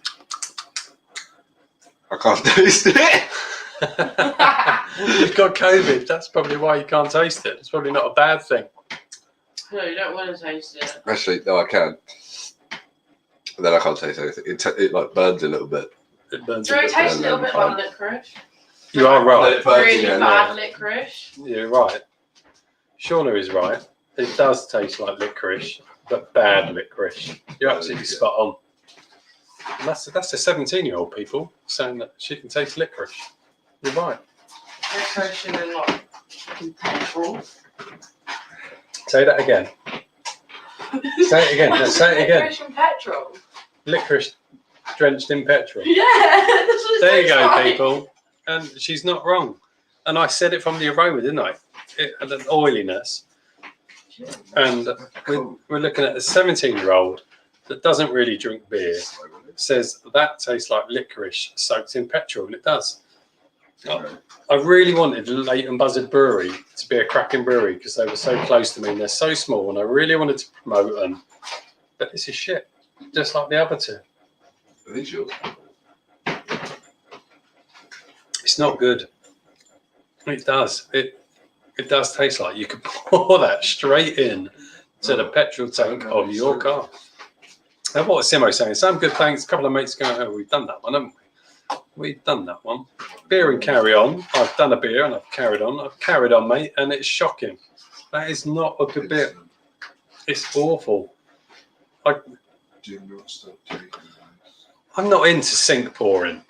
I can't taste it. You've got COVID. That's probably why you can't taste it. It's probably not a bad thing. No, you don't want to taste it. Actually, no, I can. But then I can't taste anything. It like burns a little bit. It burns. Do you a bit. taste a little bit like licorice? You are right. It burns Really again, bad yeah. licorice. You're right. Shauna is right. It does taste like licorice, but bad licorice. You're absolutely spot on. And that's the 17-year-old people saying that she can taste licorice. You're right. Licorice and then like petrol. Say that again. Say it again. No, say it again. Licorice and petrol. Licorice drenched in petrol. Yeah, that's what it There you tastes go, like. people. And she's not wrong. And I said it from the aroma, didn't I? It had an oiliness. And we're looking at a 17-year-old that doesn't really drink beer. Says that tastes like licorice soaked in petrol, and it does. I really wanted Leighton Buzzard Brewery to be a cracking brewery because they were so close to me and they're so small, and I really wanted to promote them. But this is shit, just like the other two. Are these yours? It's not good. It does. It does taste like you could pour that straight in to the petrol tank of your car. And what was Simo saying? Some good thanks. A couple of mates going, oh, we've done that one, haven't we? We've done that one. Beer and carry on. I've done a beer and I've carried on. I've carried on, mate, and it's shocking. That is not a good beer. It's awful. Do not stop taking those. I'm not into sink pouring,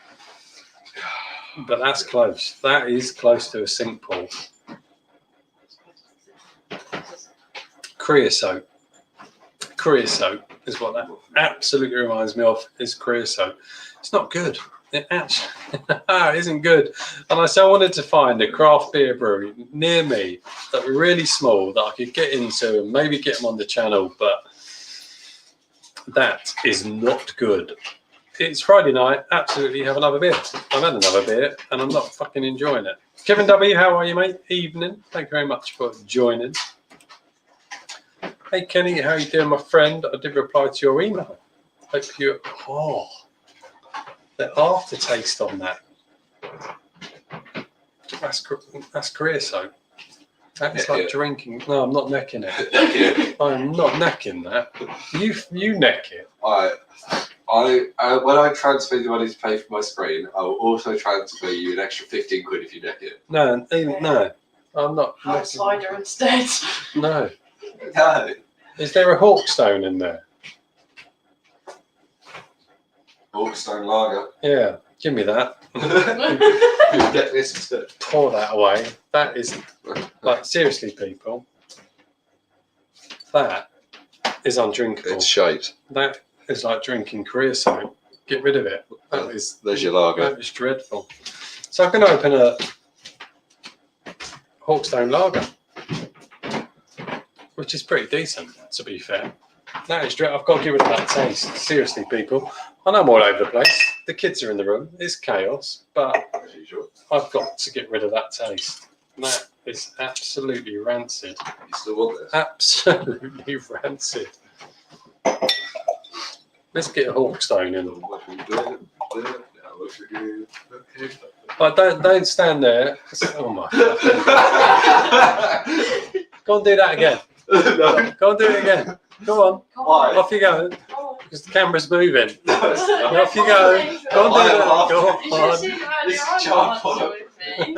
but that's close. That is close to a sink pour. Creosote. creosote is what that absolutely reminds me of, is creosote. It's not good. It actually isn't good. And I wanted to find a craft beer brewery near me that were really small that I could get into and maybe get them on the channel, but that is not good. It's Friday night, absolutely have another beer. I've had another beer and I'm not fucking enjoying it. Kevin W, how are you, mate? Evening. Thank you very much for joining. Hey Kenny, how you doing, my friend? I did reply to your email. Hope you. Oh, the aftertaste on that. That's creosote. That's like drinking. No, I'm not necking it. I'm not necking that. You neck it. When I transfer you money to pay for my screen, I will also transfer you an extra 15 quid if you neck it. No, I'm not. Have cider instead. No. No. Is there a Hawkstone in there? Hawkstone lager. Yeah, give me that. Get this too. Pour that away. That is, like, seriously, people. That is undrinkable. It's shite. That is like drinking creosote. Get rid of it. That is. There's your lager. That is dreadful. So I'm going to open a Hawkstone lager, which is pretty decent, to be fair. That is dreadful. I've got to get rid of that taste. Seriously, people. I know I'm all over the place. The kids are in the room. It's chaos, but I've got to get rid of that taste. That is absolutely rancid. You still want this? Absolutely rancid. Let's get a Hawkstone in. But don't stand there. Oh my God. Go and do that again. No. Go and do it again. Go on. Why? Off you go. Oh. Because the camera's moving. No, it's not. Off you go. Go and do that. Go You should have on. seen how This your child arm put with me.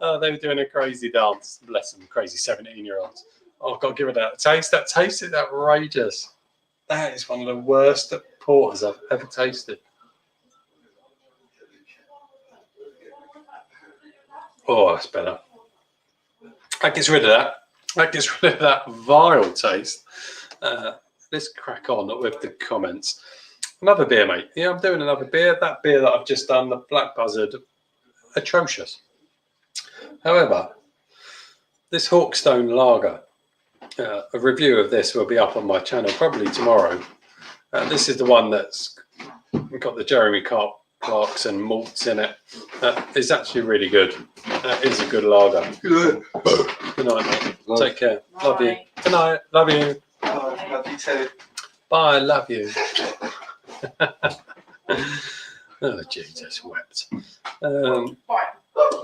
Oh, they were doing a crazy dance. Bless them, crazy 17-year-olds. Oh, I've got to give it that taste. That taste is outrageous. That is one of the worst porters I've ever tasted. Oh, that's better. That gets rid of that. That gets rid of that vile taste. Let's crack on with the comments. Another beer, mate. Yeah, I'm doing another beer. That beer that I've just done, the Black Buzzard, atrocious. However, this Hawkstone lager, a review of this will be up on my channel probably tomorrow. This is the one that's got the Jeremy Clarkson malts in it. It's actually really good. It is a good lager. Good night, mate. Love. Take care. Love you. Good night. Love you. Love you too. Bye. Love you. Oh, Jesus wept.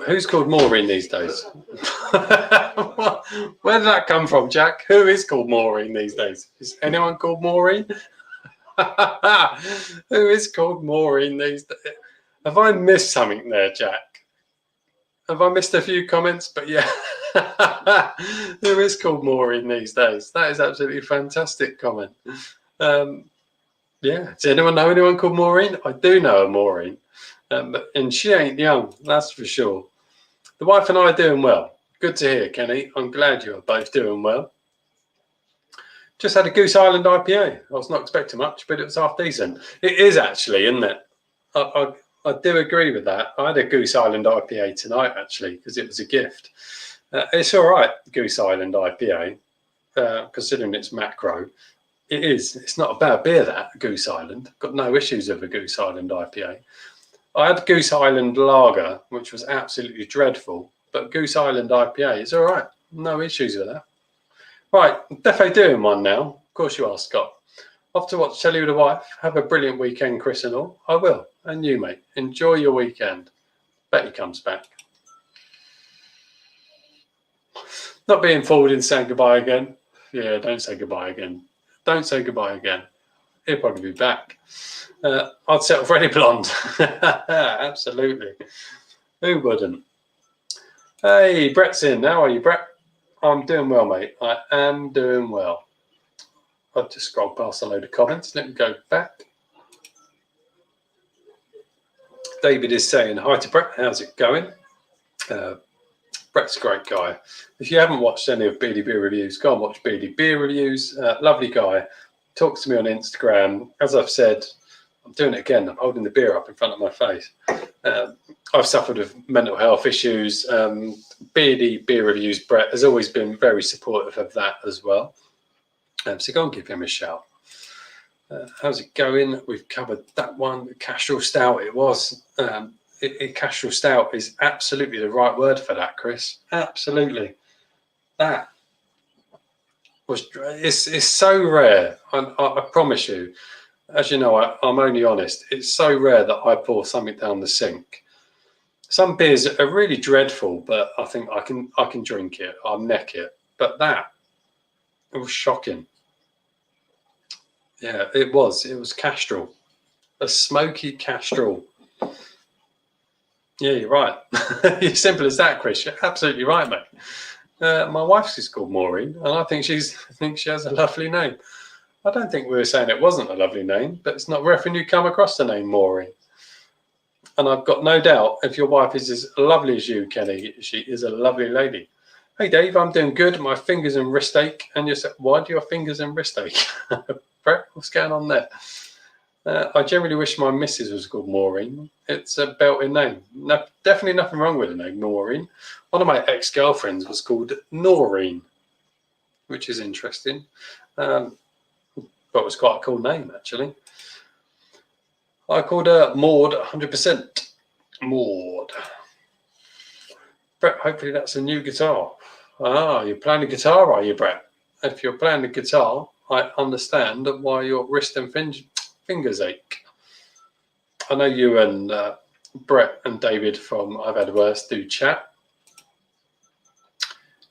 Who's called Maureen these days? Where did that come from, Jack? Who is called Maureen these days? Is anyone called Maureen? Who is called Maureen these days? Have I missed something there, Jack? Have I missed a few comments? But yeah, who is called Maureen these days? That is absolutely fantastic comment. Yeah, does anyone know anyone called Maureen? I do know a Maureen, and she ain't young, that's for sure. The wife and I are doing well. Good to hear, Kenny. I'm glad you are both doing well. Just had a Goose Island IPA. I was not expecting much, but it was half decent. It is actually, isn't it? I do agree with that. I had a Goose Island IPA tonight, actually, because it was a gift. It's all right, Goose Island IPA, considering it's macro. It is. It's not a bad beer, that, Goose Island. Got no issues with a Goose Island IPA. I had Goose Island Lager, which was absolutely dreadful, but Goose Island IPA is all right. No issues with that. Right, definitely doing one now. Of course you are, Scott. Off to watch telly with the wife. Have a brilliant weekend, Chris and all. I will. And you, mate. Enjoy your weekend. Bet he comes back. Not being forward in saying goodbye again. Yeah, don't say goodbye again. Don't say goodbye again. He'll probably be back. I'd settle for any blonde. Absolutely. Who wouldn't? Hey, Brett's in. How are you, Brett? I'm doing well, mate. I am doing well. I've just scrolled past a load of comments. Let me go back. David is saying, hi to Brett. How's it going? Brett's a great guy. If you haven't watched any of Beardy Beer Reviews, go and watch Beardy Beer Reviews. Lovely guy. Talks to me on Instagram. As I've said, I'm doing it again. I'm holding the beer up in front of my face. I've suffered with mental health issues. Beardy Beer Reviews, Brett has always been very supportive of that as well. So go and give him a shout. How's it going? We've covered that one. The Castrol Stout, it was. Castrol Stout is absolutely the right word for that, Chris. Absolutely. That was, it's so rare. I promise you, as you know, I'm only honest. It's so rare that I pour something down the sink. Some beers are really dreadful, but I think I can drink it. I'll neck it. But that, it was shocking. Yeah, it was. It was Castrol, a smoky Castrol. Yeah, you're right. It's simple as that, Chris. You're absolutely right, mate. My wife's is called Maureen, and I think she has a lovely name. I don't think we were saying it wasn't a lovely name, but it's not rare when you come across the name Maureen. And I've got no doubt if your wife is as lovely as you, Kenny, she is a lovely lady. Hey, Dave, I'm doing good. My fingers and wrist ache. And you said, why do your fingers and wrist ache? Brett, what's going on there? I generally wish my missus was called Maureen. It's a belting name. No, definitely nothing wrong with the name Maureen. One of my ex-girlfriends was called Noreen, which is interesting. But it was quite a cool name, actually. I called her Maud 100%. Maud. Brett, hopefully that's a new guitar. Ah, you're playing a guitar, are you, Brett? If you're playing a guitar, I understand why your wrist and fingers ache. I know you and Brett and David from I've Had Worse do chat.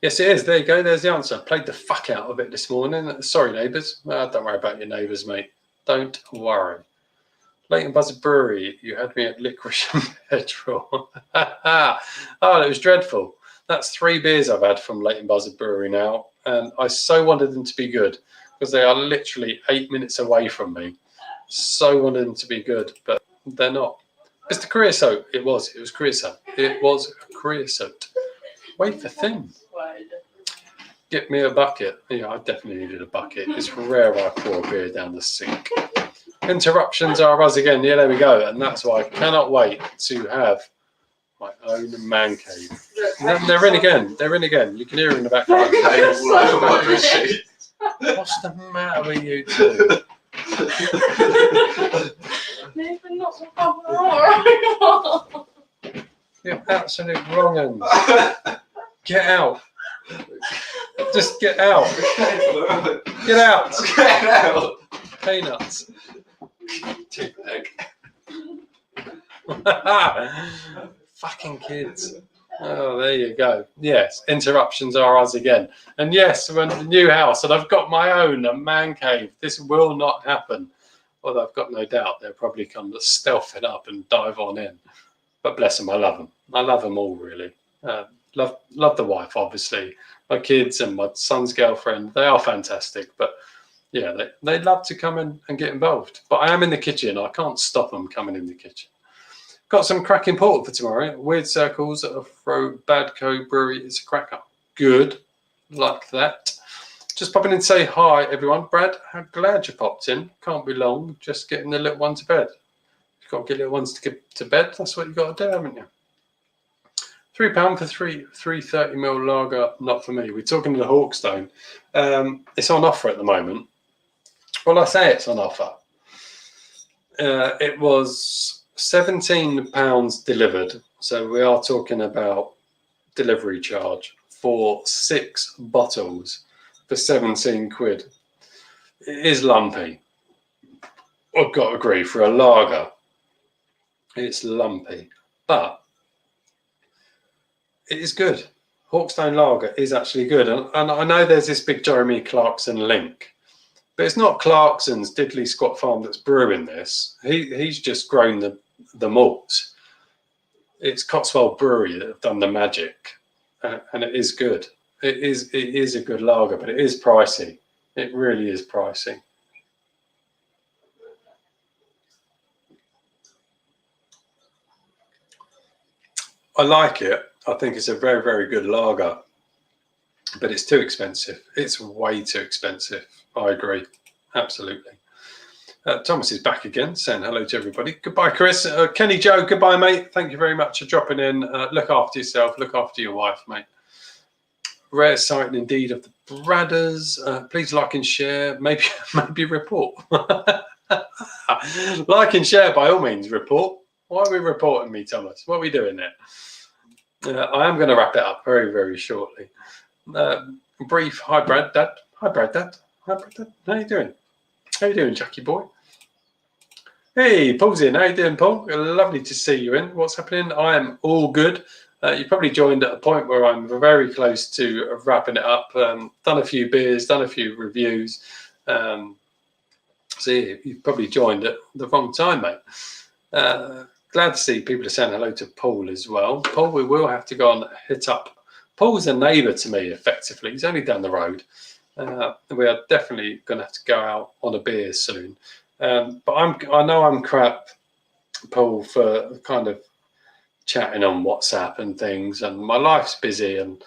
Yes, it is. There you go. There's the answer. I played the fuck out of it this morning. Sorry, neighbours. Don't worry about your neighbours, mate. Don't worry. Leighton Buzzard Brewery, you had me at licorice and petrol. Oh, it was dreadful. That's 3 beers I've had from Leighton Buzzard Brewery now, and I so wanted them to be good because they are literally 8 minutes away from me. So wanted them to be good, but they're not. Mr. Creosote, it was creosote. It was creosote. Wait for thing. Get me a bucket. Yeah, I definitely needed a bucket. It's rare I pour beer down the sink. Interruptions are us again. Yeah, there we go. And that's why I cannot wait to have my own man cave. They're in again. They're in again. You can hear in the background. What's the matter with you two? Nathan, not so wrong. You're absolute wrong uns. Get out. Just get out. Get out. Get out. Peanuts. Teabag. Fucking kids. Oh, there you go. Yes, interruptions are us again. And yes, when the new house, and I've got my own a man cave. This will not happen. Although I've got no doubt they'll probably come to stealth it up and dive on in. But bless them, I love them. I love them all, really. Love the wife, obviously. My kids and my son's girlfriend, they are fantastic. But yeah, they love to come in and get involved. But I am in the kitchen. I can't stop them coming in the kitchen. Got some cracking portal for tomorrow. Weird Circles at Afro Badco Brewery. It's a cracker. Good. Like that. Just popping in to say hi, everyone. Brad, how glad you popped in. Can't be long. Just getting the little one to bed. You've got to get little ones to get to bed. That's what you've got to do, haven't you? £3 for 330ml lager. Not for me. We're talking to the Hawkstone. It's on offer at the moment. Well, I say it's on offer. It was £17 delivered. So we are talking about delivery charge for 6 bottles for 17 quid. It is lumpy. I've got to agree, for a lager, it's lumpy, but it is good. Hawkstone lager is actually good. And I know there's this big Jeremy Clarkson link, but it's not Clarkson's Diddley Squat Farm that's brewing this. He's just grown the malts. It's Cotswold Brewery that have done the magic, and it is good. It is a good lager, but it is pricey. It really is pricey. I like it. I think it's a very, very good lager, but it's too expensive. It's way too expensive. I agree. Absolutely. Thomas is back again, saying hello to everybody. Goodbye, Chris. Kenny Joe, goodbye, mate. Thank you very much for dropping in. Look after yourself. Look after your wife, mate. Rare sighting indeed of the Bradders. Please like and share. Maybe report. Like and share by all means. Report. Why are we reporting me, Thomas? What are we doing there? I am going to wrap it up very, very shortly. Brief. Hi, Brad Dad. Hi, Brad Dad. Hi, Brad Dad. How you doing? How you doing, Jackie boy? Hey, Paul's in. How you doing, Paul? Lovely to see you in. What's happening? I am all good. You probably joined at a point where I'm very close to wrapping it up. Done a few beers, done a few reviews. So you've probably joined at the wrong time, mate. Glad to see people are saying hello to Paul as well. Paul, we will have to go and hit up. Paul's a neighbour to me, effectively. He's only down the road. We are definitely going to have to go out on a beer soon. But I know I'm crap, Paul, for kind of chatting on WhatsApp and things, and my life's busy and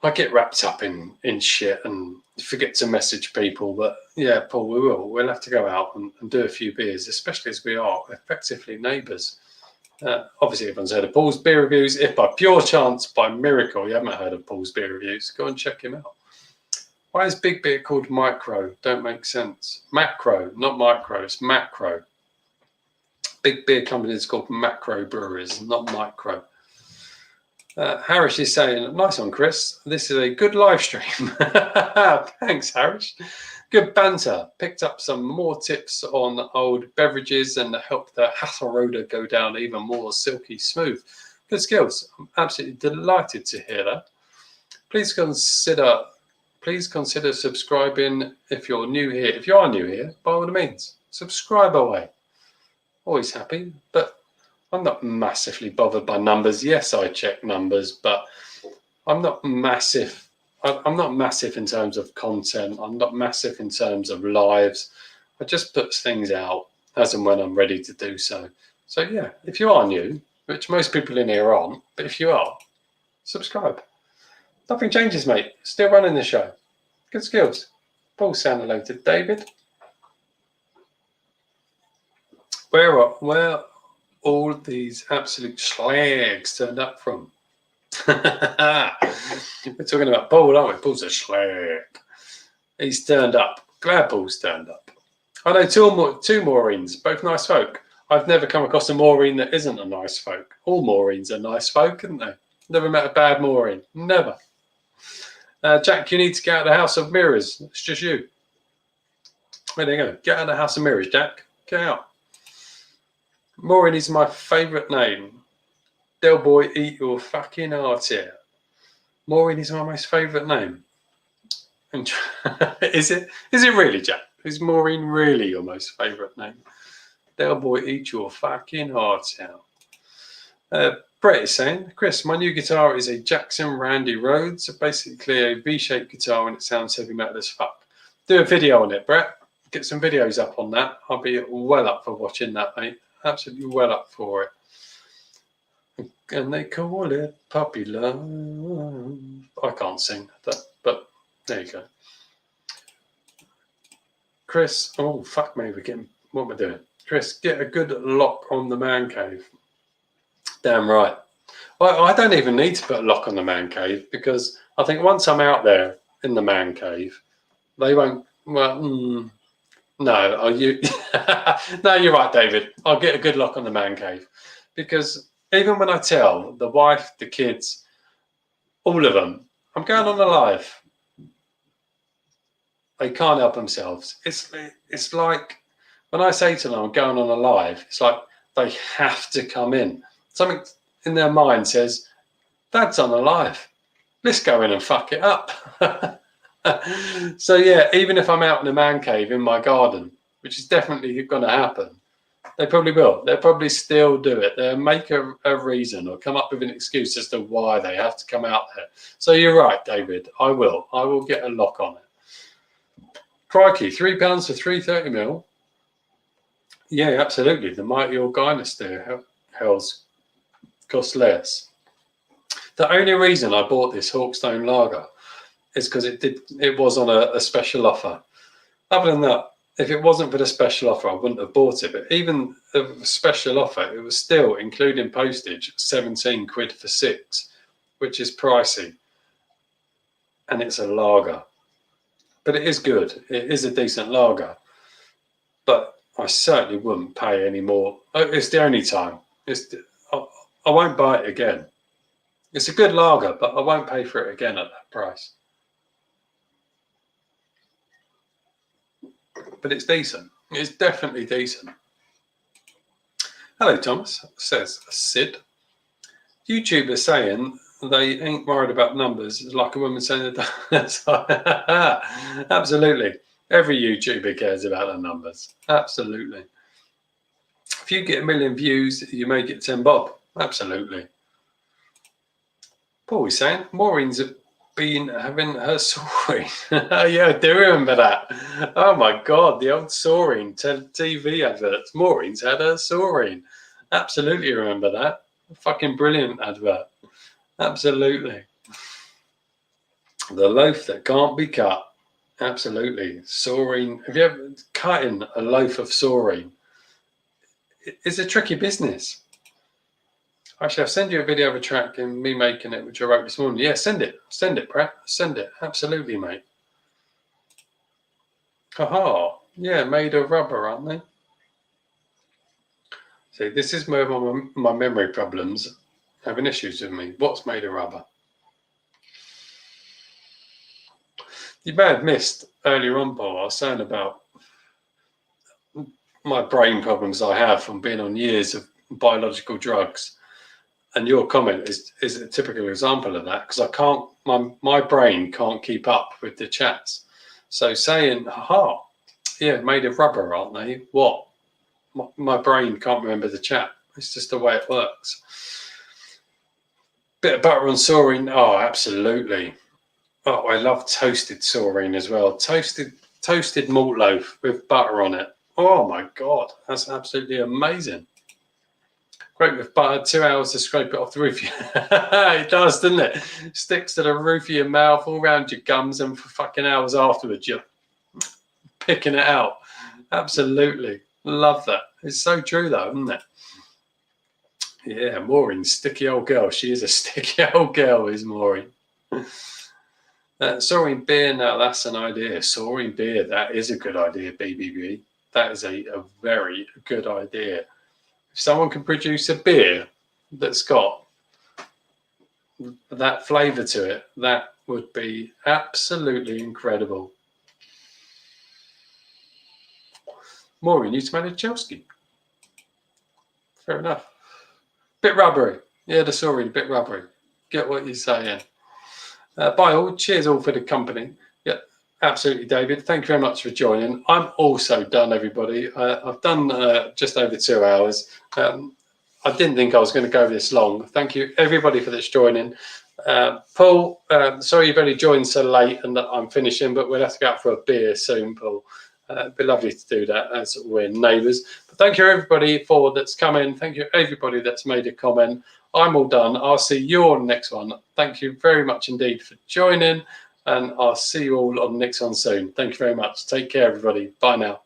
I get wrapped up in shit and forget to message people. But yeah, Paul, we'll have to go out and do a few beers, especially as we are effectively neighbours. Obviously everyone's heard of Paul's beer reviews. If by pure chance, by miracle, you haven't heard of Paul's beer reviews, go and check him out. Why is big beer called micro? Don't make sense. Macro, not micro, it's macro. Big beer company is called macro breweries, not micro. Harish is saying, nice one, Chris. This is a good live stream. Thanks, Harish. Good banter. Picked up some more tips on old beverages and helped the Hasselroder go down even more silky smooth. Good skills. I'm absolutely delighted to hear that. Please consider subscribing if you're new here. If you are new here, by all means, subscribe away. Always happy, but I'm not massively bothered by numbers. Yes, I check numbers, but I'm not massive. I'm not massive in terms of content. I'm not massive in terms of lives. I just put things out as and when I'm ready to do so. So yeah, if you are new, which most people in here aren't, but if you are, subscribe. Nothing changes, mate. Still running the show. Good skills. Paul, saying hello to David. Where all these absolute slags turned up from? We're talking about Paul, aren't we? Paul's a slag. He's turned up. Glad Paul's turned up. I know two Maureen's, both nice folk. I've never come across a Maureen that isn't a nice folk. All Maureens are nice folk, aren't they? Never met a bad Maureen. Never. Jack, you need to get out of the house of mirrors. It's just you. There you go. Get out of the house of mirrors, Jack. Get out. Maureen is my favourite name. Del boy, eat your fucking heart here. Maureen is my most favourite name. And is it really, Jack? Is Maureen really your most favourite name? Del boy, eat your fucking heart out. Brett is saying, Chris, my new guitar is a Jackson Randy Rhodes, basically a V-shaped guitar, and it sounds heavy metal as fuck. Do a video on it, Brett. Get some videos up on that. I'll be well up for watching that, mate. Absolutely well up for it. And they call it puppy love. I can't sing that, but there you go. Chris, oh, fuck me, what am I doing? Chris, get a good lock on the man cave. Damn right. Well, I don't even need to put a lock on the man cave because I think once I'm out there in the man cave, they won't. Well, no. No, you're right, David. I'll get a good lock on the man cave because even when I tell the wife, the kids, all of them, I'm going on a live, they can't help themselves. It's like when I say to them, I'm going on a live. It's like they have to come in. Something in their mind says, Dad's on a live. Let's go in and fuck it up. So yeah, even if I'm out in a man cave in my garden, which is definitely going to happen, they probably will. They'll probably still do it. They'll make a reason or come up with an excuse as to why they have to come out there. So you're right, David. I will get a lock on it. Crikey, £3 for 330ml. Yeah, absolutely. The mighty Orgynus there. Hell's cost less. The only reason I bought this Hawkstone lager is because it was on a special offer. Other than that, if it wasn't for the special offer, I wouldn't have bought it. But even the special offer, it was still, including postage, 17 quid for 6, which is pricey. And it's a lager. But it is good. It is a decent lager. But I certainly wouldn't pay any more. It's the only time. I won't buy it again. It's a good lager, but I won't pay for it again at that price. But it's decent. It's definitely decent. Hello, Thomas, says Sid. YouTubers saying they ain't worried about numbers. It's like a woman saying that. Absolutely. Every YouTuber cares about the numbers. Absolutely. If you get 1 million views, you may get 10 bob. Absolutely. Paul is saying Maureen's been having her soaring. Yeah, I do remember that. Oh my God, the old soaring TV adverts. Maureen's had her soaring. Absolutely remember that. Fucking brilliant advert. Absolutely. The loaf that can't be cut. Absolutely. Soaring. Have you ever cutting a loaf of soaring? It's a tricky business. Actually, I'll send you a video of a track and me making it, which I wrote this morning. Yeah, send it. Send it, Brett. Send it. Absolutely, mate. Haha. Yeah, made of rubber, aren't they? See, this is where my memory problems having issues with me. What's made of rubber? You may have missed earlier on, Paul. I was saying about my brain problems I have from being on years of biological drugs. And your comment is a typical example of that, because I can't, my brain can't keep up with the chats. So saying, haha, yeah, made of rubber, aren't they? What? My brain can't remember the chat. It's just the way it works. Bit of butter on saurine. Oh, absolutely. Oh, I love toasted saurine as well. Toasted malt loaf with butter on it. Oh my God, that's absolutely amazing. Great with butter, 2 hours to scrape it off the roof. It does, doesn't it? Sticks to the roof of your mouth, all around your gums, and for fucking hours afterwards, you're picking it out. Absolutely. Love that. It's so true, though, isn't it? Yeah, Maureen, sticky old girl. She is a sticky old girl, is Maureen. Saurine beer, now that's an idea. Saurine beer, that is a good idea, BBB. That is a very good idea. If someone can produce a beer that's got that flavour to it, that would be absolutely incredible. Maureen, you tomato Chelsea. Fair enough. Bit rubbery. Yeah, the saurine, bit rubbery. Get what you're saying. Bye all. Cheers all for the company. Yeah, absolutely, David. Thank you very much for joining. I'm also done, everybody. I've done just over 2 hours. I didn't think I was going to go this long. Thank you, everybody, for this joining. Paul, sorry you've only joined so late and that I'm finishing, but we'll have to go out for a beer soon, Paul. It'd be lovely to do that as we're neighbours. But thank you, everybody, that's come in. Thank you, everybody that's made a comment. I'm all done. I'll see you on the next one. Thank you very much indeed for joining, and I'll see you all on the next one soon. Thank you very much. Take care, everybody. Bye now.